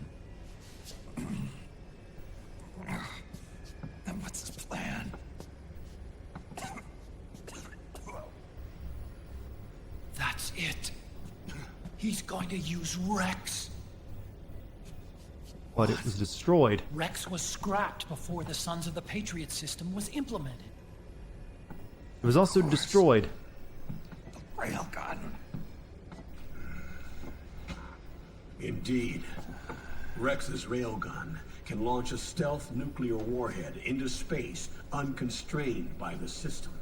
what's his plan? That's it. He's going to use Rex. But it was destroyed. Rex was scrapped before the Sons of the Patriots system was implemented. It was also destroyed. Railgun. Indeed. Rex's railgun can launch a stealth nuclear warhead into space unconstrained by the system.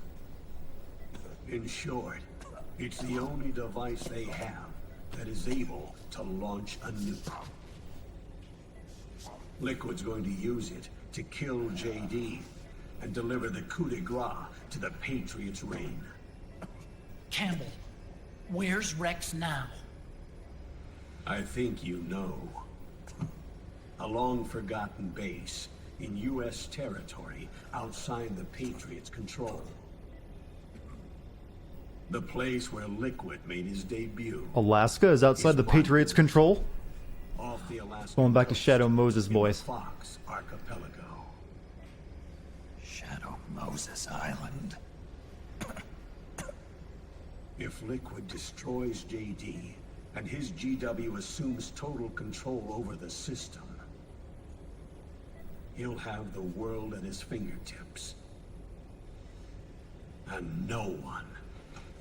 In short, it's the only device they have that is able to launch a nuke. Liquid's going to use it to kill JD and deliver the coup de grace to the Patriots' reign. Campbell, where's Rex now? I think you know. A long-forgotten base in U.S. territory outside the Patriots' control. The place where Liquid made his debut. Alaska is outside the Patriots' control? Off the Alaska Going back to Shadow Moses, boys. Fox Archipelago. Shadow Moses Island. If Liquid destroys JD, and his GW assumes total control over the system, he'll have the world at his fingertips. And no one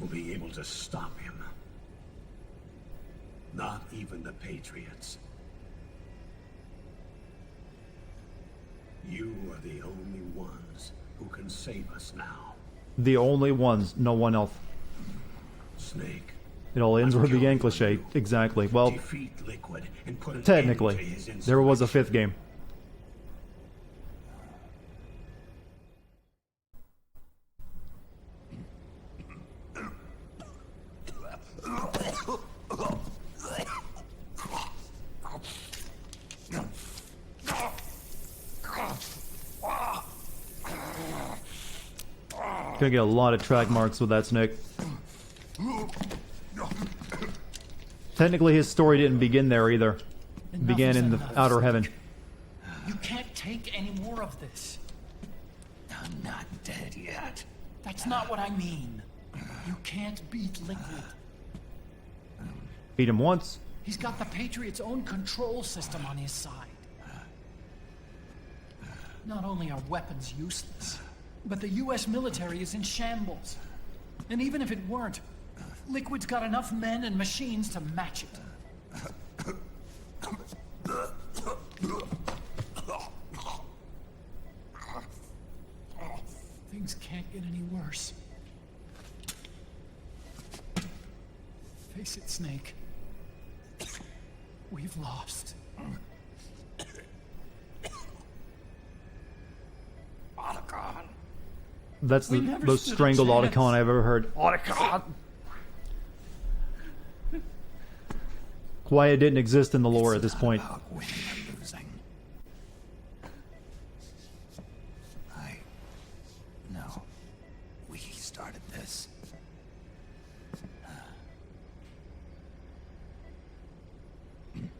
will be able to stop him. Not even the Patriots. You are the only ones who can save us now. The only ones, no one else. Snake. It all ends where it began, cliche. Exactly. Well, Defeat Liquid and put an technically, end to his there was a fifth game. Gonna get a lot of track marks with that snake. Technically, his story didn't begin there either. It began in the outer heaven. You can't take any more of this. I'm not dead yet. That's not what I mean. You can't beat Liquid. Beat him once. He's got the Patriots' own control system on his side. Not only are weapons useless, but the U.S. military is in shambles. And even if it weren't, Liquid's got enough men and machines to match it. Things can't get any worse. Face it, Snake. We've lost. Otacon. That's the most strangled Otacon I've ever heard. Otacon! Why it didn't exist in the lore at this point. Winning and losing. I know. We started this. And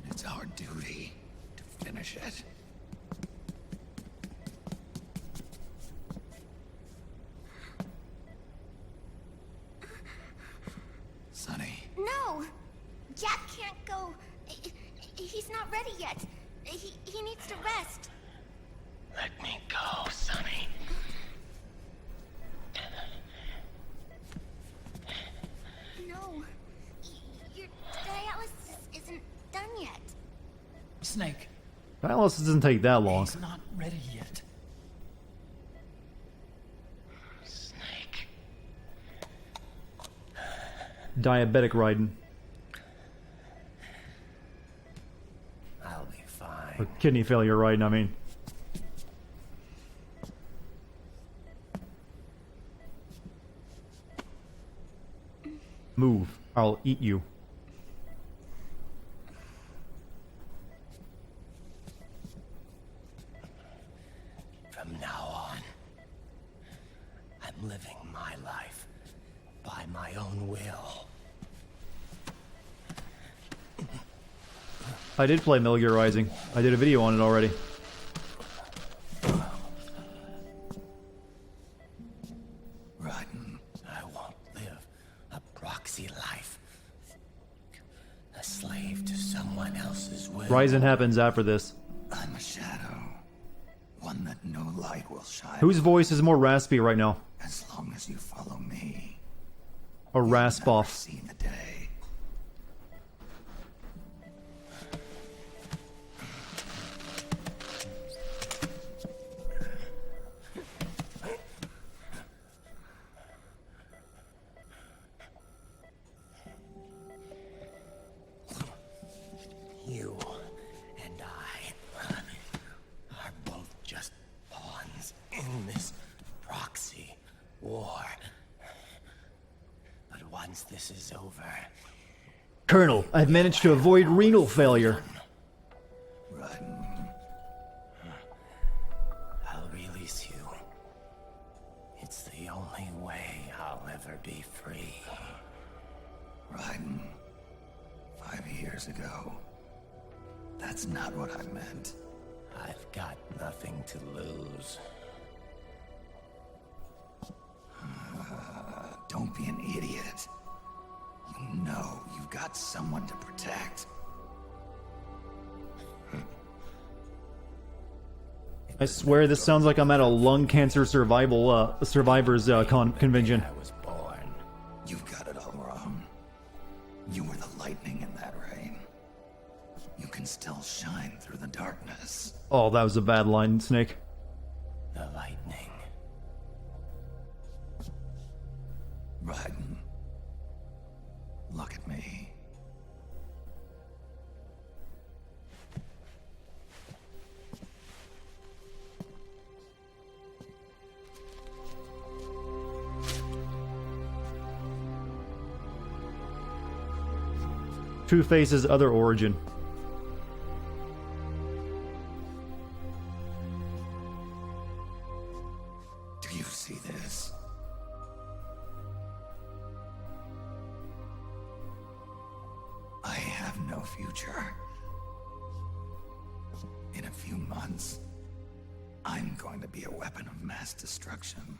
it's our duty to finish it. Sonny. No! Jack can't go. He's not ready yet. He needs to rest. Let me go, Sonny. Snake. Dialysis doesn't take that long. He's not ready yet. Snake. Diabetic Raiden. I'll be fine. Or kidney failure Raiden, I mean. Move. I'll eat you. From now on, I'm living my life by my own will. I did play Metal Gear Rising. I did a video on it already. Raiden, I won't live a proxy life. A slave to someone else's will. Rising happens after this. I'm a shadow. One that no light will shine. Whose voice is more raspy right now? As long as you follow me. A rasp off. See the day. You and I are both just pawns in this proxy war. But once this is over... Colonel, I've managed to avoid renal failure. I'll release you. It's the only way I'll ever be free. Raiden, 5 years ago. That's not what I meant. I've got nothing to lose. Don't be an idiot. You know you've got someone to protect. I swear this sounds like I'm at a lung cancer survivors convention. I was born. You've got it all wrong. You were the lightning in that rain. You can still shine through the darkness. Oh, that was a bad line, Snake. The lightning. Raiden, look at me. Two-Face's other origin. Do you see this? I have no future. In a few months, I'm going to be a weapon of mass destruction.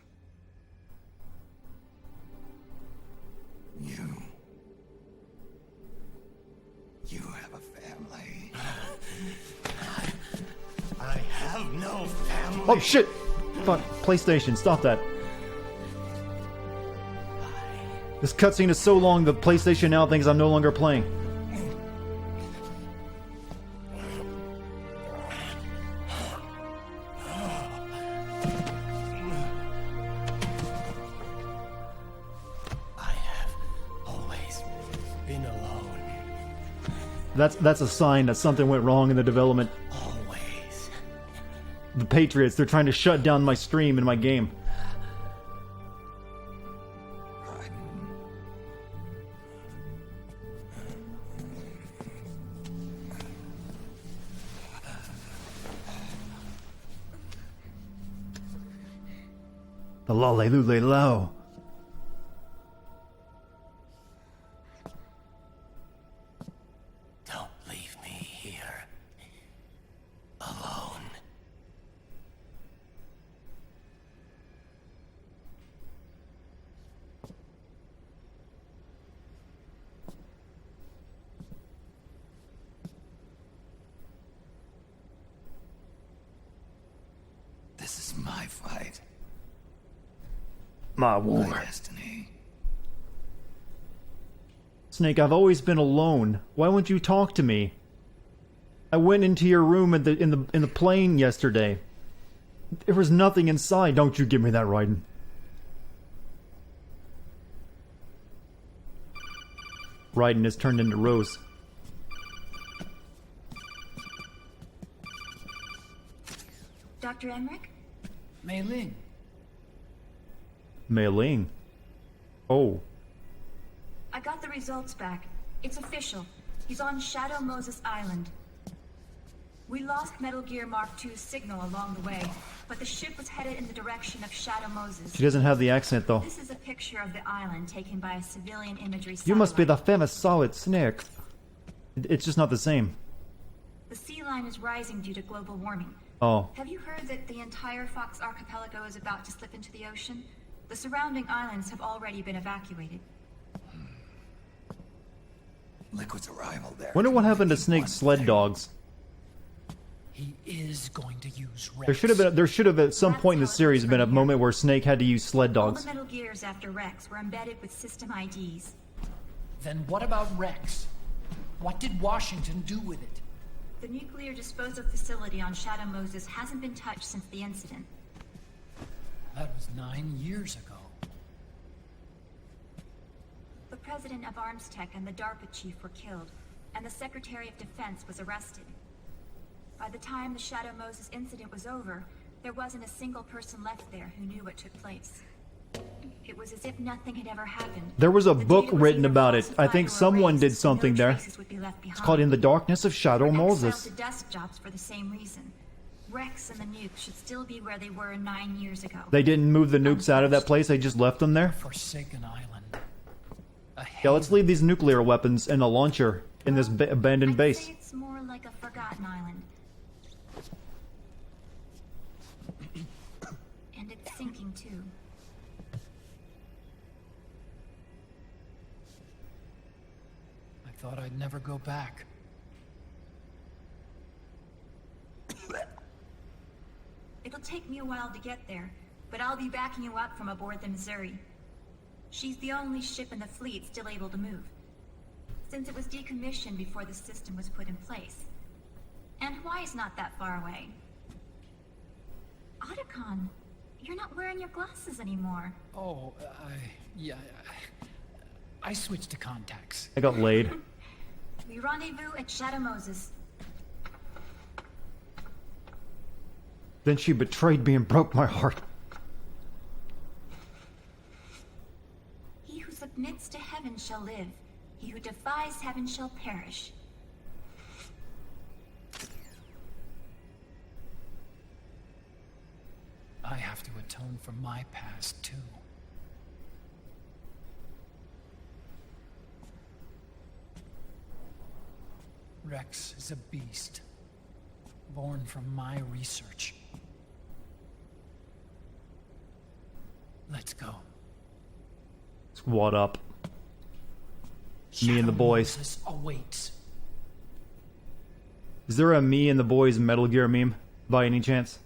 You have a family. I have no family. Oh shit! Fuck, PlayStation, stop that. This cutscene is so long, the PlayStation Now thinks I'm no longer playing. That's a sign that something went wrong in the development. Always. The Patriots, they're trying to shut down my stream and my game. The lolly-lully-low. Don't leave me here. Alone. This is my fight. My war. My destiny. Snake, I've always been alone. Why won't you talk to me? I went into your room in the plane yesterday. There was nothing inside. Don't you give me that, Raiden. Raiden has turned into Rose. Dr. Emmerich? Mei Ling. Mei Ling. Oh. I got the results back. It's official. He's on Shadow Moses Island. We lost Metal Gear Mark II's signal along the way, but the ship was headed in the direction of Shadow Moses. She doesn't have the accent, though. This is a picture of the island taken by a civilian imagery satellite. You must be the famous Solid Snake. It's just not the same. The sea line is rising due to global warming. Oh. Have you heard that the entire Fox archipelago is about to slip into the ocean? The surrounding islands have already been evacuated. Liquid's arrival there. Wonder what happened to Snake's sled dogs. He is going to use Rex. There should have at some point in the series been a moment where Snake had to use sled dogs. All the Metal Gears after Rex were embedded with system IDs. Then what about Rex? What did Washington do with it? The nuclear disposal facility on Shadow Moses hasn't been touched since the incident. That was 9 years ago. The president of Arms Tech and the DARPA chief were killed, and the Secretary of Defense was arrested. By the time the Shadow Moses incident was over, there wasn't a single person left there who knew what took place. It was as if nothing had ever happened. There was a book written about it. I think someone did something there. It's called In the Darkness of Shadow Moses. The desk jobs for the same reason. Rex and the nukes should still be where they were 9 years ago. They didn't move the nukes out of that place. They just left them there. Forsaken island. Yeah, let's leave these nuclear weapons and a launcher in this abandoned base. Say it's more like a forgotten island. And it's sinking too. I thought I'd never go back. It'll take me a while to get there, but I'll be backing you up from aboard the Missouri. She's the only ship in the fleet still able to move, since it was decommissioned before the system was put in place. And Hawaii's not that far away. Otacon, you're not wearing your glasses anymore. Oh, I switched to contacts. I got laid. We rendezvous at Shadow Moses. Then she betrayed me and broke my heart. He who submits to heaven shall live. He who defies heaven shall perish. I have to atone for my past, too. Rex is a beast, born from my research. Let's go. Squad up. Me and the boys. Moses awaits. Is there a me and the boys Metal Gear meme by any chance?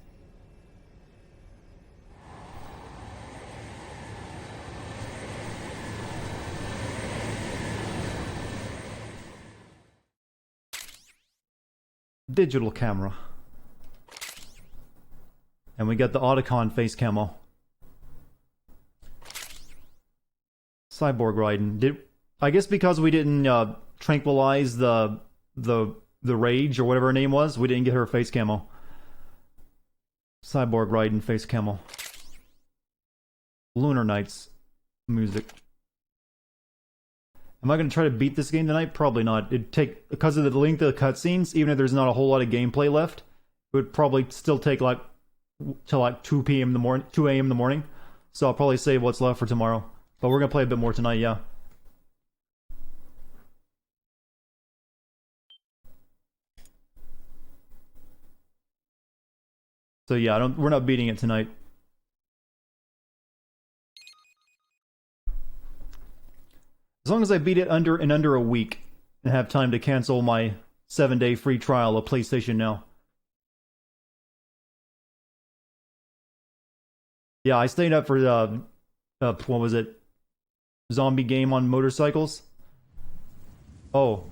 Digital camera. And we got the Otacon face camo. Cyborg Raiden. I guess because we didn't tranquilize the Rage or whatever her name was, we didn't get her face camo. Cyborg Raiden face camo. Lunar Nights music. Am I going to try to beat this game tonight? Probably not. It'd take, because of the length of the cutscenes, even if there's not a whole lot of gameplay left, it would probably still take like till like 2 p.m. in the morning, 2 a.m. in the morning. So I'll probably save what's left for tomorrow. But we're going to play a bit more tonight, yeah. So yeah, we're not beating it tonight. As long as I beat it in under a week and have time to cancel my 7-day free trial of PlayStation Now. Yeah, I stayed up for what was it? Zombie game on motorcycles. Oh.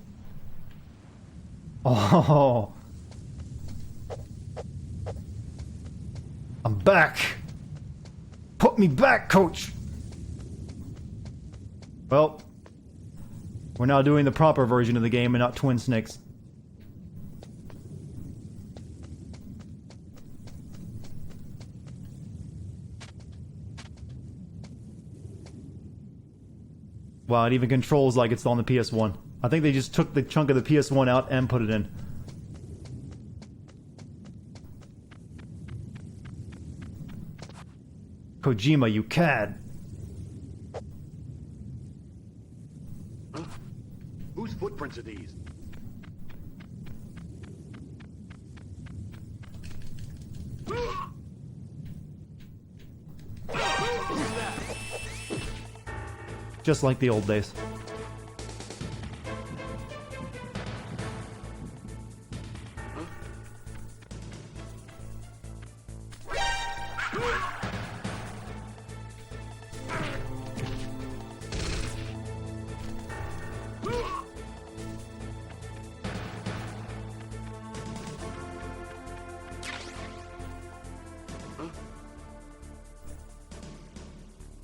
I'm back. Put me back, coach. Well, we're now doing the proper version of the game and not Twin Snakes. Wow, it even controls like it's on the PS1. I think they just took the chunk of the PS1 out and put it in. Kojima, you cad. Huh? Whose footprints are these? Just like the old days.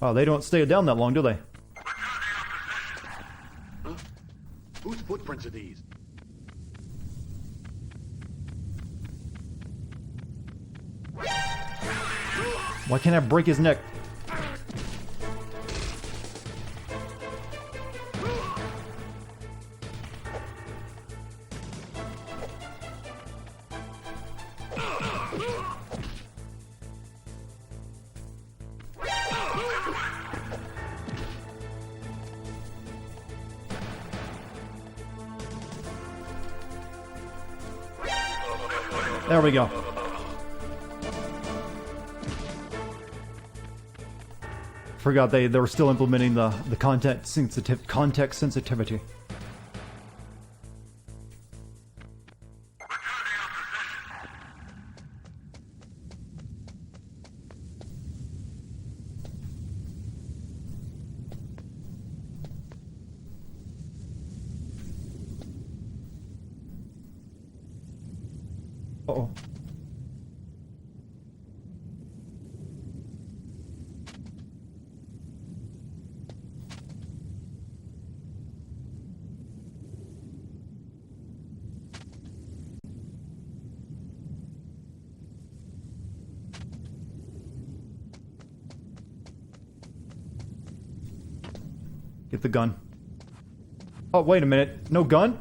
Oh, they don't stay down that long, do they? Huh? Whose footprints are these? Why can't I break his neck? There we go. Forgot they were still implementing the context sensitivity. Uh-oh. Get the gun. Oh, wait a minute. No gun?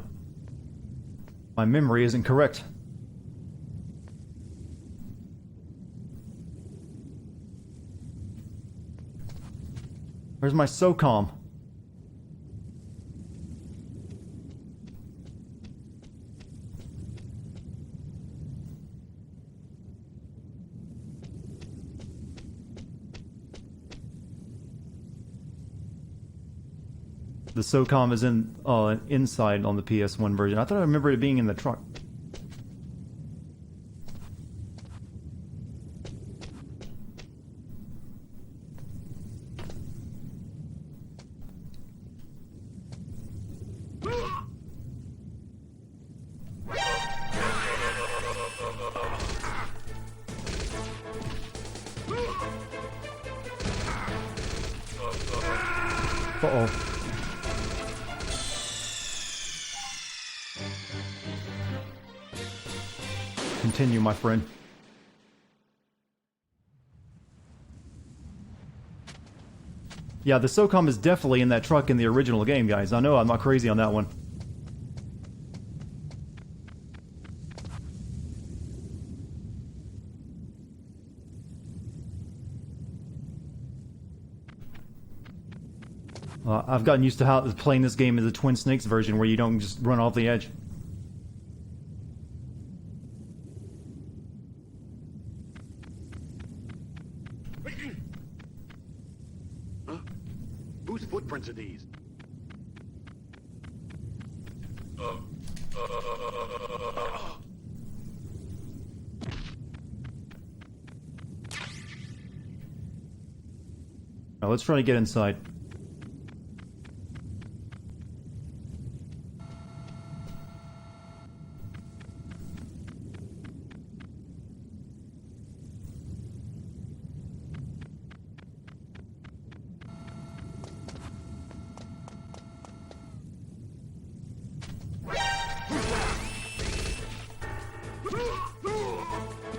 My memory isn't correct. Where's my SOCOM? The SOCOM is inside on the PS1 version. I thought I remembered it being in the truck. Uh-oh. Continue, my friend. Yeah, the SOCOM is definitely in that truck in the original game, guys. I know I'm not crazy on that one. I've gotten used to how playing this game as a Twin Snakes version where you don't just run off the edge. Huh? Whose footprints are these? Now let's try to get inside.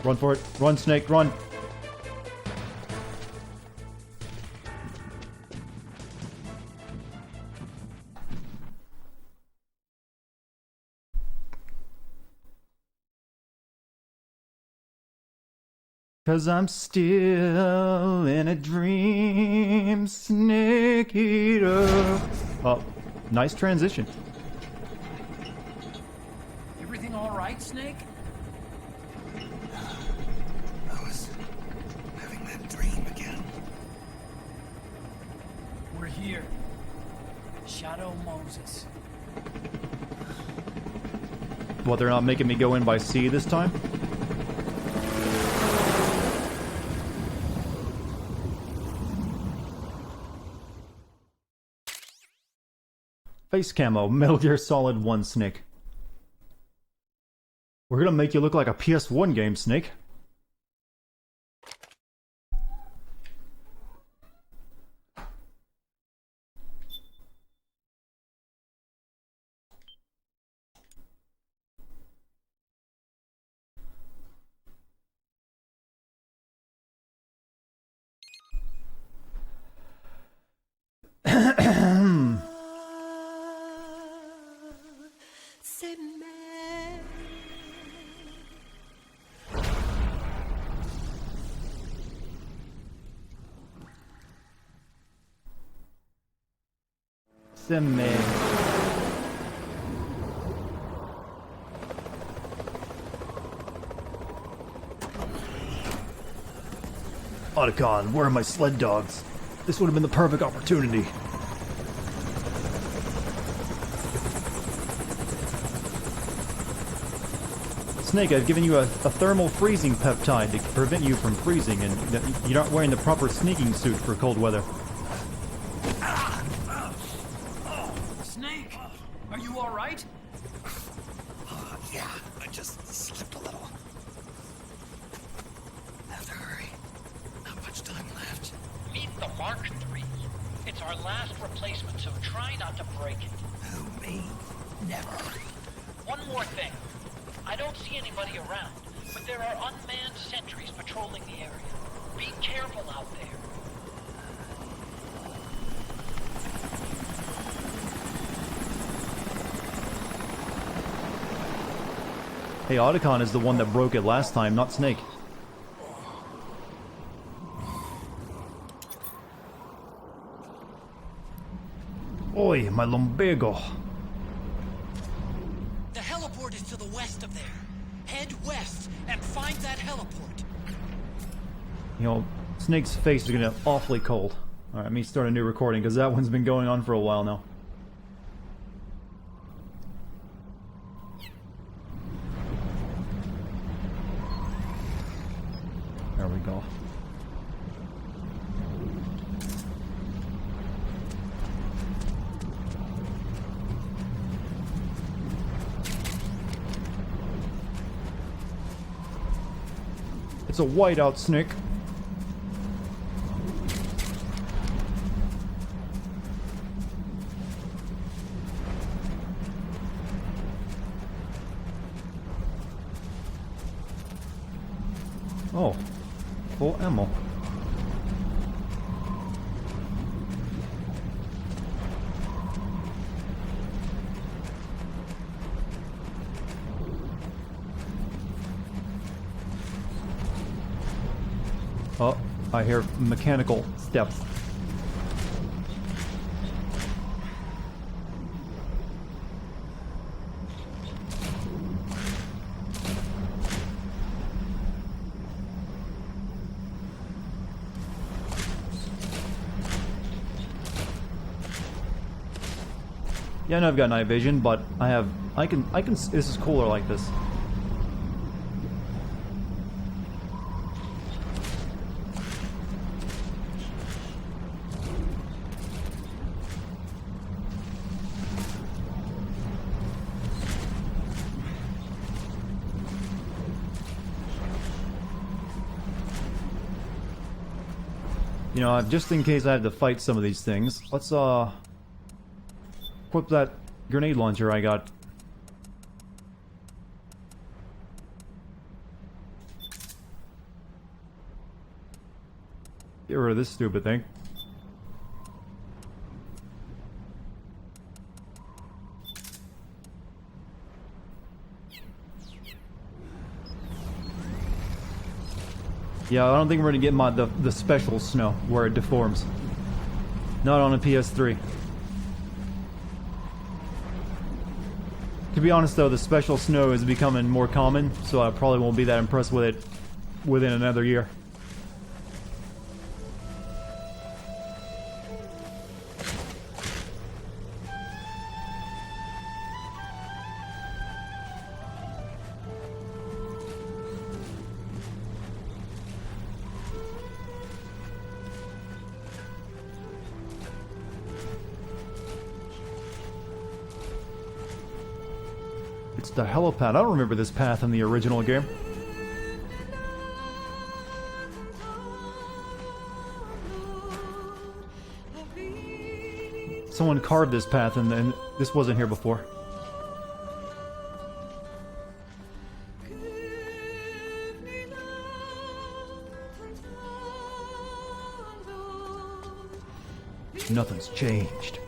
Run for it. Run, Snake, run. Cause I'm still in a dream, Snake Eater. Oh, nice transition. Everything all right, Snake? I was having that dream again. We're here. Shadow Moses. What, they're not making me go in by sea this time? Face camo, Metal Gear Solid 1 Snake. We're gonna make you look like a PS1 game, Snake. Sime. Otacon, where are my sled dogs? This would have been the perfect opportunity. Snake, I've given you a thermal freezing peptide to prevent you from freezing, and you're not wearing the proper sneaking suit for cold weather. Snake, are you all right? Yeah, I just slipped a little. Have to hurry. Not much time left. Meet the Mark III. It's our last replacement, so try not to break it. Who, me? Never. One more thing. I don't see anybody around, but there are unmanned sentries patrolling the area. Be careful out there. Hey, Otacon is the one that broke it last time, not Snake. Oi, my lumbago. The heliport is to the west of there. Head west and find that heliport. You know, Snake's face is gonna get awfully cold. Alright, let me start a new recording, because that one's been going on for a while now. There we go. It's a whiteout, Snake. Oh, full ammo. Oh, I hear mechanical steps. Yeah, I know I've got night vision, but I can, this is cooler like this. You know, just in case I have to fight some of these things, let's, equip that grenade launcher I got. Get rid of this stupid thing. Yeah, I don't think we're gonna get the special snow where it deforms. Not on a PS3. To be honest though, the special snow is becoming more common, so I probably won't be that impressed with it within another year. It's the helipad. I don't remember this path in the original game. Someone carved this path and then this wasn't here before. Nothing's changed.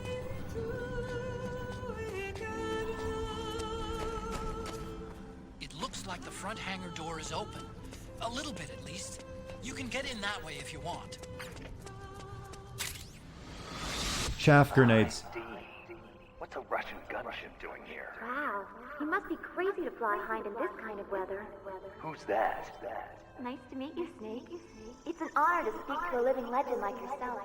Like the front hangar door is open. A little bit, at least. You can get in that way if you want. Chaff grenades. What's a Russian gunship doing here? Wow, you must be crazy to fly hind in this kind of weather. Who's that? Nice to meet you, Snake. It's an honor to speak to a living legend like yourself.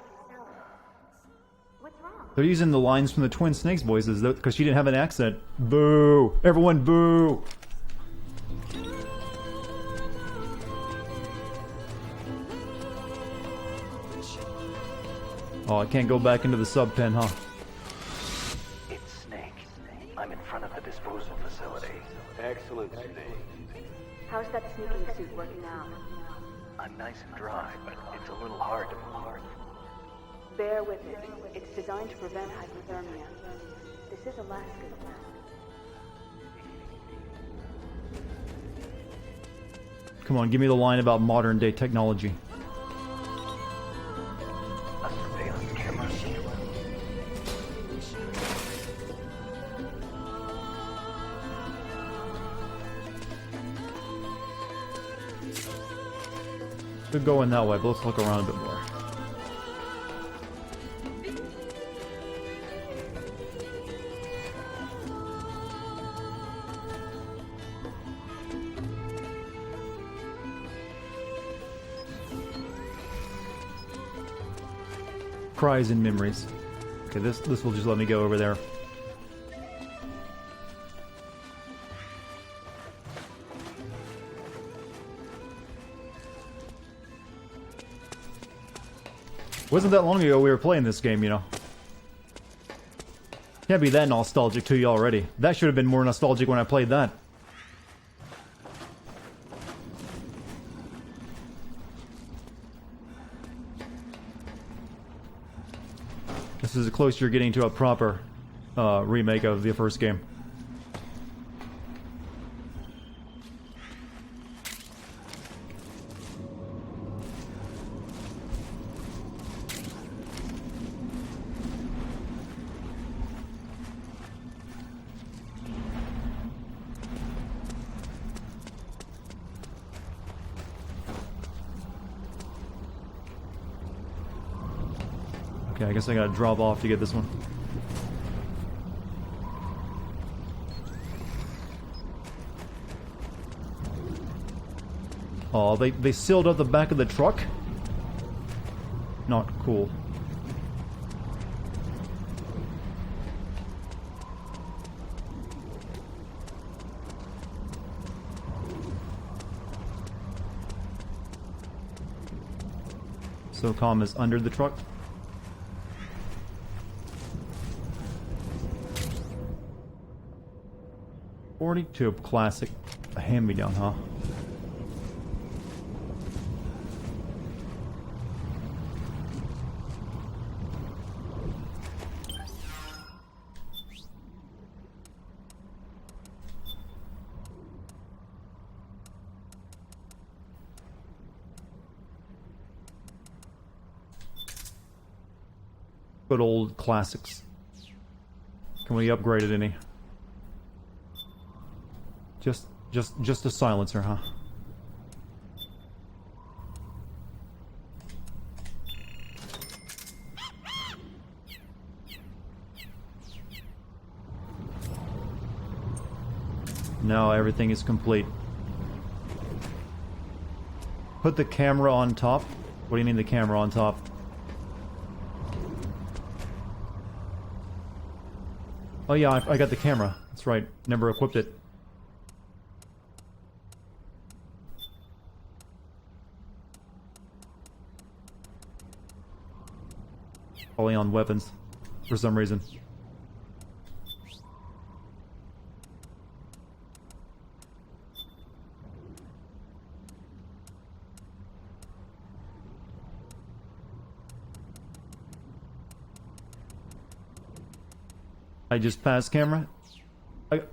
What's wrong? They're using the lines from the Twin Snakes voices because she didn't have an accent. Boo! Everyone boo! Oh, I can't go back into the sub pen, huh? It's Snake. I'm in front of the disposal facility. Excellent, Snake. How's that sneaking suit working out? I'm nice and dry, but it's a little hard to move. Bear with it. It's designed to prevent hypothermia. This is Alaska. Come on, give me the line about modern day technology. They're going that way, but let's look around a bit more. Cries and memories. Okay, this will just let me go over there. Wasn't that long ago we were playing this game, you know. Can't be that nostalgic to you already. That should have been more nostalgic when I played that. This is as close you're getting to a proper remake of the first game. Okay, I guess I gotta drop off to get this one. Oh, they sealed up the back of the truck? Not cool. SOCOM is under the truck. .42 classic, a hand-me-down, huh? Good old classics. Can we upgrade it any? Just a silencer, huh? Now everything is complete. Put the camera on top. What do you mean the camera on top? Oh yeah, I got the camera. That's right. Never equipped it. Only on weapons, for some reason. I just passed camera.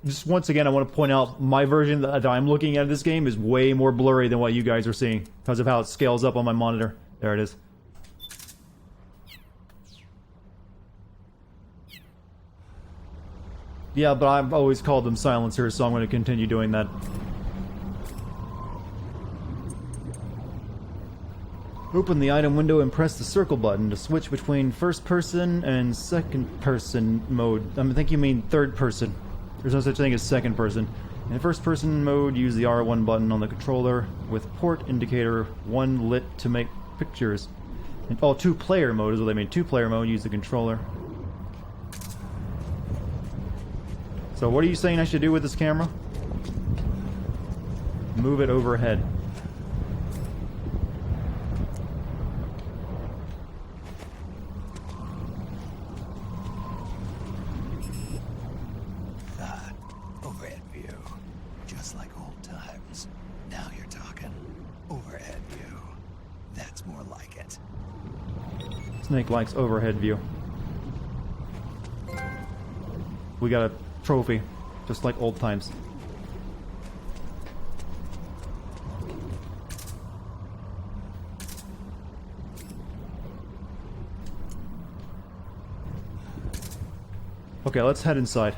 Just once again, I want to point out my version that I'm looking at this game is way more blurry than what you guys are seeing because of how it scales up on my monitor. There it is. Yeah, but I've always called them silencers, so I'm going to continue doing that. Open the item window and press the circle button to switch between first person and second person mode. I think you mean third person. There's no such thing as second person. In first person mode, use the R1 button on the controller with port indicator 1 lit to make pictures. Oh, 2-player mode is what they mean. 2-player mode, use the controller. So what are you saying I should do with this camera? Move it overhead. Overhead view. Just like old times. Now you're talking. Overhead view. That's more like it. Snake likes overhead view. We got a trophy, just like old times. Okay, let's head inside.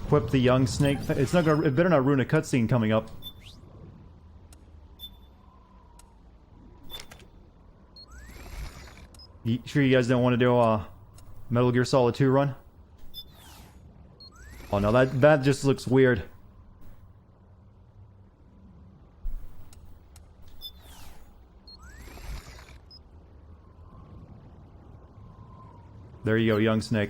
Equip the young snake. It's not gonna. It better not ruin a cutscene coming up. Sure, you guys don't want to do a Metal Gear Solid 2 run? Oh no, that just looks weird. There you go, young snake.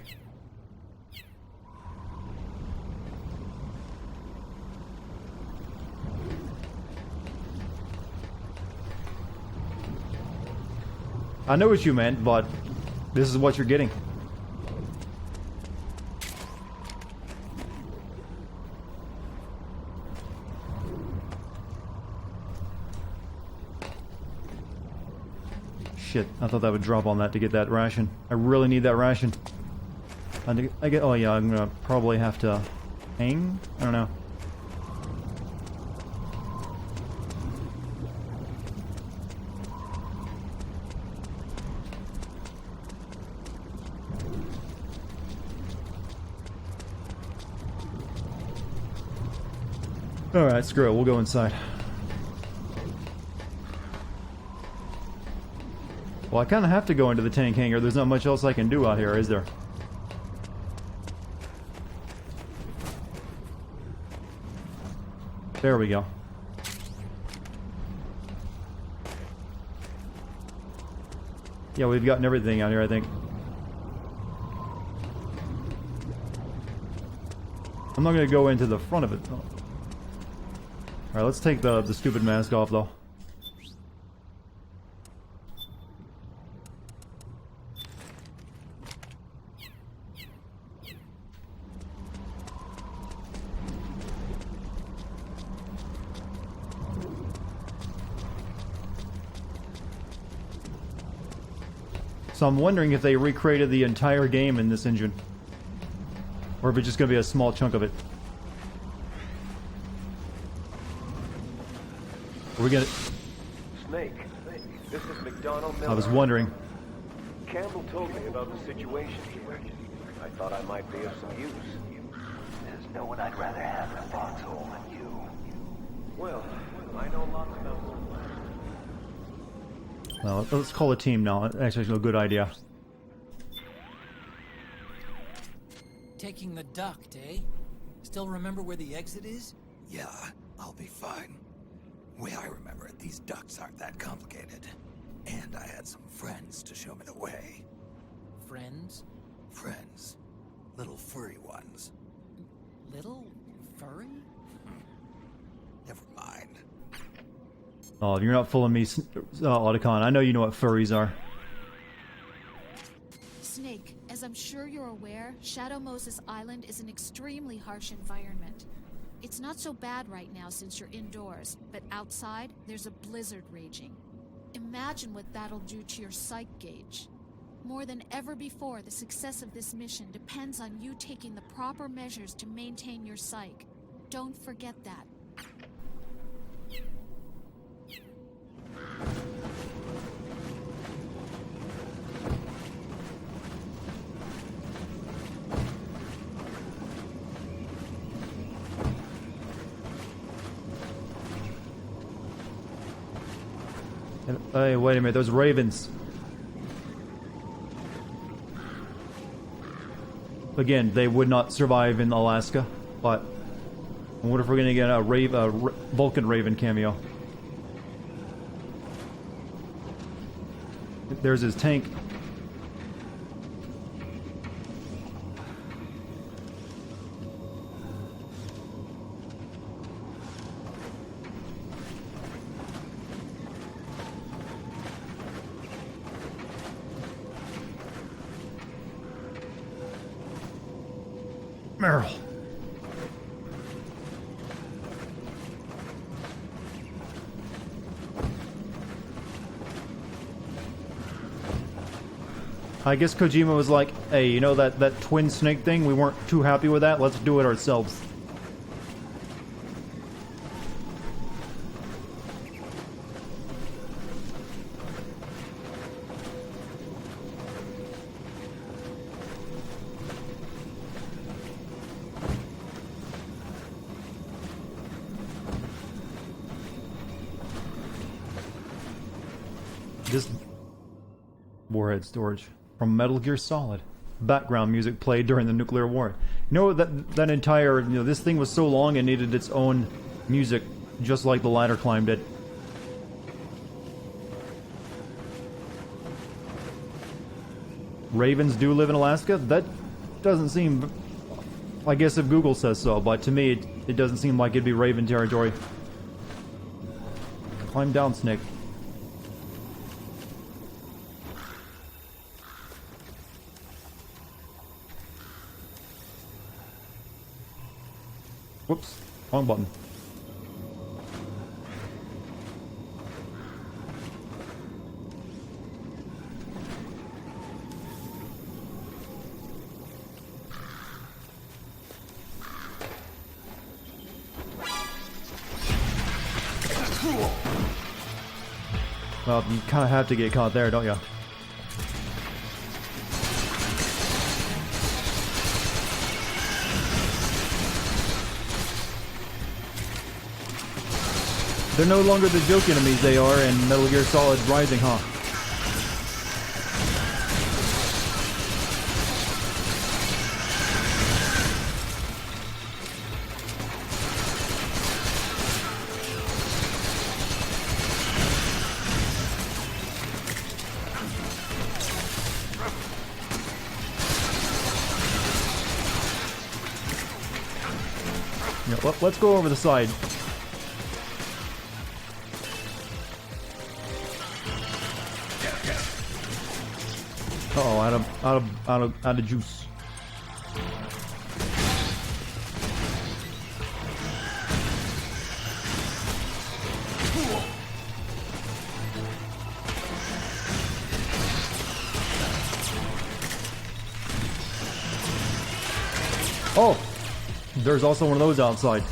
I know what you meant, but this is what you're getting. Shit, I thought that would drop on that to get that ration. I really need that ration. I get. Oh yeah, I'm gonna probably have to hang. I don't know. Alright, screw it, we'll go inside. Well, I kind of have to go into the tank hangar. There's not much else I can do out here, is there? There we go. Yeah, we've gotten everything out here, I think. I'm not going to go into the front of it, though. Alright, let's take the stupid mask off, though. So I'm wondering if they recreated the entire game in this engine. Or if it's just going to be a small chunk of it. Are we going to... Snake, this is McDonald Miller. I was wondering. Campbell told me about the situation here. I thought I might be of some use. There's no one I'd rather have in a foxhole than you. Well, I know lots about Well, let's call a team now. That's actually a good idea. Taking the duct, eh? Still remember where the exit is? Yeah, I'll be fine. Way I remember it, these ducts aren't that complicated. And I had some friends to show me the way. Friends? Friends. Little furry ones. Little furry? Never mind. Oh, you're not fooling me, Otacon. I know you know what furries are. Snake, as I'm sure you're aware, Shadow Moses Island is an extremely harsh environment. It's not so bad right now since you're indoors, but outside, there's a blizzard raging. Imagine what that'll do to your psych gauge. More than ever before, the success of this mission depends on you taking the proper measures to maintain your psych. Don't forget that. Hey, wait a minute, those ravens. Again, they would not survive in Alaska, but I wonder if we're gonna get a Vulcan Raven cameo. There's his tank. Meryl. I guess Kojima was like, hey, you know that twin snake thing? We weren't too happy with that. Let's do it ourselves. This warhead storage from Metal Gear Solid. Background music played during the nuclear war. You know that entire, this thing was so long it needed its own music, just like the ladder climb did. Ravens do live in Alaska? That doesn't seem... I guess if Google says so, but to me it doesn't seem like it'd be Raven territory. Climb down, Snake. Whoops, wrong button. Well, you kind of have to get caught there, don't you? They're no longer the joke enemies they are in Metal Gear Solid Rising, huh? Yeah, let's go over the side. Uh-oh, out of juice. Oh! There's also one of those outside.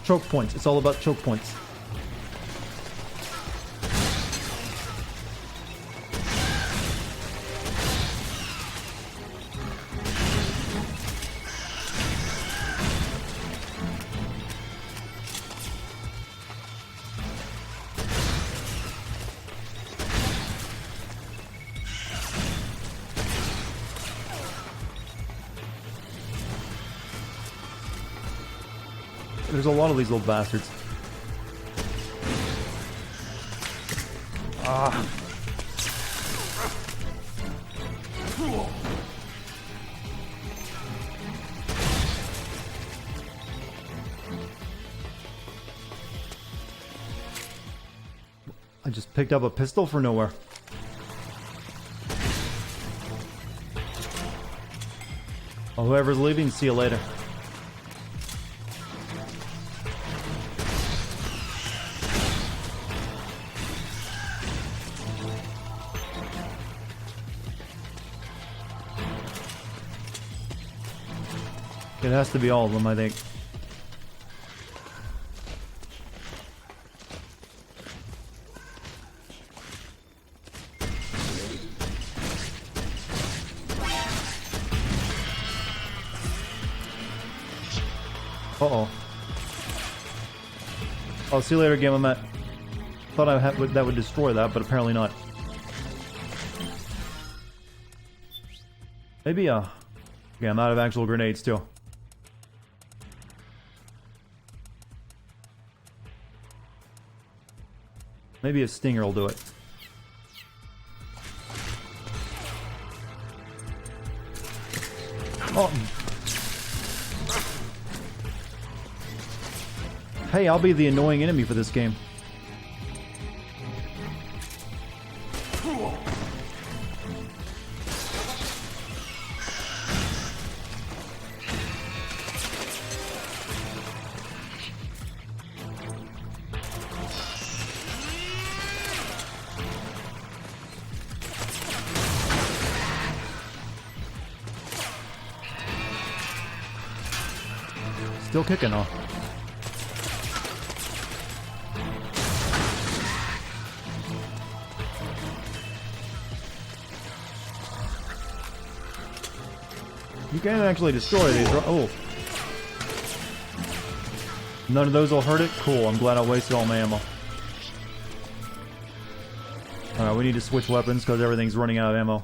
Choke points. It's all about choke points. There's a lot of these little bastards. Ah. I just picked up a pistol for nowhere. Well, whoever's leaving, see you later. It has to be all of them, I think. Uh-oh. I'll see you later, Game of Met. Thought that would destroy that, but apparently not. Maybe, yeah, I'm out of actual grenades, too. Maybe a stinger will do it. Oh. Hey, I'll be the annoying enemy for this game. Still kicking off. You can actually destroy these. Oh. None of those will hurt it? Cool, I'm glad I wasted all my ammo. Alright, we need to switch weapons because everything's running out of ammo.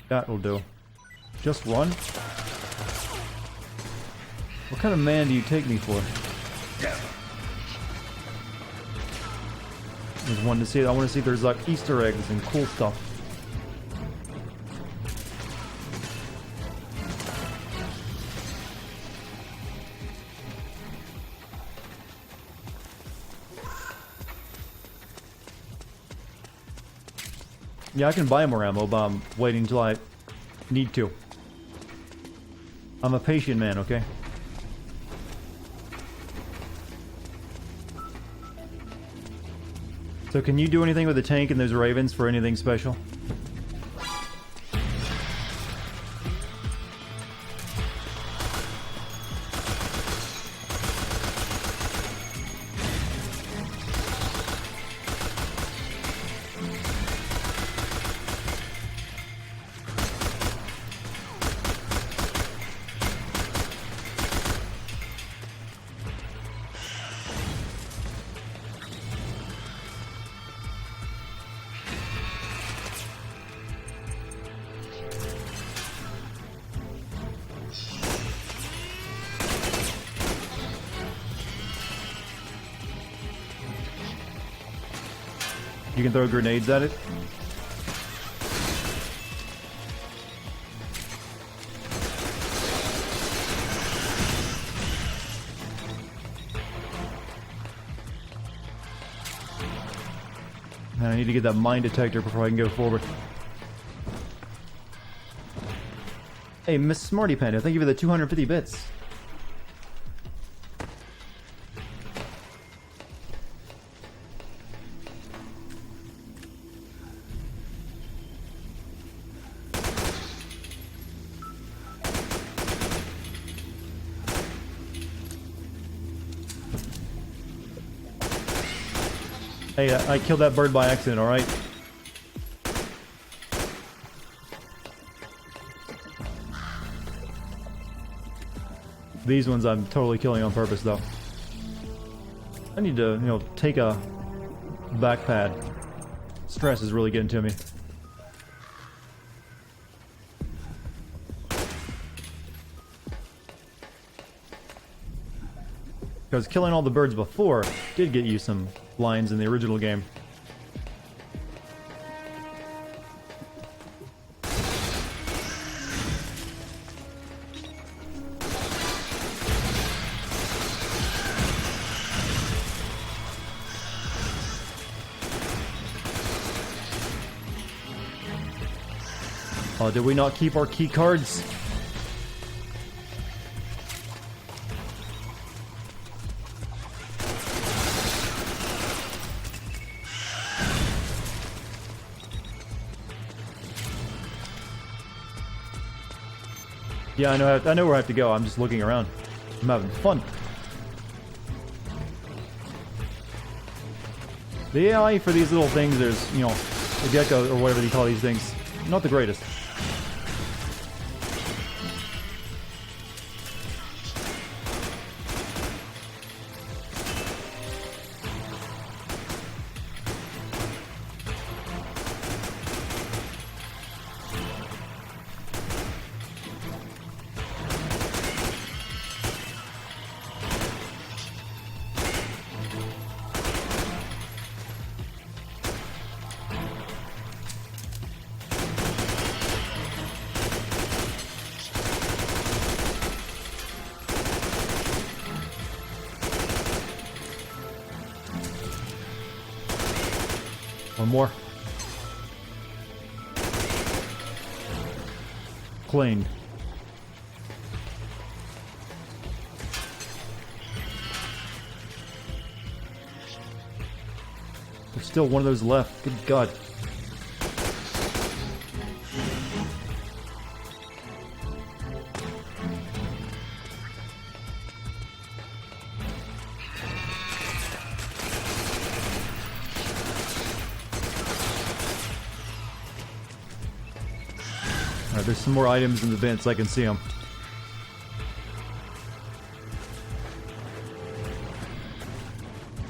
That'll do. Just run? What kind of man do you take me for? There's one to see. I want to see if there's like Easter eggs and cool stuff. Yeah, I can buy more ammo, but I'm waiting until I need to. I'm a patient man, okay? So can you do anything with the tank and those ravens for anything special? You can throw grenades at it. And I need to get that mine detector before I can go forward. Hey, Miss Smarty Panda, thank you for the 250 bits. Hey, I killed that bird by accident, alright? These ones I'm totally killing on purpose, though. I need to, you know, take a back pad. Stress is really getting to me. Because killing all the birds before did get you some lines in the original game. Oh, did we not keep our key cards? Yeah, I know where I have to go. I'm just looking around. I'm having fun. The AI for these little things, there's, you know, the gecko or whatever they call these things, not the greatest. One more. Clean. There's still one of those left. Good God. Alright, there's some more items in the vents. I can see them.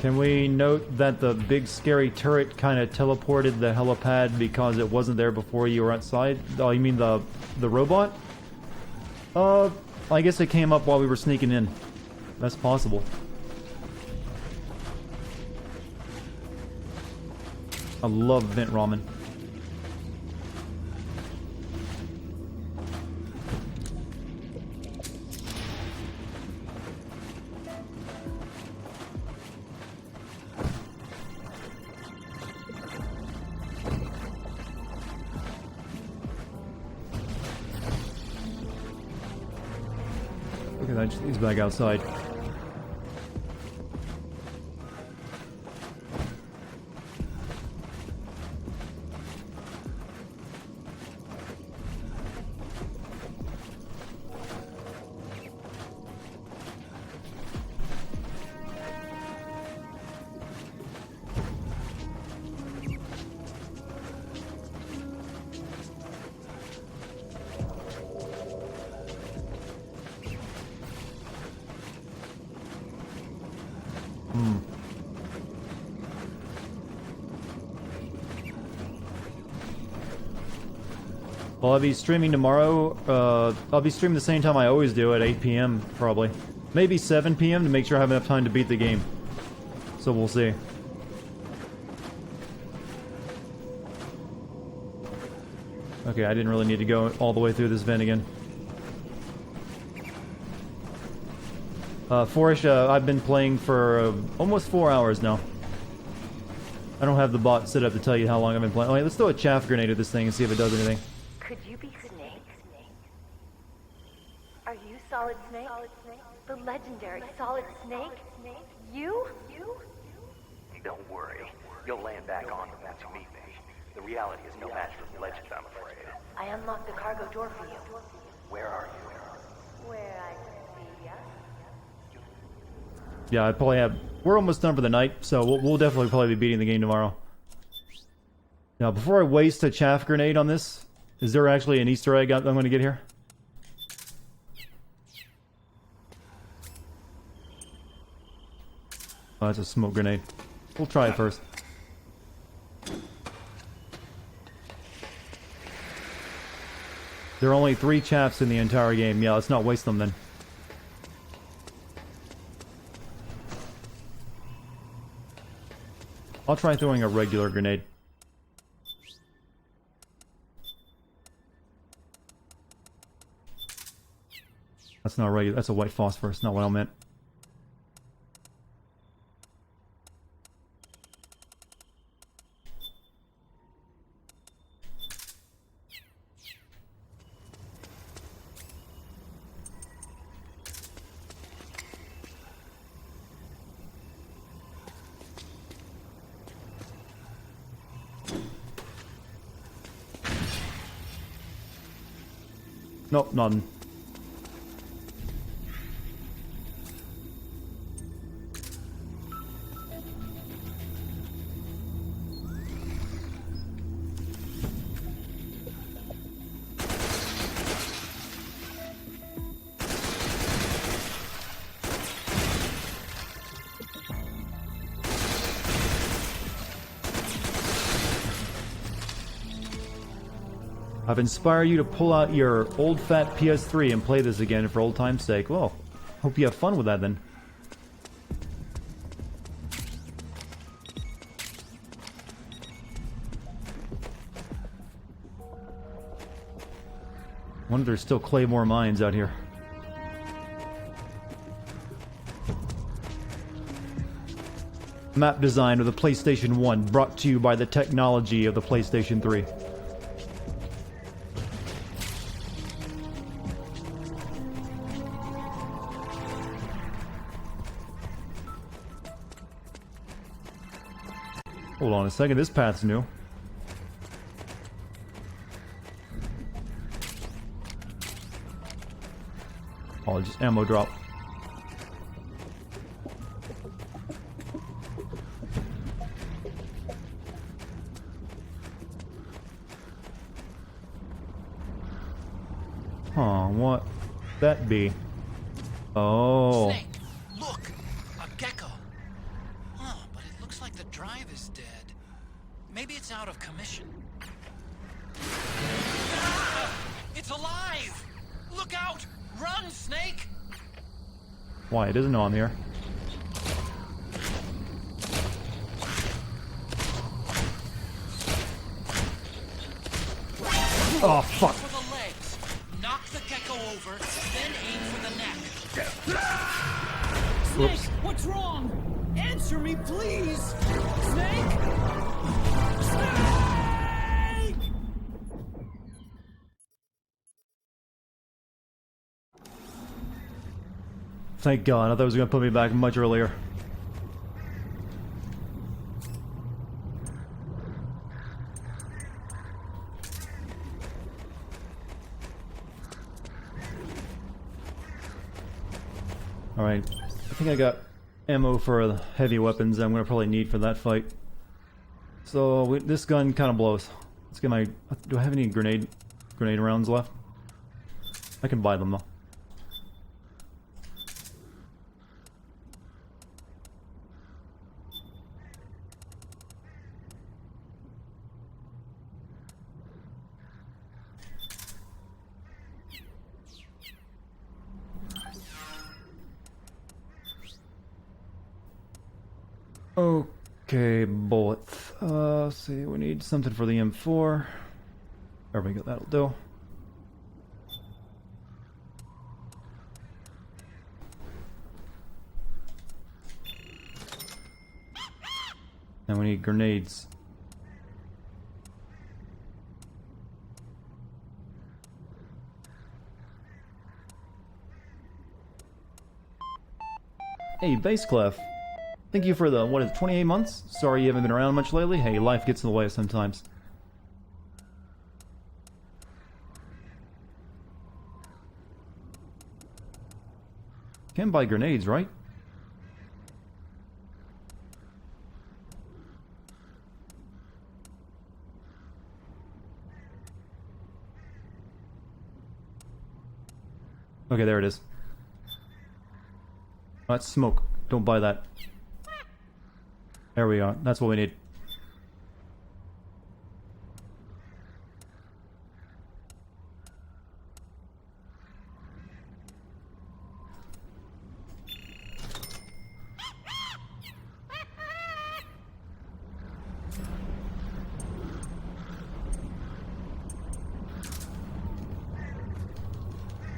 Can we note that the big scary turret kind of teleported the helipad because it wasn't there before you were outside? Oh, you mean the robot? I guess it came up while we were sneaking in. That's possible. I love vent ramen. He's back outside. Well, I'll be streaming tomorrow. I'll be streaming the same time I always do at 8 p.m. probably. Maybe 7 p.m. to make sure I have enough time to beat the game. So we'll see. Okay, I didn't really need to go all the way through this vent again. Forish, I've been playing for almost 4 hours now. I don't have the bot set up to tell you how long I've been playing. Wait, let's throw a chaff grenade at this thing and see if it does anything. Could you be Snake? Are you Solid Snake? The legendary Solid Snake? You? Don't worry. You'll land back on them once you meet me. The reality is no match for the legend, I'm afraid. I unlocked the cargo door for you. Where are you? Where I can see ya. Yeah, I probably have... We're almost done for the night, so we'll definitely probably be beating the game tomorrow. Now, before I waste a chaff grenade on this, is there actually an Easter egg I'm going to get here? Oh, that's a smoke grenade. We'll try it first. There are only 3 chaffs in the entire game. Yeah, let's not waste them then. I'll try throwing a regular grenade. That's not regular. That's a white phosphorus. Not what I meant. Nope, none. I've inspired you to pull out your old fat PS3 and play this again for old time's sake. Well, hope you have fun with that then. Wonder if there's still Claymore mines out here. Map design of the PlayStation 1 brought to you by the technology of the PlayStation 3. Hold on a second, this path's new. Oh, just ammo drop. Huh, what that be? Oh. Snake, look! A gecko! Huh, but it looks like the drive is dead. Maybe it's out of commission. Ah! It's alive! Look out! Run, Snake! Why, it doesn't know I'm here. Oh, fuck. For the legs. Knock the gecko over, then aim for the neck. Whoops. Snake, what's wrong? Answer me, please! Snake! Snake! Thank God, I thought it was going to put me back much earlier. Alright, I think I got ammo for the heavy weapons that I'm going to probably need for that fight. So, this gun kind of blows. Let's get my... Do I have any grenade rounds left? I can buy them though. Okay, bullets. Let's see, we need something for the M4. There we go, that'll do. And we need grenades. Hey, Baseclef. Thank you for the, what is it, 28 months? Sorry you haven't been around much lately. Hey, life gets in the way sometimes. Can't buy grenades, right? Okay, there it is. That's smoke. Don't buy that. There we are. That's what we need.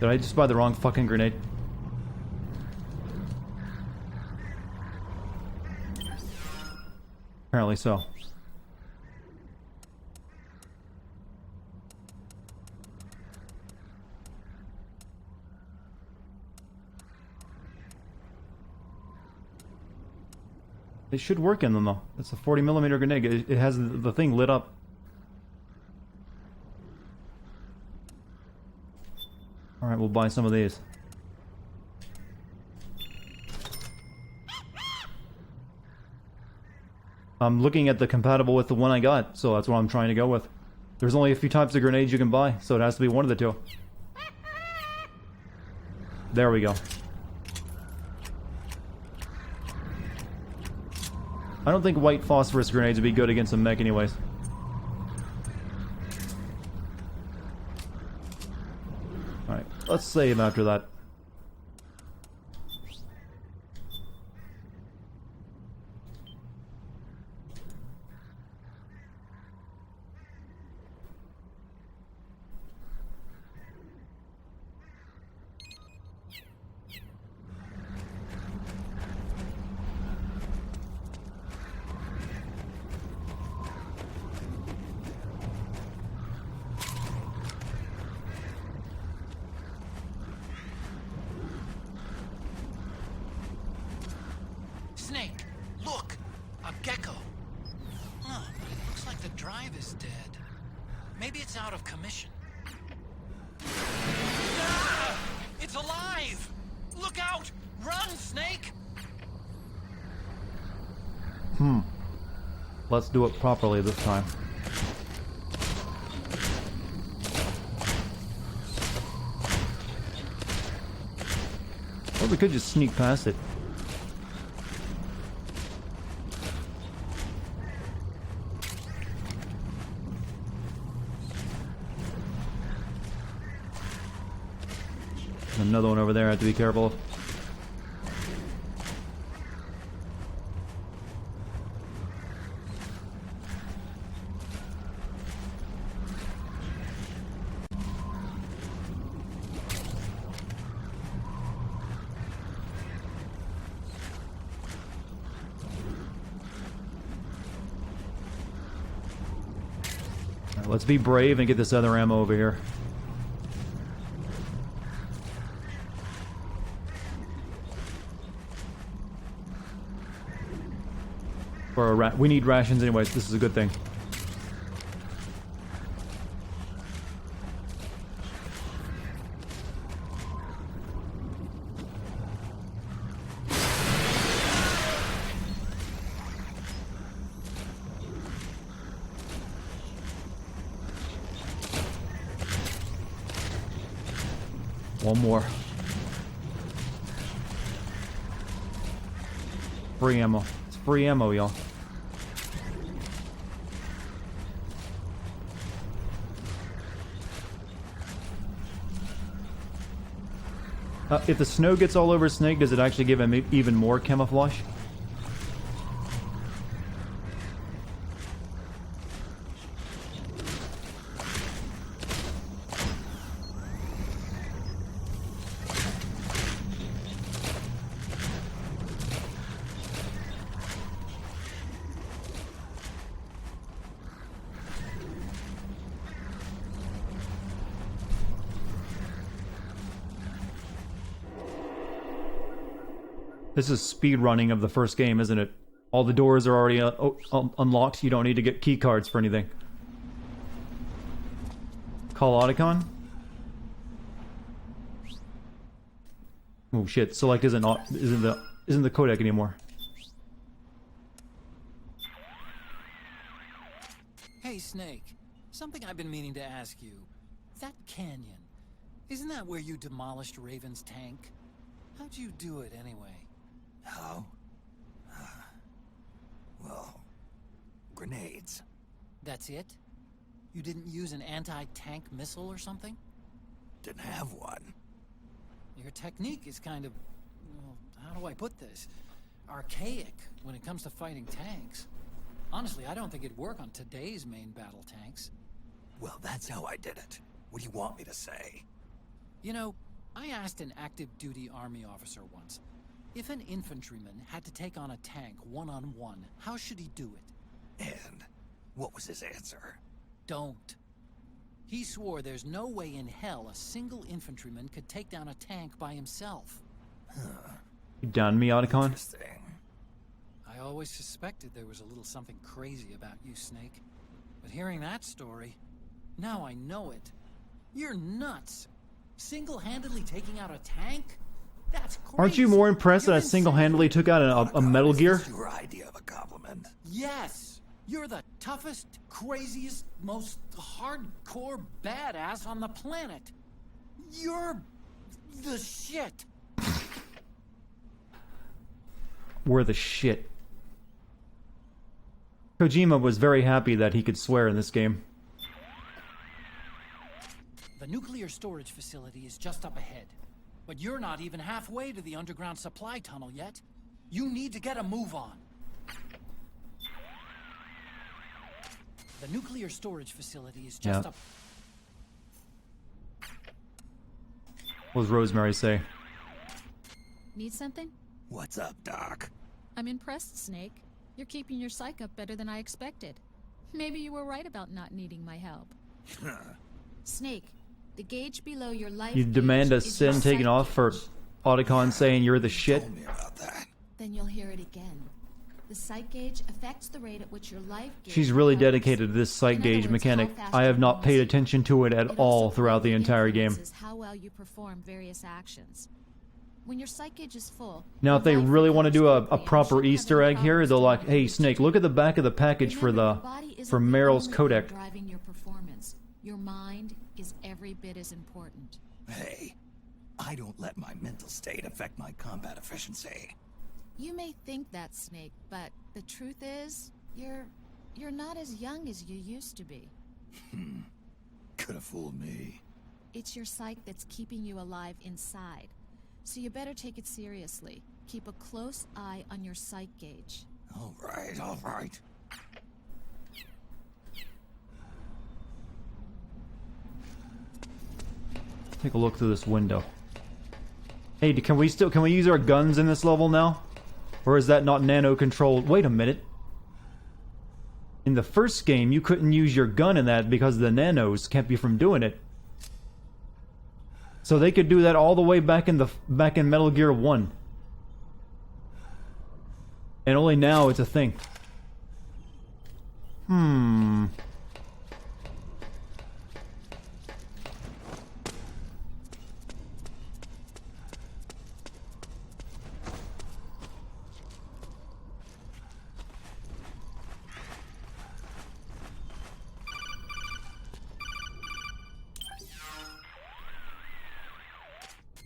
Did I just buy the wrong fucking grenade? Apparently so. They should work in them though. It's a 40mm grenade. It has the thing lit up. Alright, we'll buy some of these. I'm looking at the compatible with the one I got, so that's what I'm trying to go with. There's only a few types of grenades you can buy, so it has to be one of the two. There we go. I don't think white phosphorus grenades would be good against a mech anyways. Alright, let's save after that. Snake, look! A gecko! Huh, but it looks like the drive is dead. Maybe it's out of commission. Ah! It's alive! Look out! Run, Snake! Let's do it properly this time. Or we could just sneak past it. Another one over there I have to be careful of. Alright, let's be brave and get this other ammo over here. We need rations anyways, this is a good thing. One more. Free ammo. It's free ammo, y'all. If the snow gets all over Snake, does it actually give him even more camouflage? This is speed running of the first game, isn't it? All the doors are already unlocked. You don't need to get key cards for anything. Call Otacon? Oh shit! Select isn't the codec anymore. Hey, Snake. Something I've been meaning to ask you. That canyon, isn't that where you demolished Raven's tank? How'd you do it anyway? How? Well, grenades. That's it? You didn't use an anti-tank missile or something? Didn't have one. Your technique is kind of, well, how do I put this? Archaic when it comes to fighting tanks. Honestly, I don't think it'd work on today's main battle tanks. Well, that's how I did it. What do you want me to say? You know, I asked an active duty army officer once, if an infantryman had to take on a tank one-on-one, how should he do it? And what was his answer? Don't. He swore there's no way in hell a single infantryman could take down a tank by himself. You done me, Otacon? Interesting. I always suspected there was a little something crazy about you, Snake. But hearing that story, now I know it. You're nuts. Single-handedly taking out a tank? That's crazy. Aren't you more impressed that I single-handedly took out a Metal Gear? Is this your idea of a compliment? Yes! You're the toughest, craziest, most hardcore badass on the planet. You're the shit. We're the shit. Kojima was very happy that he could swear in this game. The nuclear storage facility is just up ahead. But you're not even halfway to the underground supply tunnel yet. You need to get a move on. The nuclear storage facility is just up... What does Rosemary say? Need something? What's up, Doc? I'm impressed, Snake. You're keeping your psych up better than I expected. Maybe you were right about not needing my help. Snake, the gauge below your life. You demand a sin taken off for Otacon saying you're the shit? Tell me about that. Then you'll hear it again. The sight gauge affects the rate at which your life gauge... She's really dedicated to this sight gauge mechanic. I have not paid attention to it at all throughout the entire game. How well you perform various actions. When your sight gauge is full... Now, if they really want to do a proper Easter egg here, they'll like, hey, Snake, look at the back of the package for Meryl's codec. Driving your performance. Your mind is every bit as important. Hey, I don't let my mental state affect my combat efficiency. You may think that, Snake, but the truth is, you're not as young as you used to be. Could have fooled me. It's your psyche that's keeping you alive inside. So you better take it seriously. Keep a close eye on your psych gauge. All right, all right. Take a look through this window. Hey, can we use our guns in this level now? Or is that not nano-controlled? Wait a minute. In the first game, you couldn't use your gun in that because the nanos kept you from doing it. So they could do that all the way back in Metal Gear 1. And only now it's a thing.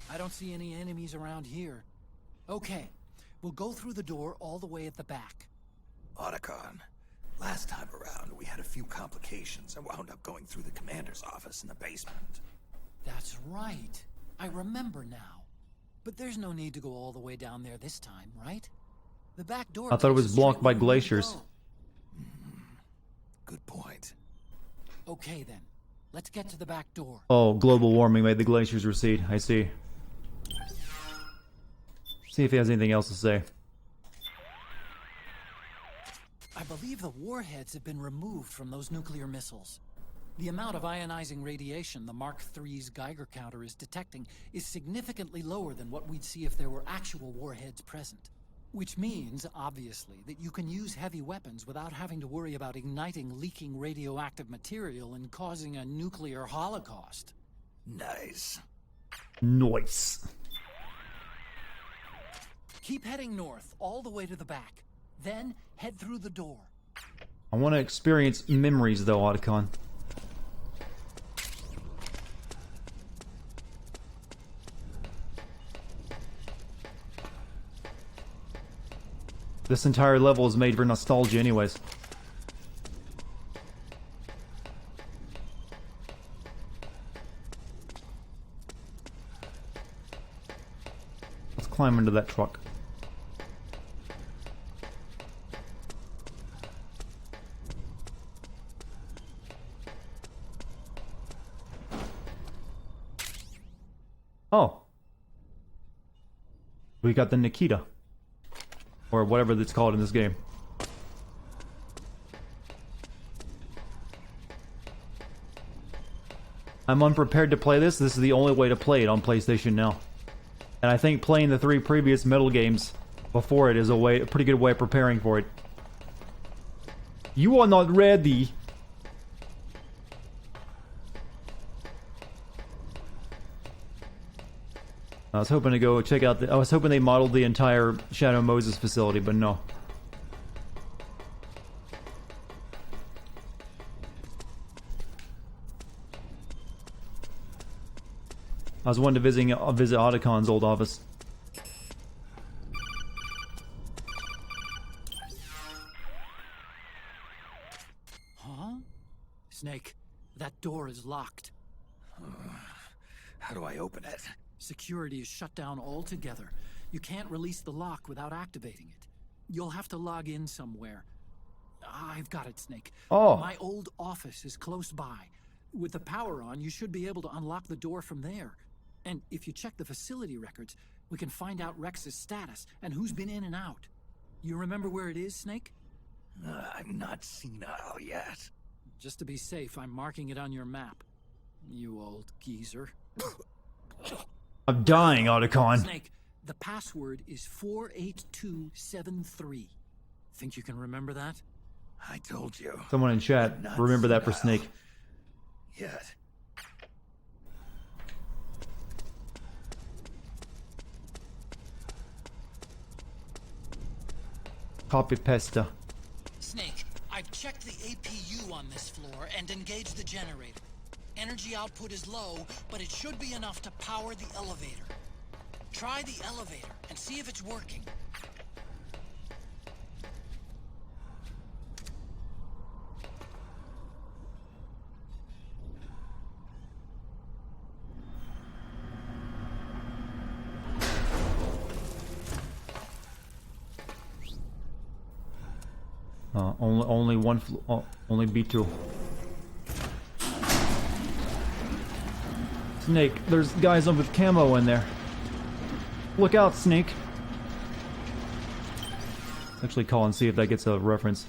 I don't see any enemies around here. Okay, we'll go through the door all the way at the back. Otacon, last time around we had a few complications and wound up going through the commander's office in the basement. That's right. I remember now. But there's no need to go all the way down there this time, right? The back door... I thought it was blocked by glaciers. Good point. Okay then, let's get to the back door. Oh, global warming made the glaciers recede. I see. See if he has anything else to say. I believe the warheads have been removed from those nuclear missiles. The amount of ionizing radiation the Mark III's Geiger counter is detecting is significantly lower than what we'd see if there were actual warheads present. Which means, obviously, that you can use heavy weapons without having to worry about igniting leaking radioactive material and causing a nuclear holocaust. Nice. Nice. Keep heading north, all the way to the back. Then, head through the door. I want to experience memories, though, Otacon. This entire level is made for nostalgia anyways. Let's climb into that truck. Oh. We got the Nikita. Or whatever that's called in this game. I'm unprepared to play this. This is the only way to play it on PlayStation now. And I think playing the 3 previous Metal games before it is a pretty good way of preparing for it. You are not ready. I was hoping to go check out I was hoping they modeled the entire Shadow Moses facility, but no. I was wanting to visit Otacon's old office. Huh? Snake, that door is locked. How do I open it? Security is shut down altogether. You can't release the lock without activating it. You'll have to log in somewhere. I've got it, Snake. Oh. My old office is close by. With the power on, you should be able to unlock the door from there. And if you check the facility records, we can find out Rex's status and who's been in and out. You remember where it is, Snake? I'm not senile yet. Just to be safe, I'm marking it on your map. You old geezer. I'm dying, Otacon. Snake, the password is 48273. Think you can remember that? I told you. Someone in chat, remember that for Snake. Yet. Copy pesta. Snake, I've checked the APU on this floor and engaged the generator. Energy output is low, but it should be enough to power the elevator. Try the elevator and see if it's working. Only one, only B2. Snake, there's guys with camo in there. Look out, Snake. Actually call and see if that gets a reference.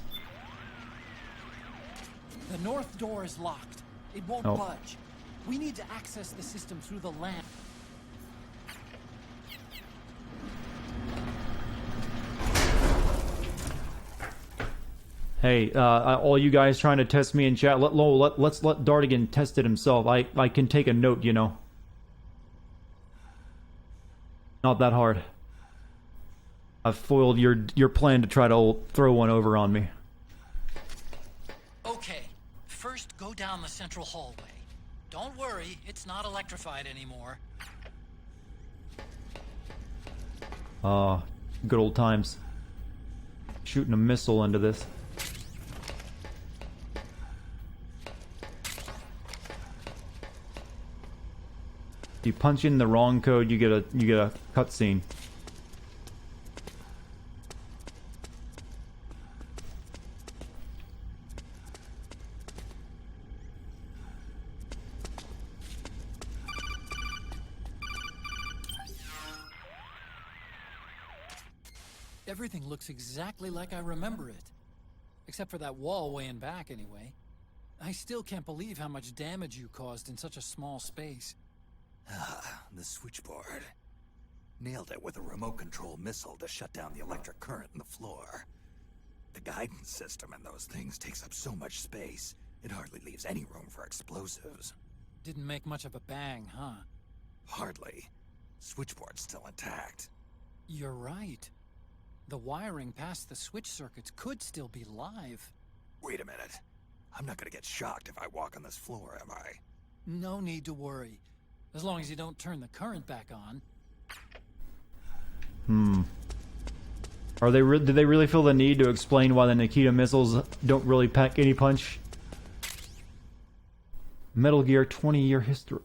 The north door is locked. It won't budge. We need to access the system through the LAN. Hey, all you guys trying to test me in chat, let's let Dartigan test it himself. I can take a note, you know. Not that hard. I've foiled your plan to try to throw one over on me. Okay, first go down the central hallway. Don't worry, it's not electrified anymore. Good old times. Shooting a missile into this. If you punch in the wrong code, you get a cutscene. Everything looks exactly like I remember it. Except for that wall way in back, anyway. I still can't believe how much damage you caused in such a small space. The switchboard. Nailed it with a remote control missile to shut down the electric current in the floor. The guidance system in those things takes up so much space, it hardly leaves any room for explosives. Didn't make much of a bang, huh? Hardly. Switchboard's still intact. You're right. The wiring past the switch circuits could still be live. Wait a minute. I'm not gonna get shocked if I walk on this floor, am I? No need to worry. As long as you don't turn the current back on. Are they? Did they really feel the need to explain why the Nikita missiles don't really pack any punch? Metal Gear 20-year history.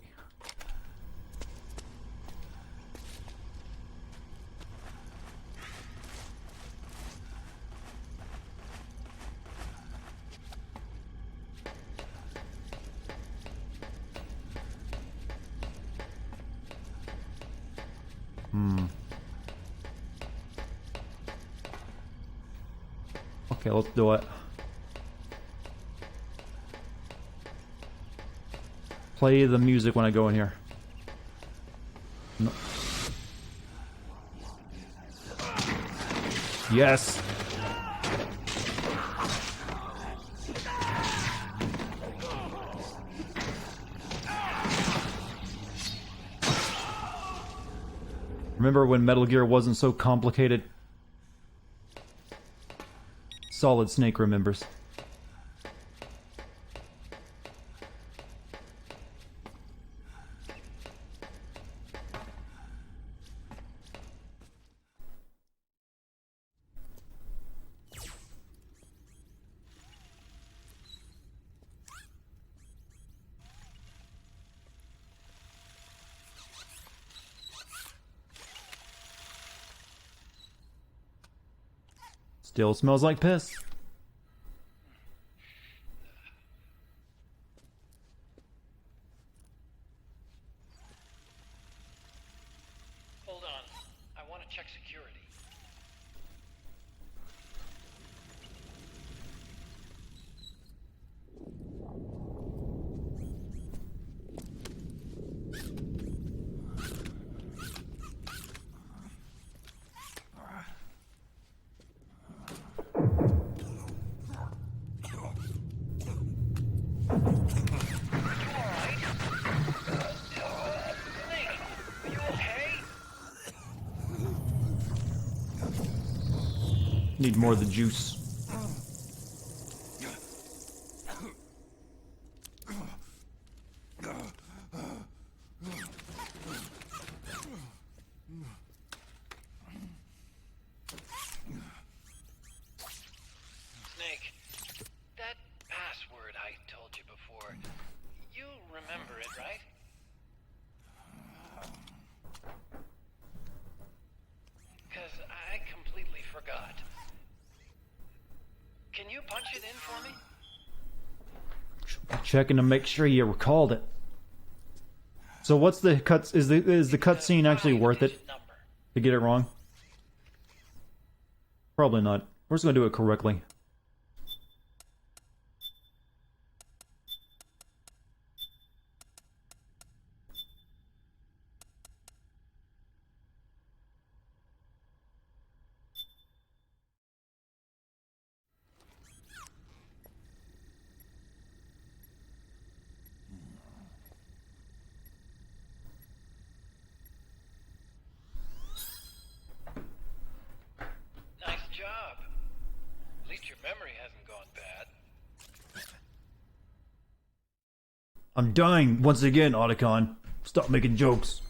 Okay, let's do it. Play the music when I go in here. No. Yes. Remember when Metal Gear wasn't so complicated? Solid Snake remembers. Still smells like piss. Hold on. I want to check security. Need more of the juice. Snake, that password I told you before, you remember it, right? Because I completely forgot. Can you punch it in for me? Checking to make sure you recalled it. So what's the cuts? Is the cutscene actually worth it to get it wrong? Probably not. We're just gonna do it correctly. Nice job. At least your memory hasn't gone bad. I'm dying once again, Otacon. Stop making jokes.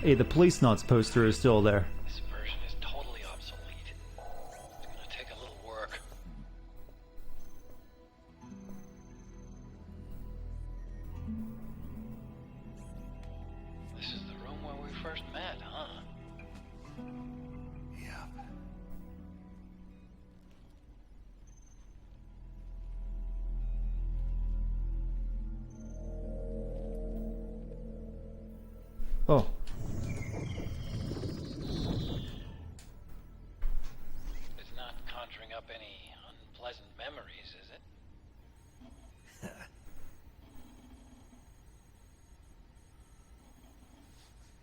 Hey, the Police Knots poster is still there. This version is totally obsolete. It's gonna take a little work. This is the room where we first met, huh? Yep. Oh. It's not conjuring up any unpleasant memories, is it?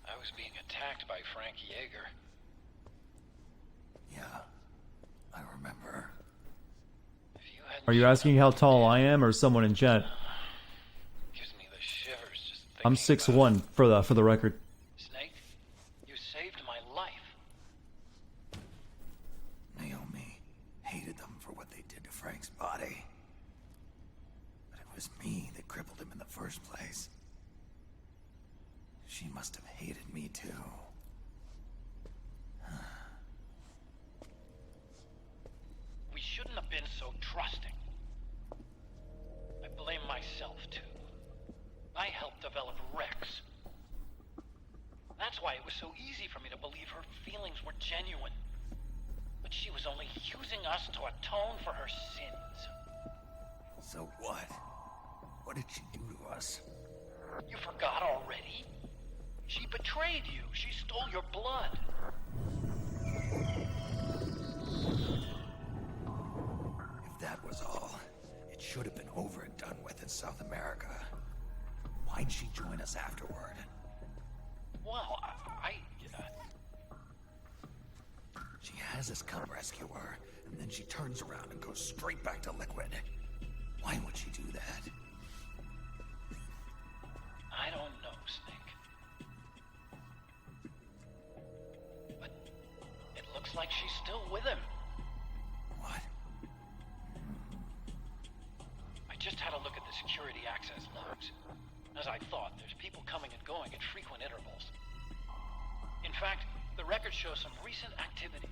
I was being attacked by Frank Yeager. Yeah, I remember. Are you asking how tall I am or someone in chat? Gives me the shivers just thinking. I'm 6'1" for the record. Snake, you saved my life. Naomi hated them for what they did to Frank's body. But it was me that crippled him in the first place. She must have hated me too. We shouldn't have been so trusting. I blame myself too. I helped develop Rex. That's why it was so easy for me to believe her feelings were genuine. But she was only using us to atone for her sins. So what? What did she do to us? You forgot already? She betrayed you. She stole your blood. If that was all, it should have been over and done with in South America. Why'd she join us afterward? Well, She has us come rescue her, and then she turns around and goes straight back to Liquid. Why would she do that? I don't know, Snake. But it looks like she's still with him. What? I just had a look at the security access logs. As I thought, there's people coming and going at frequent intervals. In fact, the record shows some recent activity.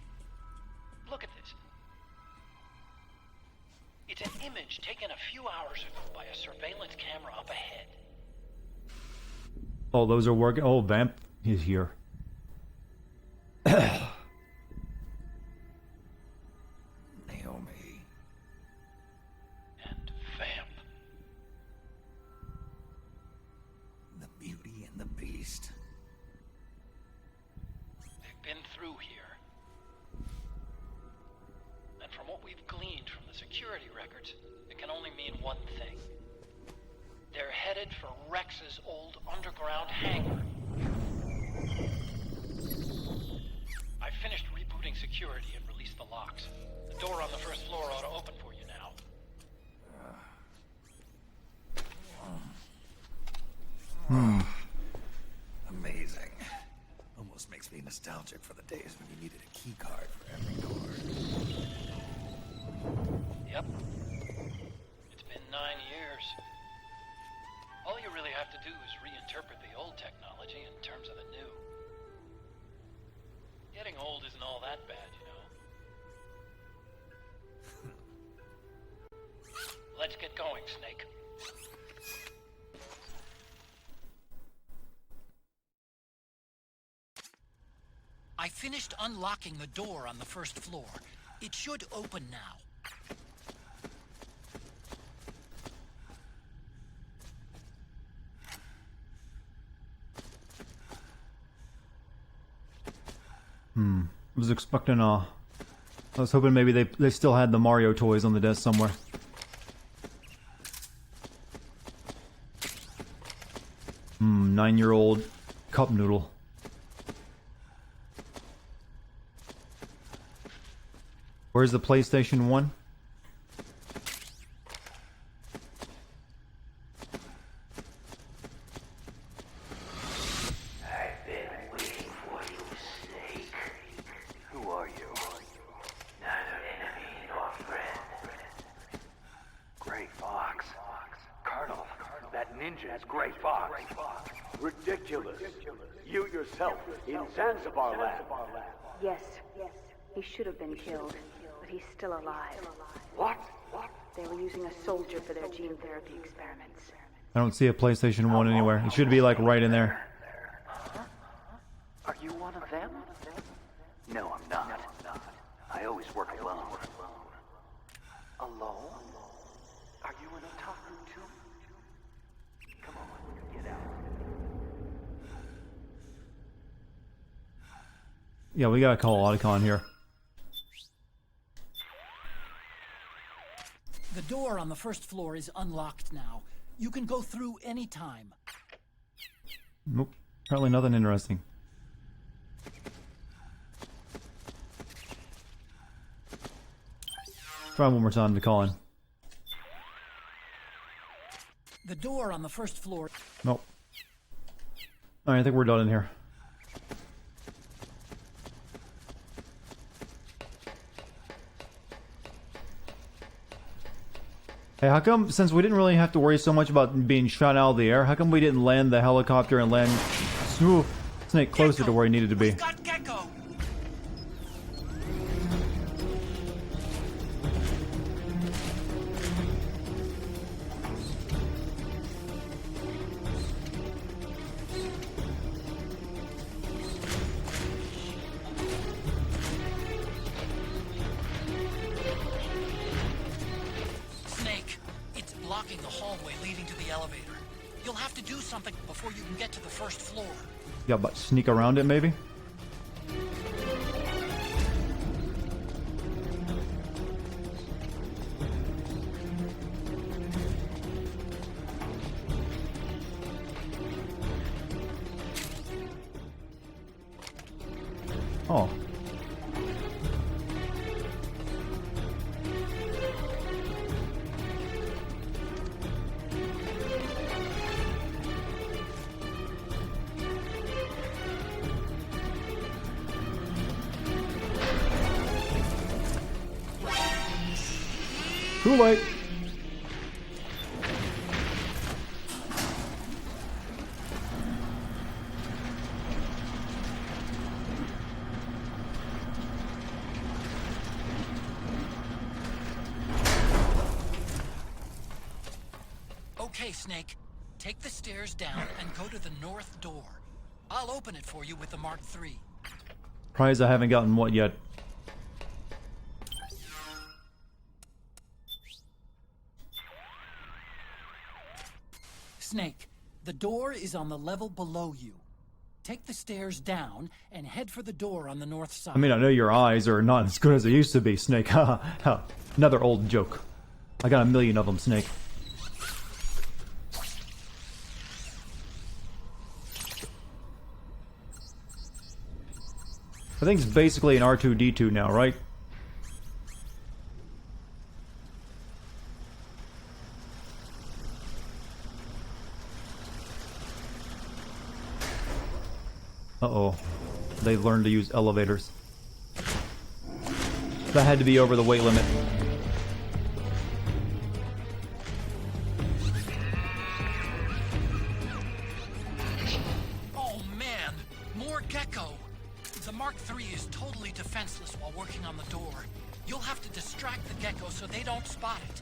Look at this. It's an image taken a few hours ago by a surveillance camera up ahead. Oh, those are working. Oh, Vamp is here. Naomi. And Vamp. The Beauty and the Beast. They've been through here. And from what we've gleaned from the security records, it can only mean one thing. They're headed for Rex's old underground hangar. I finished rebooting security and released the locks. The door on the first floor ought to open for you now. Amazing. Almost makes me nostalgic for the days when you needed a key card for every door. Yep. It's been 9 years. All you really have to do is reinterpret the old technology in terms of the new. Getting old isn't all that bad, you know. Let's get going, Snake. I finished unlocking the door on the first floor. It should open now. I was expecting I was hoping maybe they still had the Mario toys on the desk somewhere. Nine-year-old cup noodle. Where's the PlayStation 1? I've been waiting for you, Snake. Who are you? Neither enemy nor friend. Gray Fox. Colonel, that ninja is Gray Fox. Ridiculous. You yourself in Zanzibar lab. Yes, he should have been killed, but he's still alive. What? They were using a soldier for their gene therapy experiments. I don't see a PlayStation 1 anywhere. It should be like right in there. Are you one of them? No, I'm not. I always work alone. Alone? Are you an otaku too? Come on, get out. Yeah, we gotta call Otacon here. The door on the first floor is unlocked now. You can go through any time. Nope. Apparently nothing interesting. Try one more time to call in. The door on the first floor... Nope. Alright, I think we're done in here. Hey, how come, since we didn't really have to worry so much about being shot out of the air, how come we didn't land the helicopter and land Snake closer to where he needed to be? Blocking the hallway leading to the elevator. You'll have to do something before you can get to the first floor. Yeah, but sneak around it maybe? Oh. Too late. Okay, Snake. Take the stairs down and go to the north door. I'll open it for you with the Mark III. Prize I haven't gotten what yet? Snake, the door is on the level below you. Take the stairs down and head for the door on the north side. I mean, I know your eyes are not as good as they used to be, Snake. Ha ha. Another old joke. I got a million of them, Snake. I think it's basically an R2-D2 now, right? Uh-oh. They learned to use elevators. That had to be over the weight limit. Oh man! More gecko! The Mark III is totally defenseless while working on the door. You'll have to distract the gecko so they don't spot it.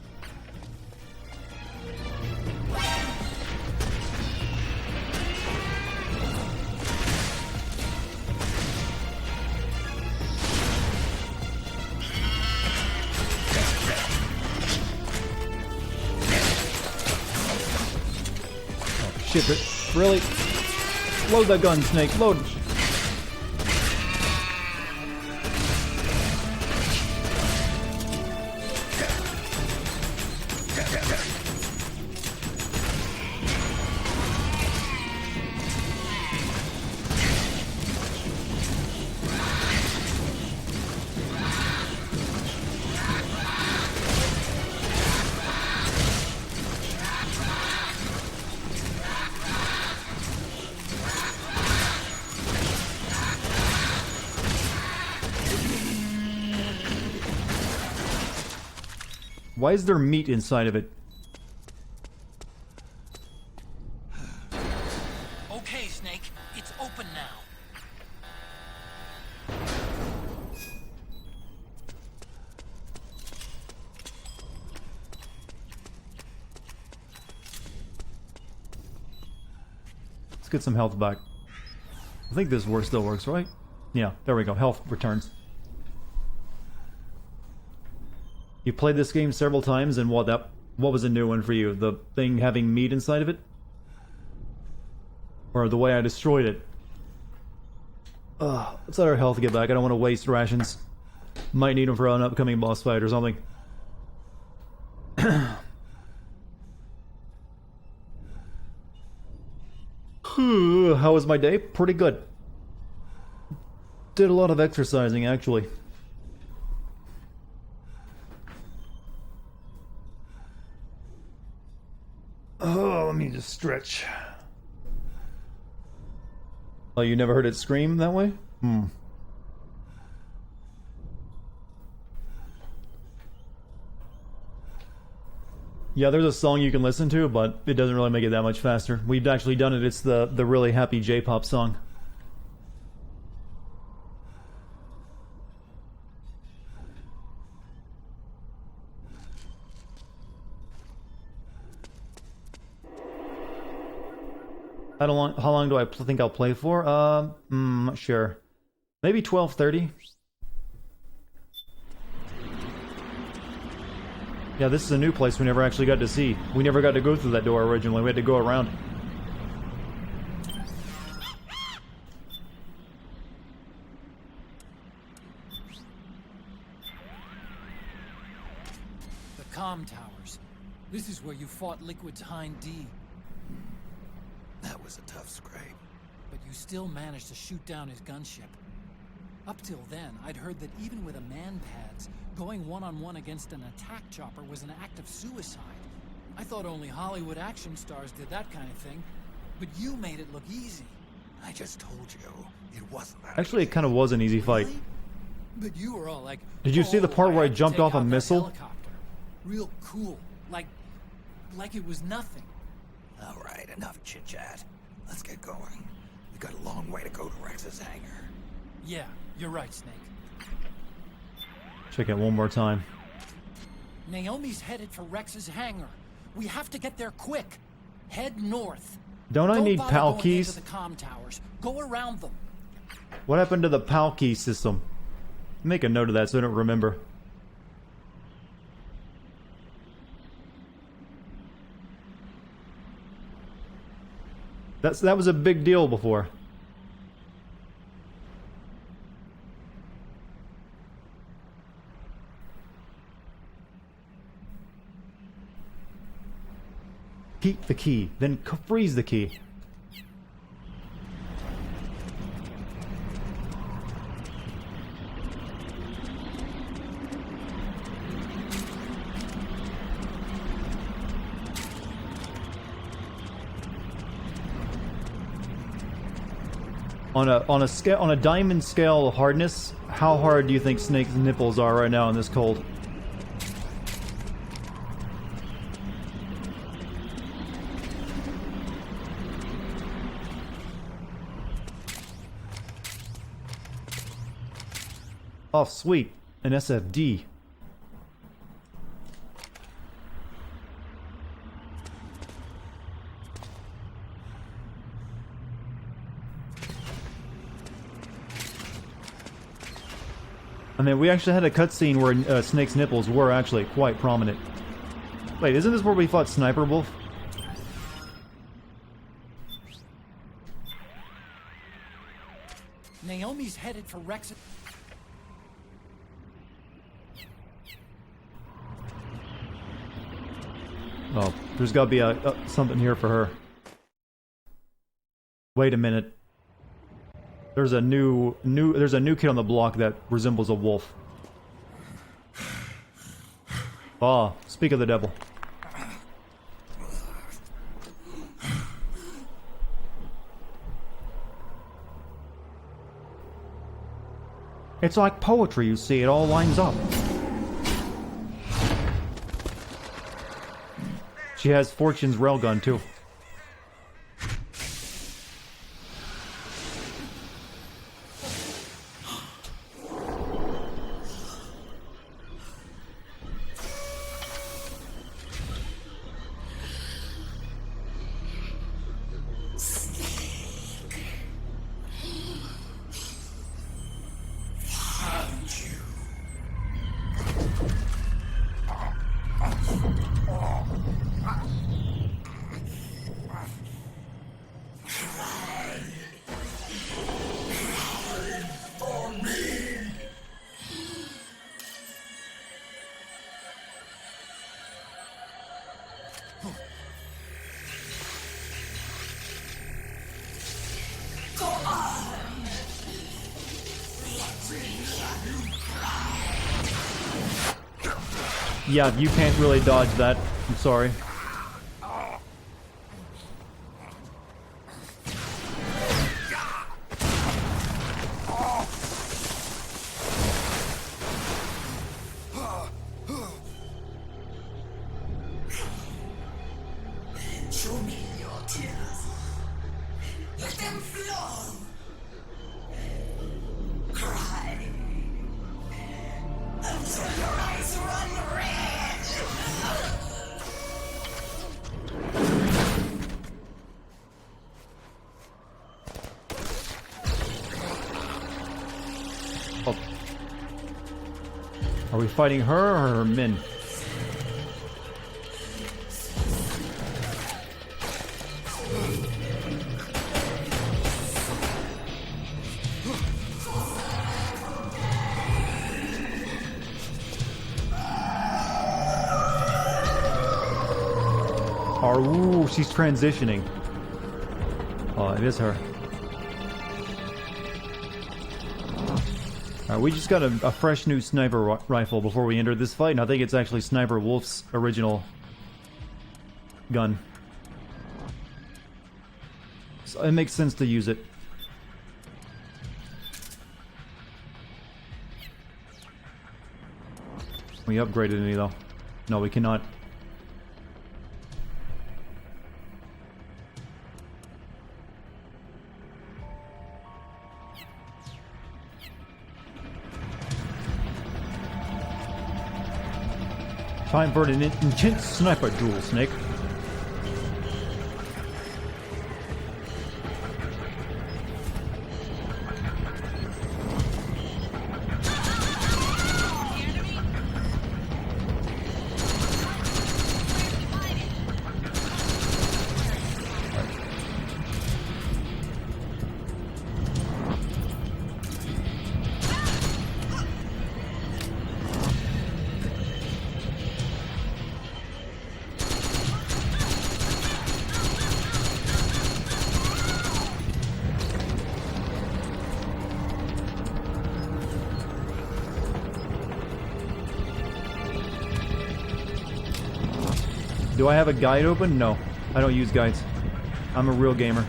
Shit, really? Load that gun, Snake, load! Why is there meat inside of it? Okay, Snake, it's open now. Let's get some health back. I think this still works, right? Yeah, there we go. Health returns. You played this game several times, and what was a new one for you? The thing having meat inside of it? Or the way I destroyed it? Let's let our health get back. I don't want to waste rations. Might need them for an upcoming boss fight or something. How was my day? Pretty good. Did a lot of exercising, actually. Oh, let me just stretch. Oh, you never heard it scream that way? Yeah, there's a song you can listen to, but it doesn't really make it that much faster. We've actually done it. It's the really happy J-pop song. How long do I think I'll play for? Not sure. Maybe 12:30. Yeah, this is a new place we never actually got to see. We never got to go through that door originally. We had to go around. The comm towers. This is where you fought Liquid's Hind D. That was a tough scrape. But you still managed to shoot down his gunship. Up till then, I'd heard that even with a man-pads, going one-on-one against an attack chopper was an act of suicide. I thought only Hollywood action stars did that kind of thing. But you made it look easy. I just told you, it wasn't that Actually, it kind of was an easy fight. But you were all like, Did you see the part where I jumped off a missile? Helicopter. Real cool. Like it was nothing. All right, enough chit-chat. Let's get going. We got a long way to go to Rex's hangar. Yeah, you're right, Snake. Check it one more time. Naomi's headed for Rex's hangar. We have to get there quick. Head north. Don't I need PAL keys? The comm towers. Go around them. What happened to the PAL key system? Make a note of that so I don't remember. That was a big deal before. Keep the key, then freeze the key. On a diamond scale of hardness, how hard do you think Snake's nipples are right now in this cold? Oh, sweet. An SFD. I mean, we actually had a cutscene where Snake's nipples were actually quite prominent. Wait, isn't this where we fought Sniper Wolf? Naomi's headed for Rex. Oh, there's got to be something here for her. Wait a minute. There's a new kid on the block that resembles a wolf. Ah, speak of the devil. It's like poetry, you see, it all lines up. She has Fortune's railgun too. Yeah, you can't really dodge that. I'm sorry. Show me your tears. Let them flow. Cry. Until your eyes run red. Oh. Are we fighting her or her men? Ooh, she's transitioning. Oh, it is her. Alright, we just got a fresh new sniper rifle before we entered this fight, and I think it's actually Sniper Wolf's original gun. So it makes sense to use it. Can we upgrade it any though? No, we cannot. Time for an intense sniper duel, Snake. Do I have a guide open? No. I don't use guides. I'm a real gamer.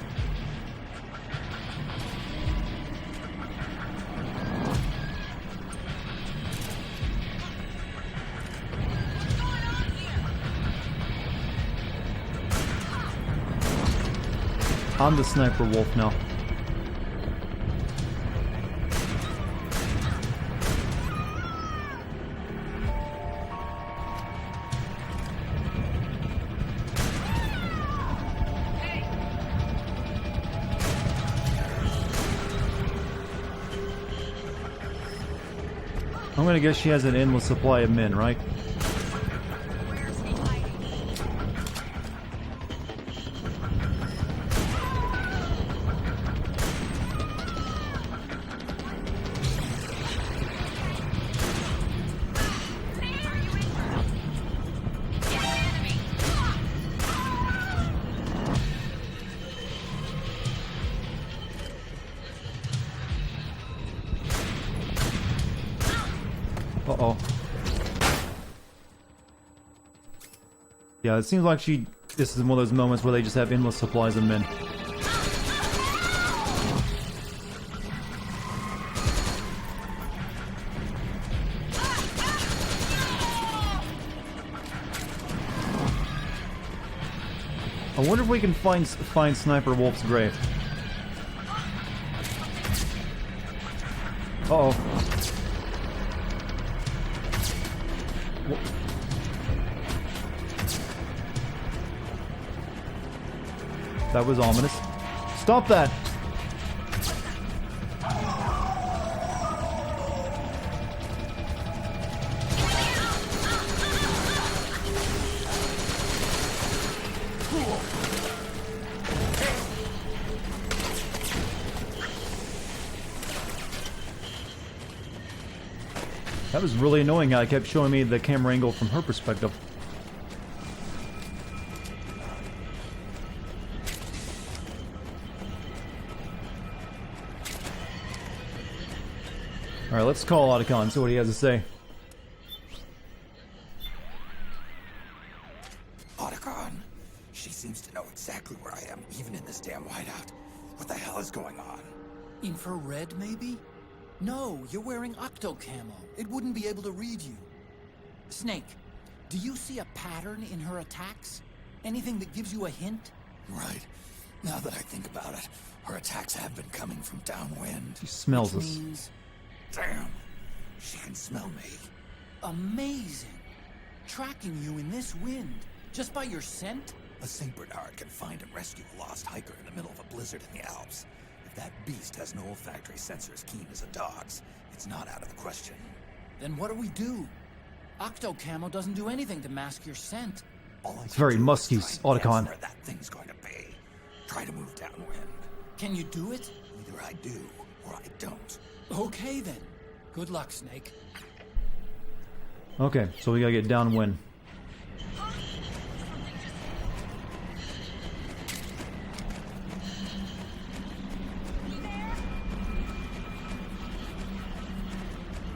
I'm the Sniper Wolf now. I'm gonna guess she has an endless supply of men, right? Uh-oh. Yeah, it seems like this is one of those moments where they just have endless supplies of men. I wonder if we can find Sniper Wolf's grave. Uh-oh. That was ominous. Stop that! That was really annoying how it kept showing me the camera angle from her perspective. Alright, let's call Dartigan and see what he has to say. seems to know exactly where I am, even in this damn whiteout. What the hell is going on? Infrared, maybe? No, you're wearing octo camo. It wouldn't be able to read you. Snake, do you see a pattern in her attacks? Anything that gives you a hint? Right. Now that I think about it, her attacks have been coming from downwind. She smells Which us. means... Damn. She can smell me. Amazing. Tracking you in this wind, just by your scent? A St. Bernard can find and rescue a lost hiker in the middle of a blizzard in the Alps. If that beast has no olfactory sensor as keen as a dog's, it's not out of the question. Then what do we do? Octo camo doesn't do anything to mask your scent. It's very musky, Otacon. Where that thing's going to be. Try to move downwind. Can you do it? Either I do, or I don't. Okay then. Good luck, Snake. Okay, so we gotta get downwind.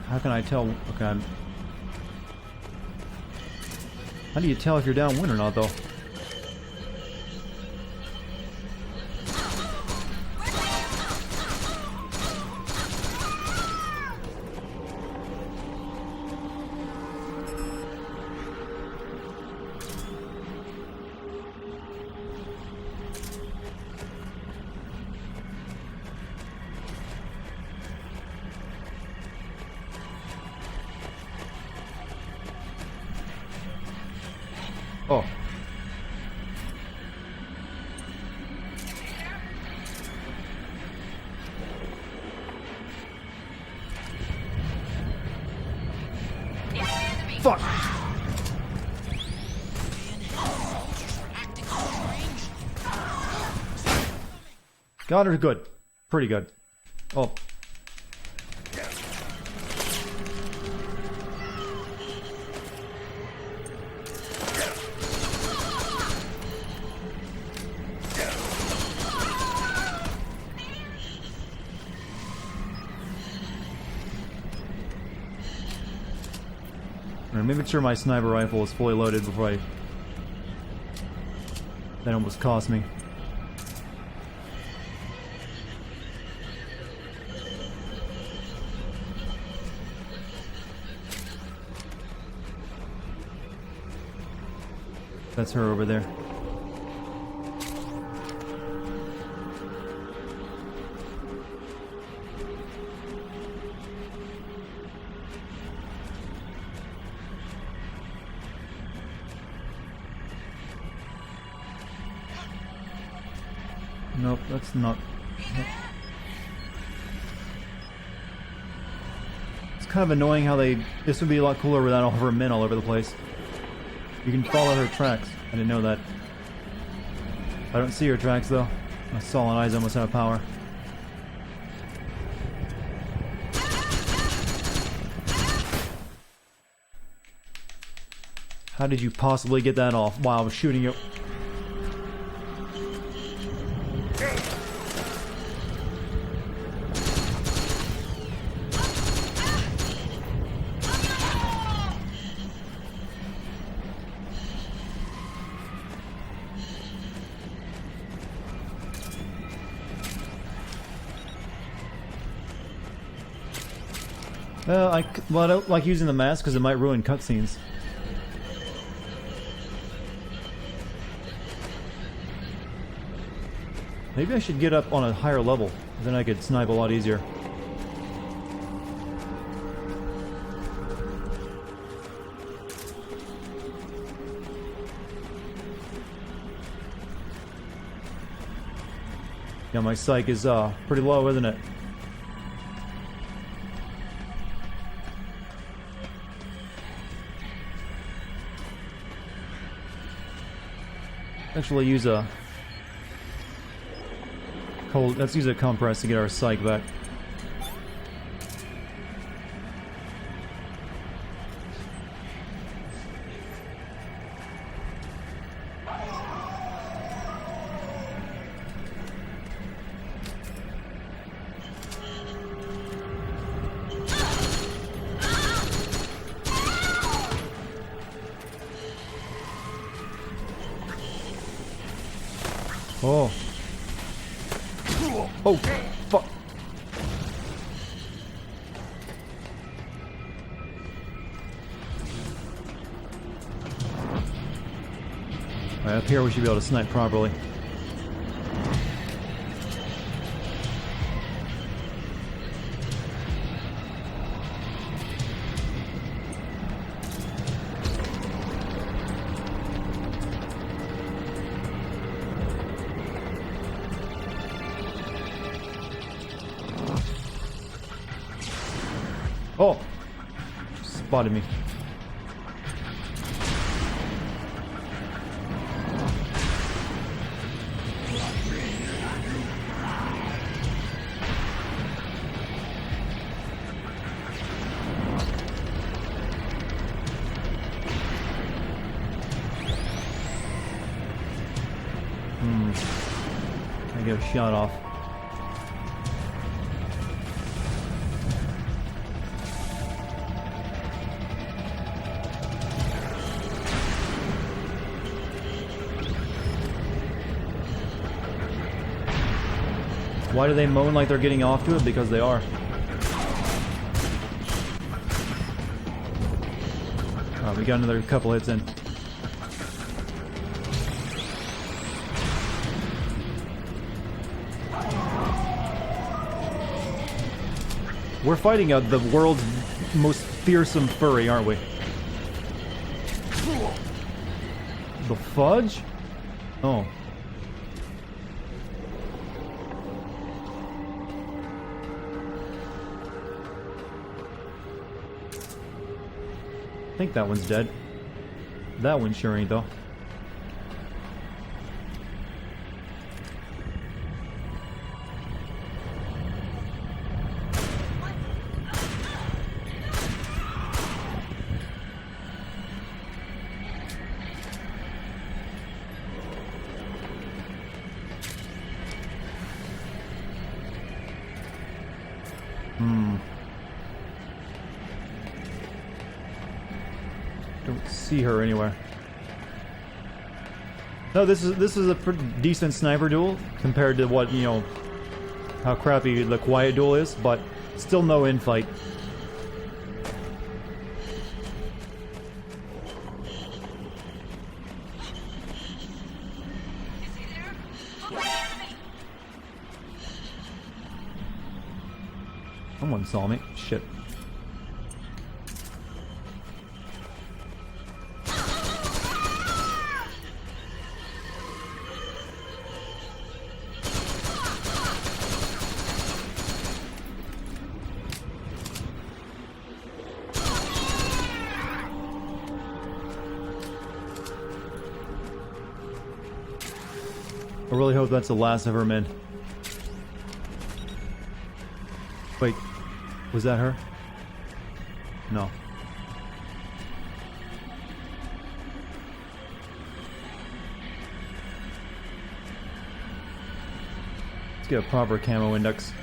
How can I tell? Okay. How do you tell if you're downwind or not, though? Oh. Fuck. Got her good. Pretty good. Oh. I'm making sure my sniper rifle is fully loaded before I... That almost cost me. That's her over there. Nope, that's not... It's kind of annoying how they... This would be a lot cooler without all of her men all over the place. You can follow her tracks. I didn't know that. I don't see her tracks though. My solid eyes almost out of power. How did you possibly get that off while I was shooting you? Well, I don't like using the mask because it might ruin cutscenes. Maybe I should get up on a higher level, then I could snipe a lot easier. Yeah, my psych is pretty low, isn't it? Actually use a cold, let's use a compress to get our psych back. Oh. Oh, fuck. Alright, up here we should be able to snipe properly. Oh! Spotted me. I get a shot off. Why do they moan like they're getting off to it? Because they are. Alright, we got another couple hits in. We're fighting the world's most fearsome furry, aren't we? The fudge? Oh. I think that one's dead. That one sure ain't, though. Don't see her anywhere. No, this is a pretty decent sniper duel compared to what, you know, how crappy the quiet duel is, but still no infight. Someone saw me. Shit. I really hope that's the last of her men. Wait, was that her? No. Let's get a proper camo index.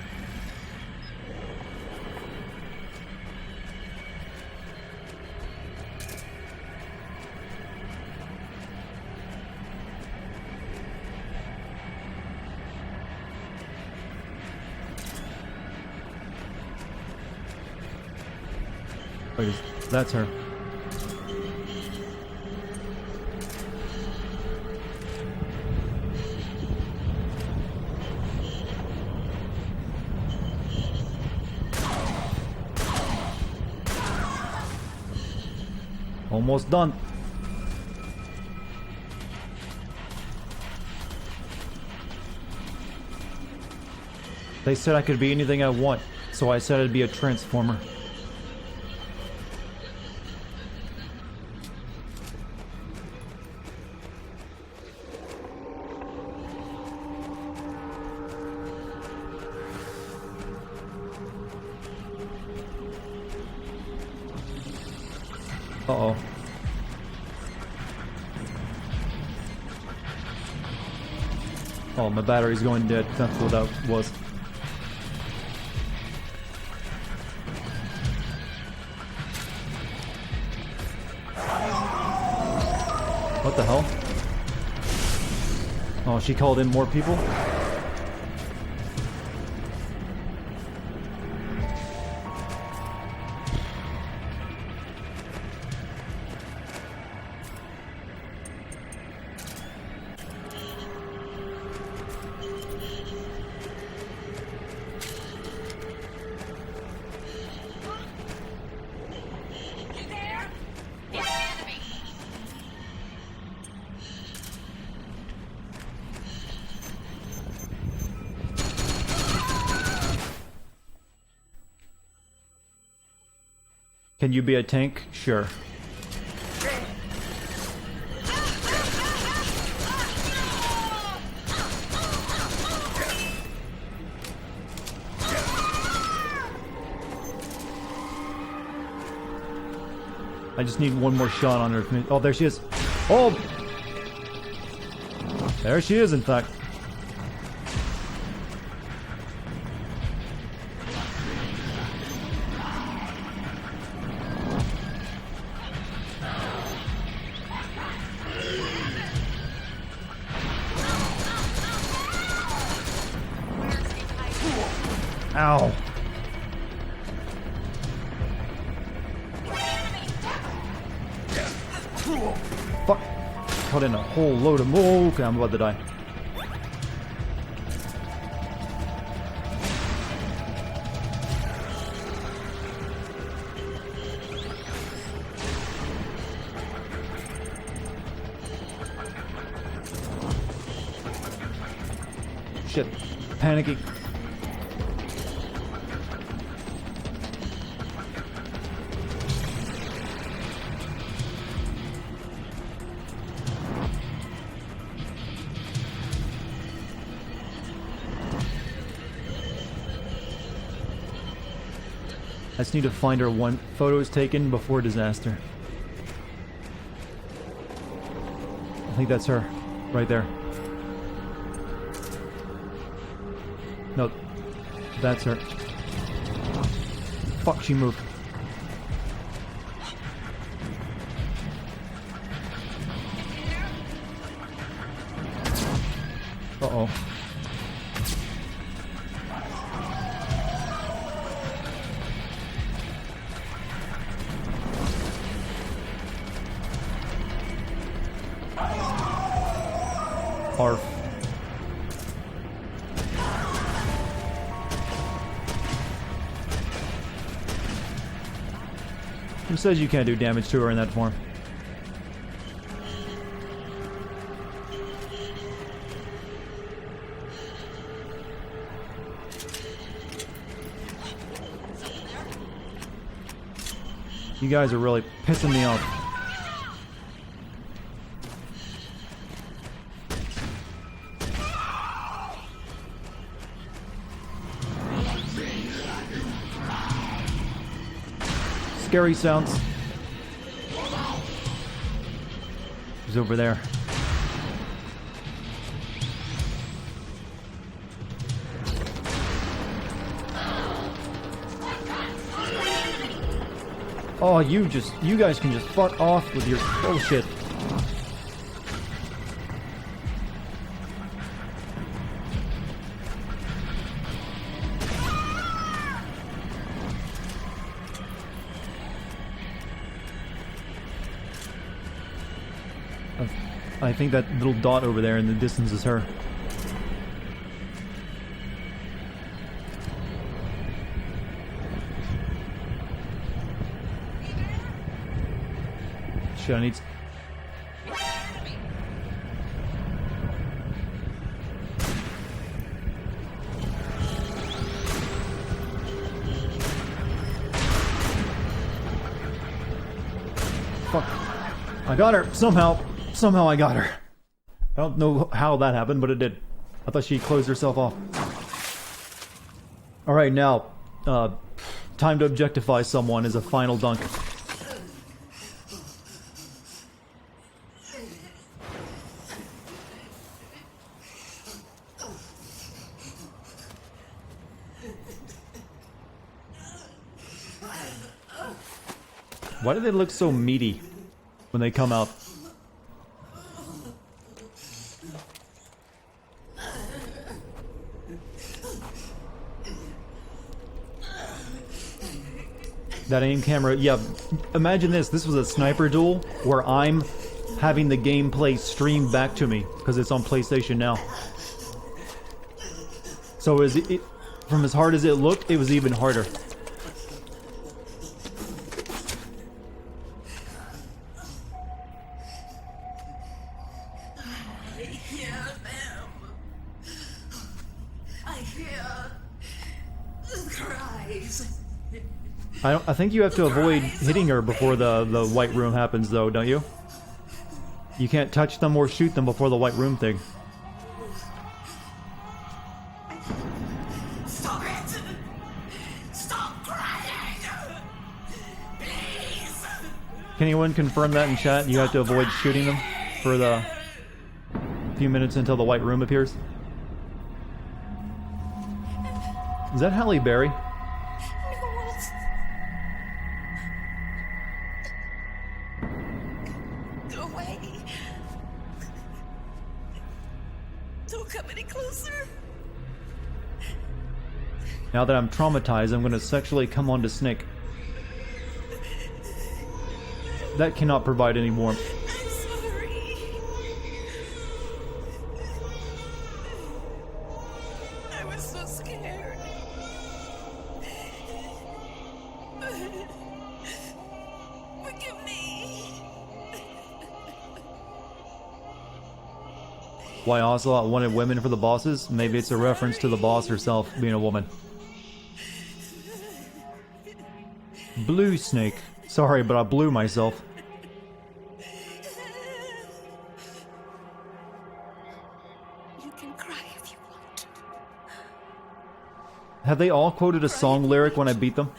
Wait, that's her. Almost done. They said I could be anything I want, so I said I'd be a transformer. Uh-oh. Oh, my battery's going dead. That's what that was. What the hell? Oh, she called in more people? Can you be a tank? Sure. I just need one more shot on her. Oh, there she is. Oh! There she is, in fact. Ow. Fuck. Caught in a whole load of... Oh, okay, I'm about to die. Shit. Panicking. I just need to find her one photos taken before disaster. I think that's her. Right there. No. That's her. Fuck, she moved. Uh-oh. Arf. Who says you can't do damage to her in that form? You guys are really pissing me off. Scary sounds. He's over there. Oh, you guys can just fuck off with your bullshit. I think that little dot over there in the distance is her. Shit, I need... Fuck. I got her, somehow. Somehow I got her. I don't know how that happened, but it did. I thought she closed herself off. Alright, now, time to objectify someone as a final dunk. Why do they look so meaty when they come out? That aim camera, yeah. Imagine this. This was a sniper duel where I'm having the gameplay streamed back to me because it's on PlayStation now. So from as hard as it looked, it was even harder. I hear them. I hear the cries. I think you have to avoid hitting her before the white room happens, though, don't you? You can't touch them or shoot them before the white room thing. Stop it! Stop crying! Please! Can anyone confirm that in chat? You have to avoid shooting them for the few minutes until the white room appears? Is that Halle Berry? Go away. Don't come any closer. Now that I'm traumatized, I'm gonna sexually come on to Snake. That cannot provide any warmth. I'm sorry. I was so scared. Forgive me. Why Ocelot wanted women for the bosses? Maybe it's a reference to the boss herself being a woman. Blue Snake. Sorry, but I blew myself. You can cry if you want. Have they all quoted a song lyric when I beat them?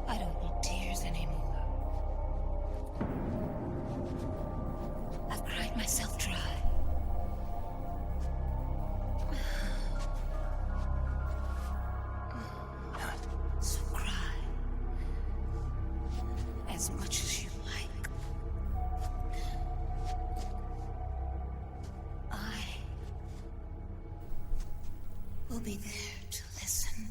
I don't need tears anymore. I've cried myself dry. So cry as much as you like. I will be there to listen.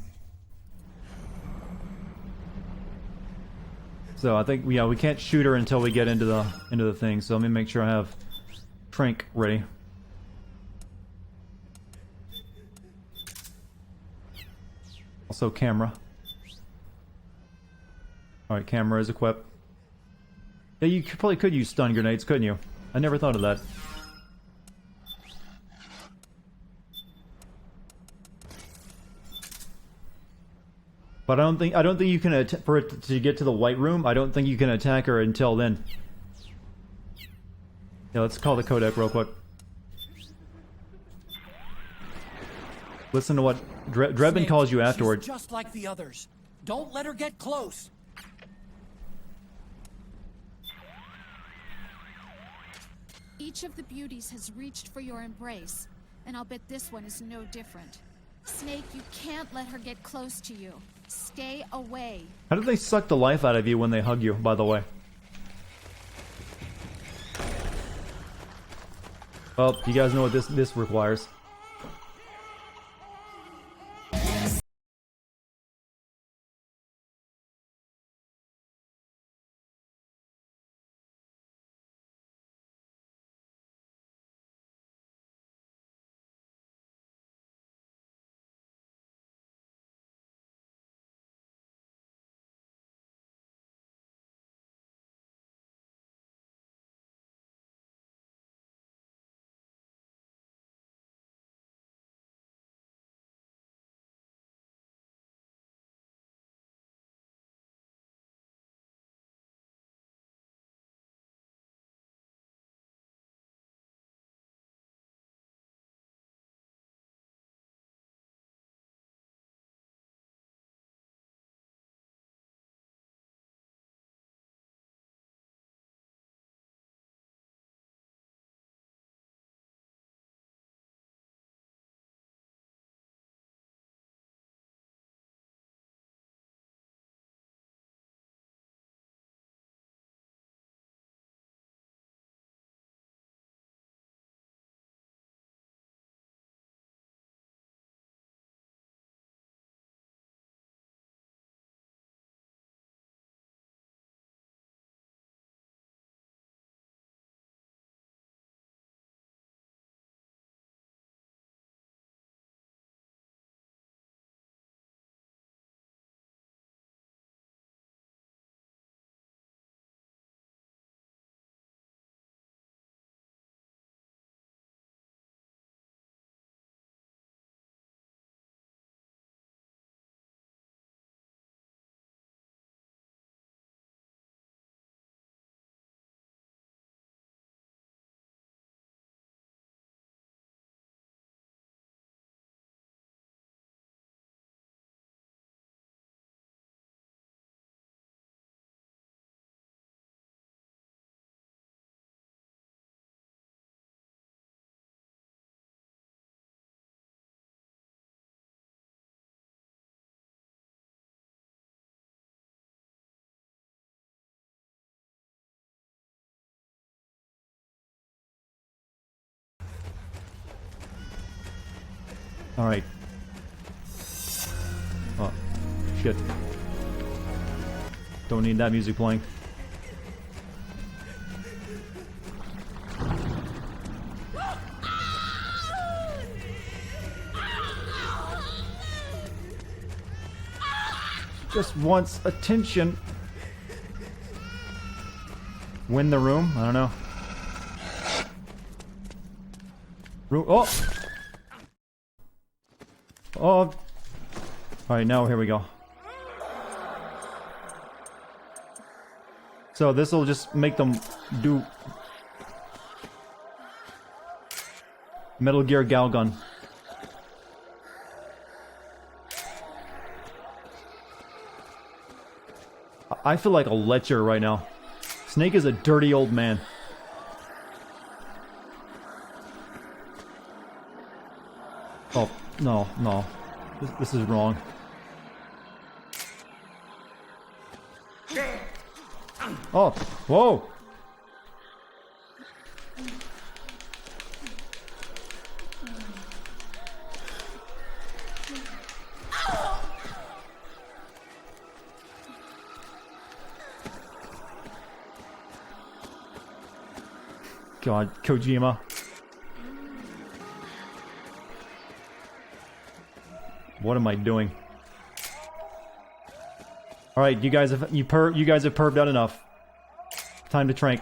So I think, yeah, we can't shoot her until we get into the thing. So let me make sure I have Trank ready. Also camera. Alright, camera is equipped. Yeah, you probably could use stun grenades, couldn't you? I never thought of that. But I don't think you can for it to get to the white room. I don't think you can attack her until then. Yeah, let's call the codec real quick. Listen to what Drebin calls you afterward. She's just like the others. Don't let her get close. Each of the beauties has reached for your embrace, and I'll bet this one is no different. Snake, you can't let her get close to you. Stay away. How do they suck the life out of you when they hug you, by the way? Well, you guys know what this requires. Alright. Oh, shit. Don't need that music playing. Just wants attention. Win the room? I don't know. Room. Oh! Oh! Alright, now here we go. So this will just make them do Metal Gear Galgun. I feel like a lecher right now. Snake is a dirty old man. Oh, no, no. This is wrong. Oh, whoa! God, Kojima. What am I doing? All right, you guys have perved out enough. Time to trying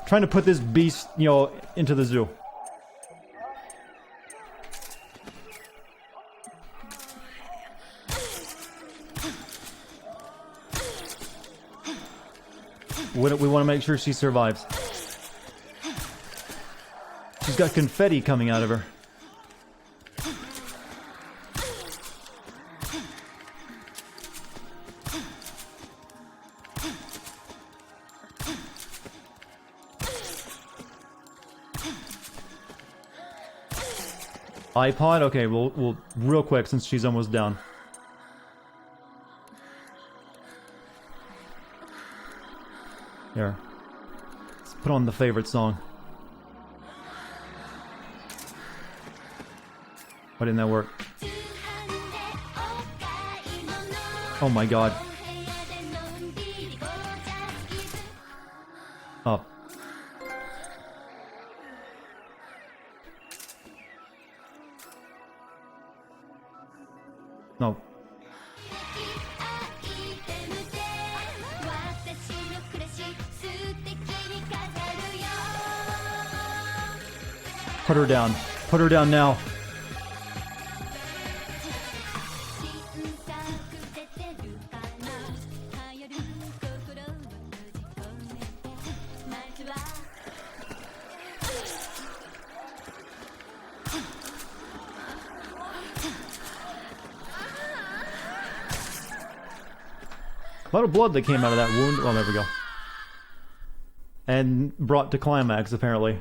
to put this beast, you know, into the zoo. We want to make sure she survives. She's got confetti coming out of her. iPod? Okay, we'll real quick since she's almost down. Here. Let's put on the favorite song. Why didn't that work? Oh my god. Oh. No. Put her down. Put her down now. A lot of blood that came out of that wound. Oh, there we go. And brought to climax, apparently.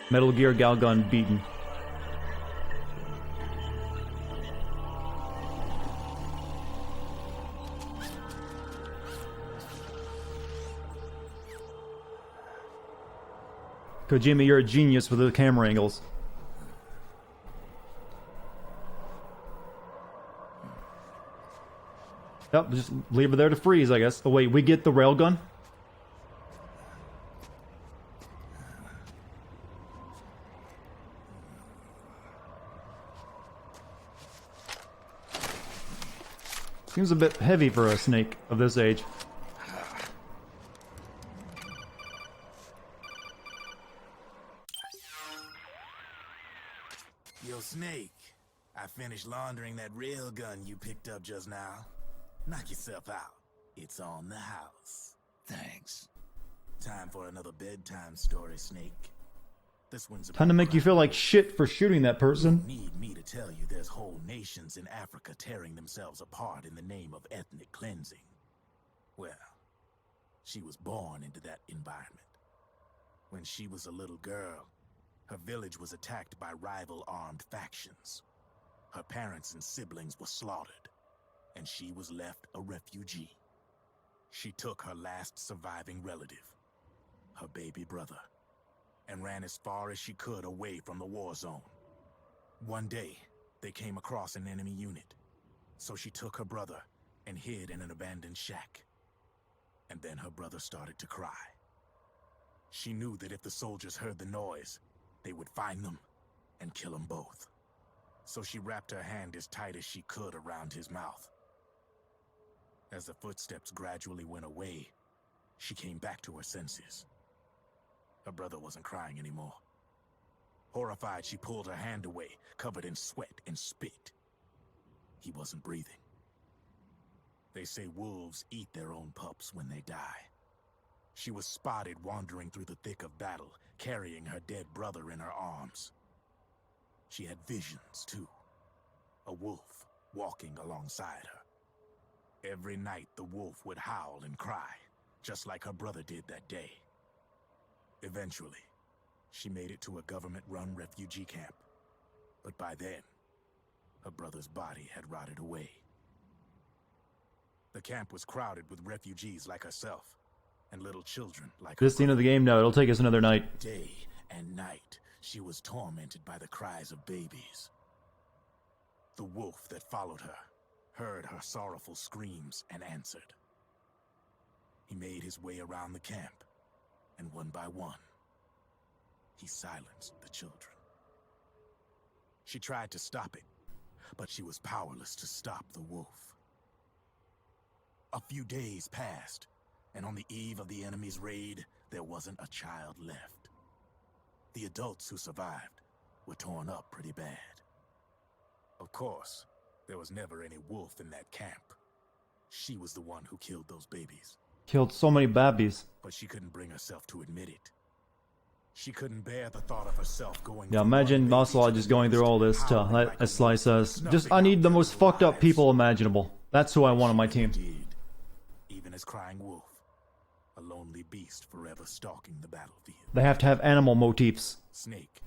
Metal Gear Galgun beaten. Kojima, you're a genius with the camera angles. Yep, just leave her there to freeze, I guess. Oh wait, we get the railgun? Seems a bit heavy for a snake of this age. Yo, Snake, I finished laundering that railgun you picked up just now. Knock yourself out. It's on the house. Thanks. Time for another bedtime story, Snake. This one's Time to make you feel like shit for shooting that person. You need me to tell you there's whole nations in Africa tearing themselves apart in the name of ethnic cleansing. Well, she was born into that environment. When she was a little girl, Her village was attacked by rival armed factions. Her parents and siblings were slaughtered, and she was left a refugee. She took her last surviving relative, her baby brother, and ran as far as she could away from the war zone. One day, they came across an enemy unit, so she took her brother and hid in an abandoned shack. And then her brother started to cry. She knew that if the soldiers heard the noise, they would find them and kill them both. So she wrapped her hand as tight as she could around his mouth. As the footsteps gradually went away, she came back to her senses. Her brother wasn't crying anymore. Horrified, she pulled her hand away, covered in sweat and spit. He wasn't breathing. They say wolves eat their own pups when they die. She was spotted wandering through the thick of battle, carrying her dead brother in her arms. She had visions, too. A wolf walking alongside her. Every night, the wolf would howl and cry, just like her brother did that day. Eventually, she made it to a government-run refugee camp. But by then, her brother's body had rotted away. The camp was crowded with refugees like herself, and little children like her. This is the end of the game now. It'll take us another night. Day and night, she was tormented by the cries of babies. The wolf that followed her heard her sorrowful screams and answered. He made his way around the camp, and one by one, he silenced the children. She tried to stop it, but she was powerless to stop the wolf. A few days passed, and on the eve of the enemy's raid, there wasn't a child left. The adults who survived were torn up pretty bad. Of course, there was never any wolf in that camp. She was the one who killed those babies. Killed so many babies. But she couldn't bring herself to admit it. She couldn't bear the thought of herself going. Yeah, imagine Ocelot just going through all this to let a slice us. Just, I need the most fucked up people imaginable. That's who I want on my team. Even as crying wolf, a lonely beast forever stalking the battlefield. They have to have animal motifs. Snake,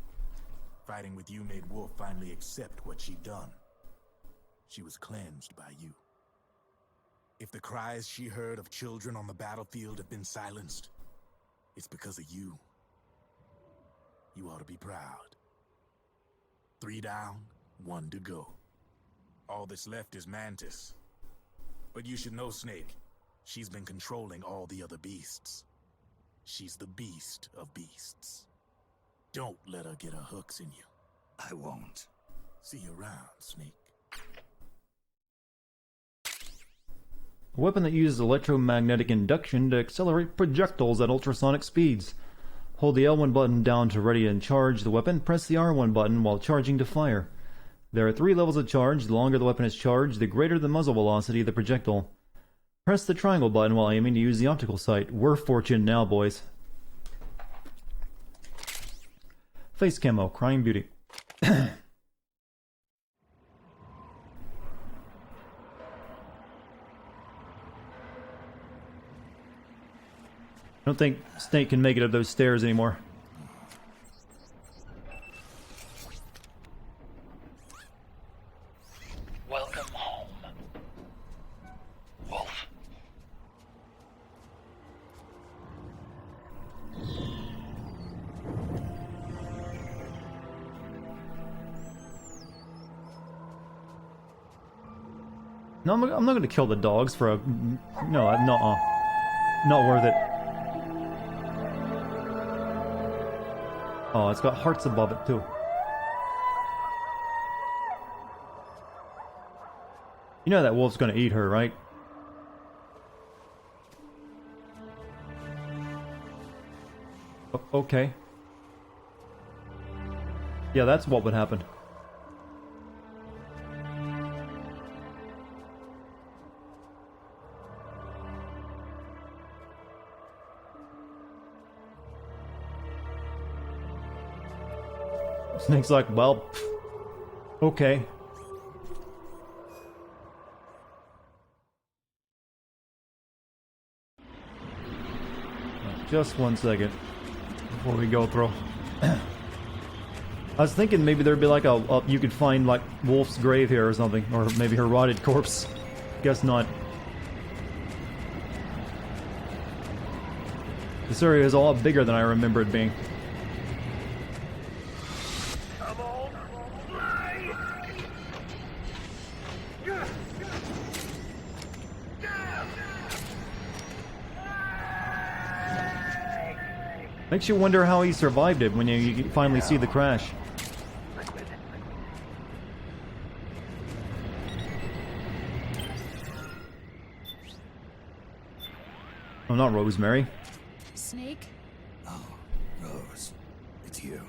fighting with you made Wolf finally accept what she'd done. She was cleansed by you. If the cries she heard of children on the battlefield have been silenced, it's because of you. You ought to be proud. 3 down, 1 to go. All that's left is Mantis. But you should know, Snake, she's been controlling all the other beasts. She's the beast of beasts. Don't let her get her hooks in you. I won't. See you around, Snake. A weapon that uses electromagnetic induction to accelerate projectiles at ultrasonic speeds. Hold the L1 button down to ready and charge the weapon. Press the R1 button while charging to fire. There are 3 levels of charge. The longer the weapon is charged, the greater the muzzle velocity of the projectile. Press the triangle button while aiming to use the optical sight. We're fortunate now, boys. Face camo, crying beauty. I don't think Snake can make it up those stairs anymore. Welcome home, Wolf. No, I'm not going to kill the dogs for a... No, not worth it. Oh, it's got hearts above it, too. You know that wolf's gonna eat her, right? Okay. Yeah, that's what would happen. Snake's like, well, okay. Just 1 second before we go through. I was thinking maybe there'd be like you could find like Wolf's grave here or something, or maybe her rotted corpse. Guess not. This area is a lot bigger than I remember it being. Makes you wonder how he survived it when you finally see the crash. Oh, not Rosemary. Snake? Oh, Rose. It's you.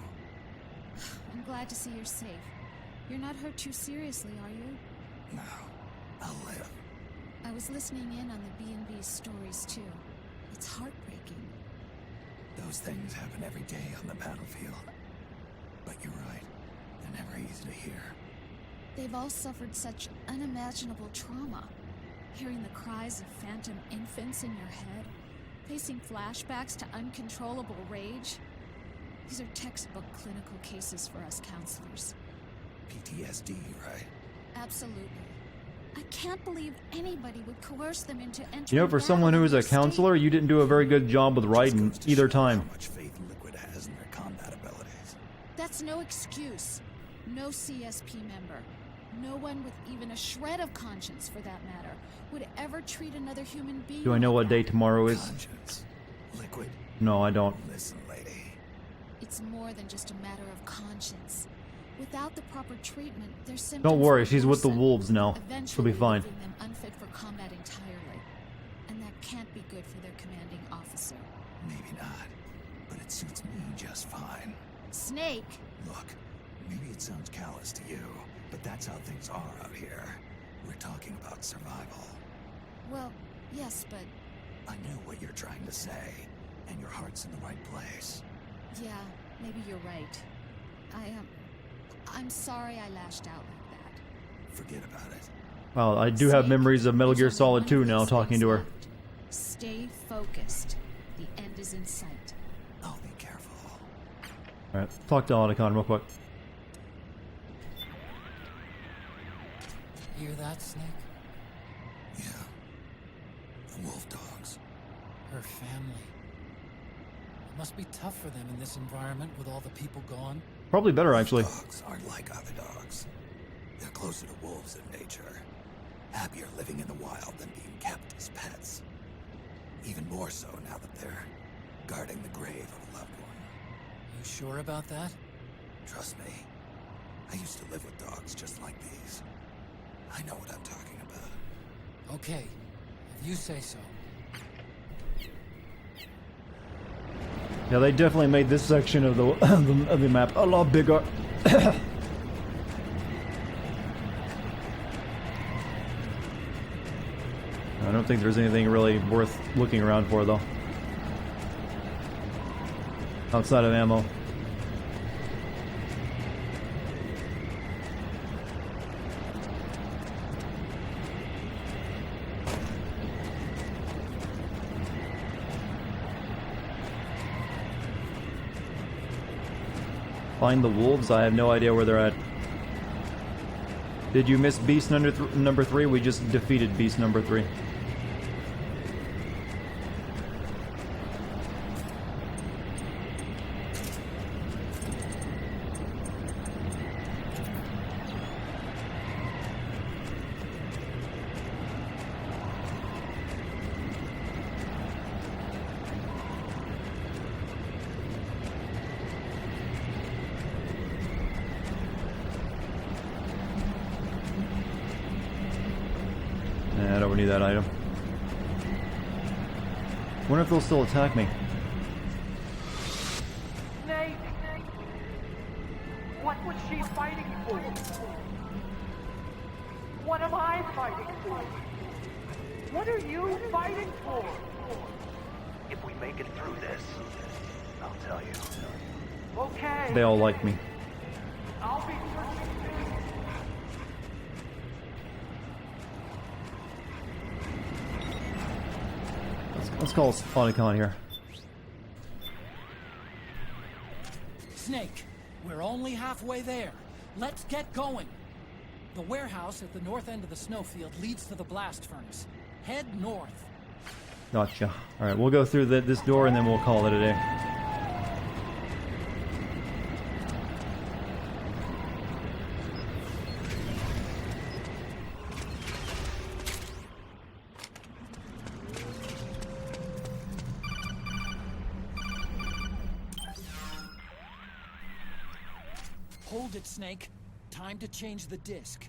I'm glad to see you're safe. You're not hurt too seriously, are you? No. I'll live. I was listening in on the B&B stories, too. It's heartbreaking. Those things happen every day on the battlefield. But you're right. They're never easy to hear. They've all suffered such unimaginable trauma. Hearing the cries of phantom infants in your head, facing flashbacks to uncontrollable rage. These are textbook clinical cases for us counselors. PTSD, right? Absolutely. I can't believe anybody would coerce them into entering. You know, for someone who is a counselor, you didn't do a very good job with Raiden either time. How much faith Liquid has in their combat abilities. That's no excuse. No CSP member, no one with even a shred of conscience for that matter, would ever treat another human being. Do I know what day tomorrow is? Conscience. Liquid. No, I don't. Listen, lady. It's more than just a matter of conscience. Without the proper treatment, their symptoms. Don't worry, she's with the wolves now. Eventually She'll be fine. leaving them unfit for combat entirely, and that can't be good for their commanding officer. Maybe not, but it suits me just fine. Snake. Look, maybe it sounds callous to you, but that's how things are out here. We're talking about survival. Well, yes, but I know what you're trying to say, and your heart's in the right place. yeah, maybe you're right. I'm sorry I lashed out like that. Forget about it. Well, I do have memories of Metal Gear Solid 2 now, talking to her. Stay focused. The end is in sight. I'll be careful. Alright, talk to Otacon real quick. Hear that, Snake? Yeah. The wolf dogs. Her family. It must be tough for them in this environment with all the people gone. Probably better, actually. Dogs aren't like other dogs. They're closer to wolves in nature. Happier living in the wild than being kept as pets. Even more so now that they're guarding the grave of a loved one. You sure about that? Trust me. I used to live with dogs just like these. I know what I'm talking about. Okay, if you say so. Yeah, they definitely made this section of the of the map a lot bigger. I don't think there's anything really worth looking around for, though. Outside of ammo. Find the wolves? I have no idea where they're at. Did you miss beast number 3? We just defeated beast number 3. I don't need that item. Wonder if they'll still attack me. Snake! What was she fighting for? What am I fighting for? What are you fighting for? If we make it through this, I'll tell you. Okay. They all like me. I'll be Let's call Otacon here. Snake, we're all only halfway there. Let's get going. The warehouse at the north end of the snowfield leads to the blast furnace. Head north. Gotcha. Alright, we'll go through this door and then we'll call it a day. Hold it, Snake. Time to change the disc.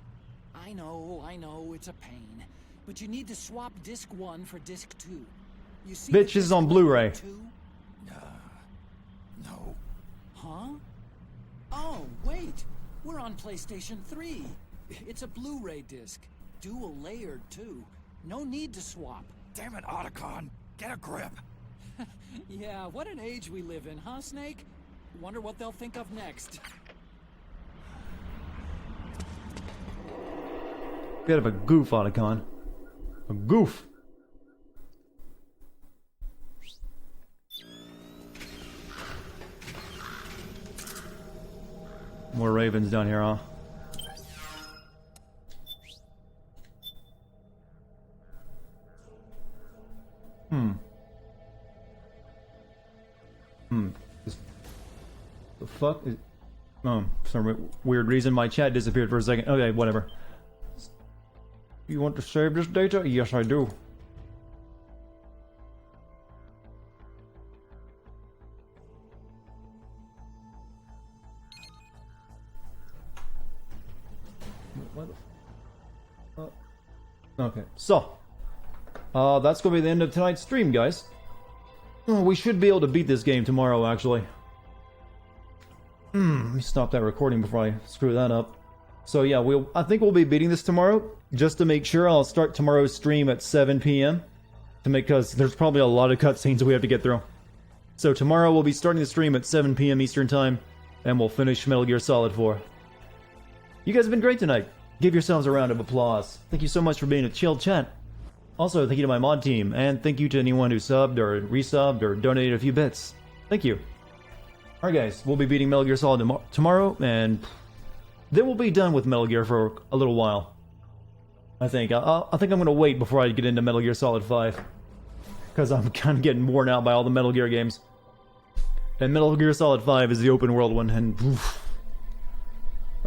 I know, it's a pain. But you need to swap disc 1 for disc 2. You see Bitch, this is on Blu-ray. No. Huh? Oh, wait. We're on PlayStation 3. It's a Blu-ray disc. Dual layered, too. No need to swap. Damn it, Otacon. Get a grip. Yeah, what an age we live in, huh, Snake? Wonder what they'll think of next. Bit of a goof, Otacon. A goof. More ravens down here, huh? The fuck is... Oh, for some weird reason my chat disappeared for a second. Okay, whatever. You want to save this data? Yes, I do. Okay, so that's gonna be the end of tonight's stream, guys. We should be able to beat this game tomorrow, actually. Let me stop that recording before I screw that up. So yeah, I think we'll be beating this tomorrow. Just to make sure, I'll start tomorrow's stream at 7 p.m. because there's probably a lot of cutscenes we have to get through. So tomorrow we'll be starting the stream at 7 p.m. Eastern Time, and we'll finish Metal Gear Solid 4. You guys have been great tonight. Give yourselves a round of applause. Thank you so much for being a chill chat. Also, thank you to my mod team, and thank you to anyone who subbed or resubbed or donated a few bits. Thank you. Alright guys, we'll be beating Metal Gear Solid tomorrow, and then we'll be done with Metal Gear for a little while. I think I'm going to wait before I get into Metal Gear Solid 5. Because I'm kind of getting worn out by all the Metal Gear games. And Metal Gear Solid 5 is the open world one, and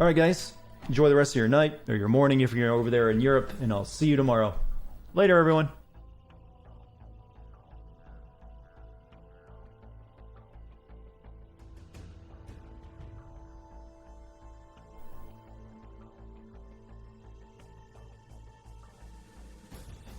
alright guys, enjoy the rest of your night, or your morning if you're over there in Europe, and I'll see you tomorrow. Later everyone.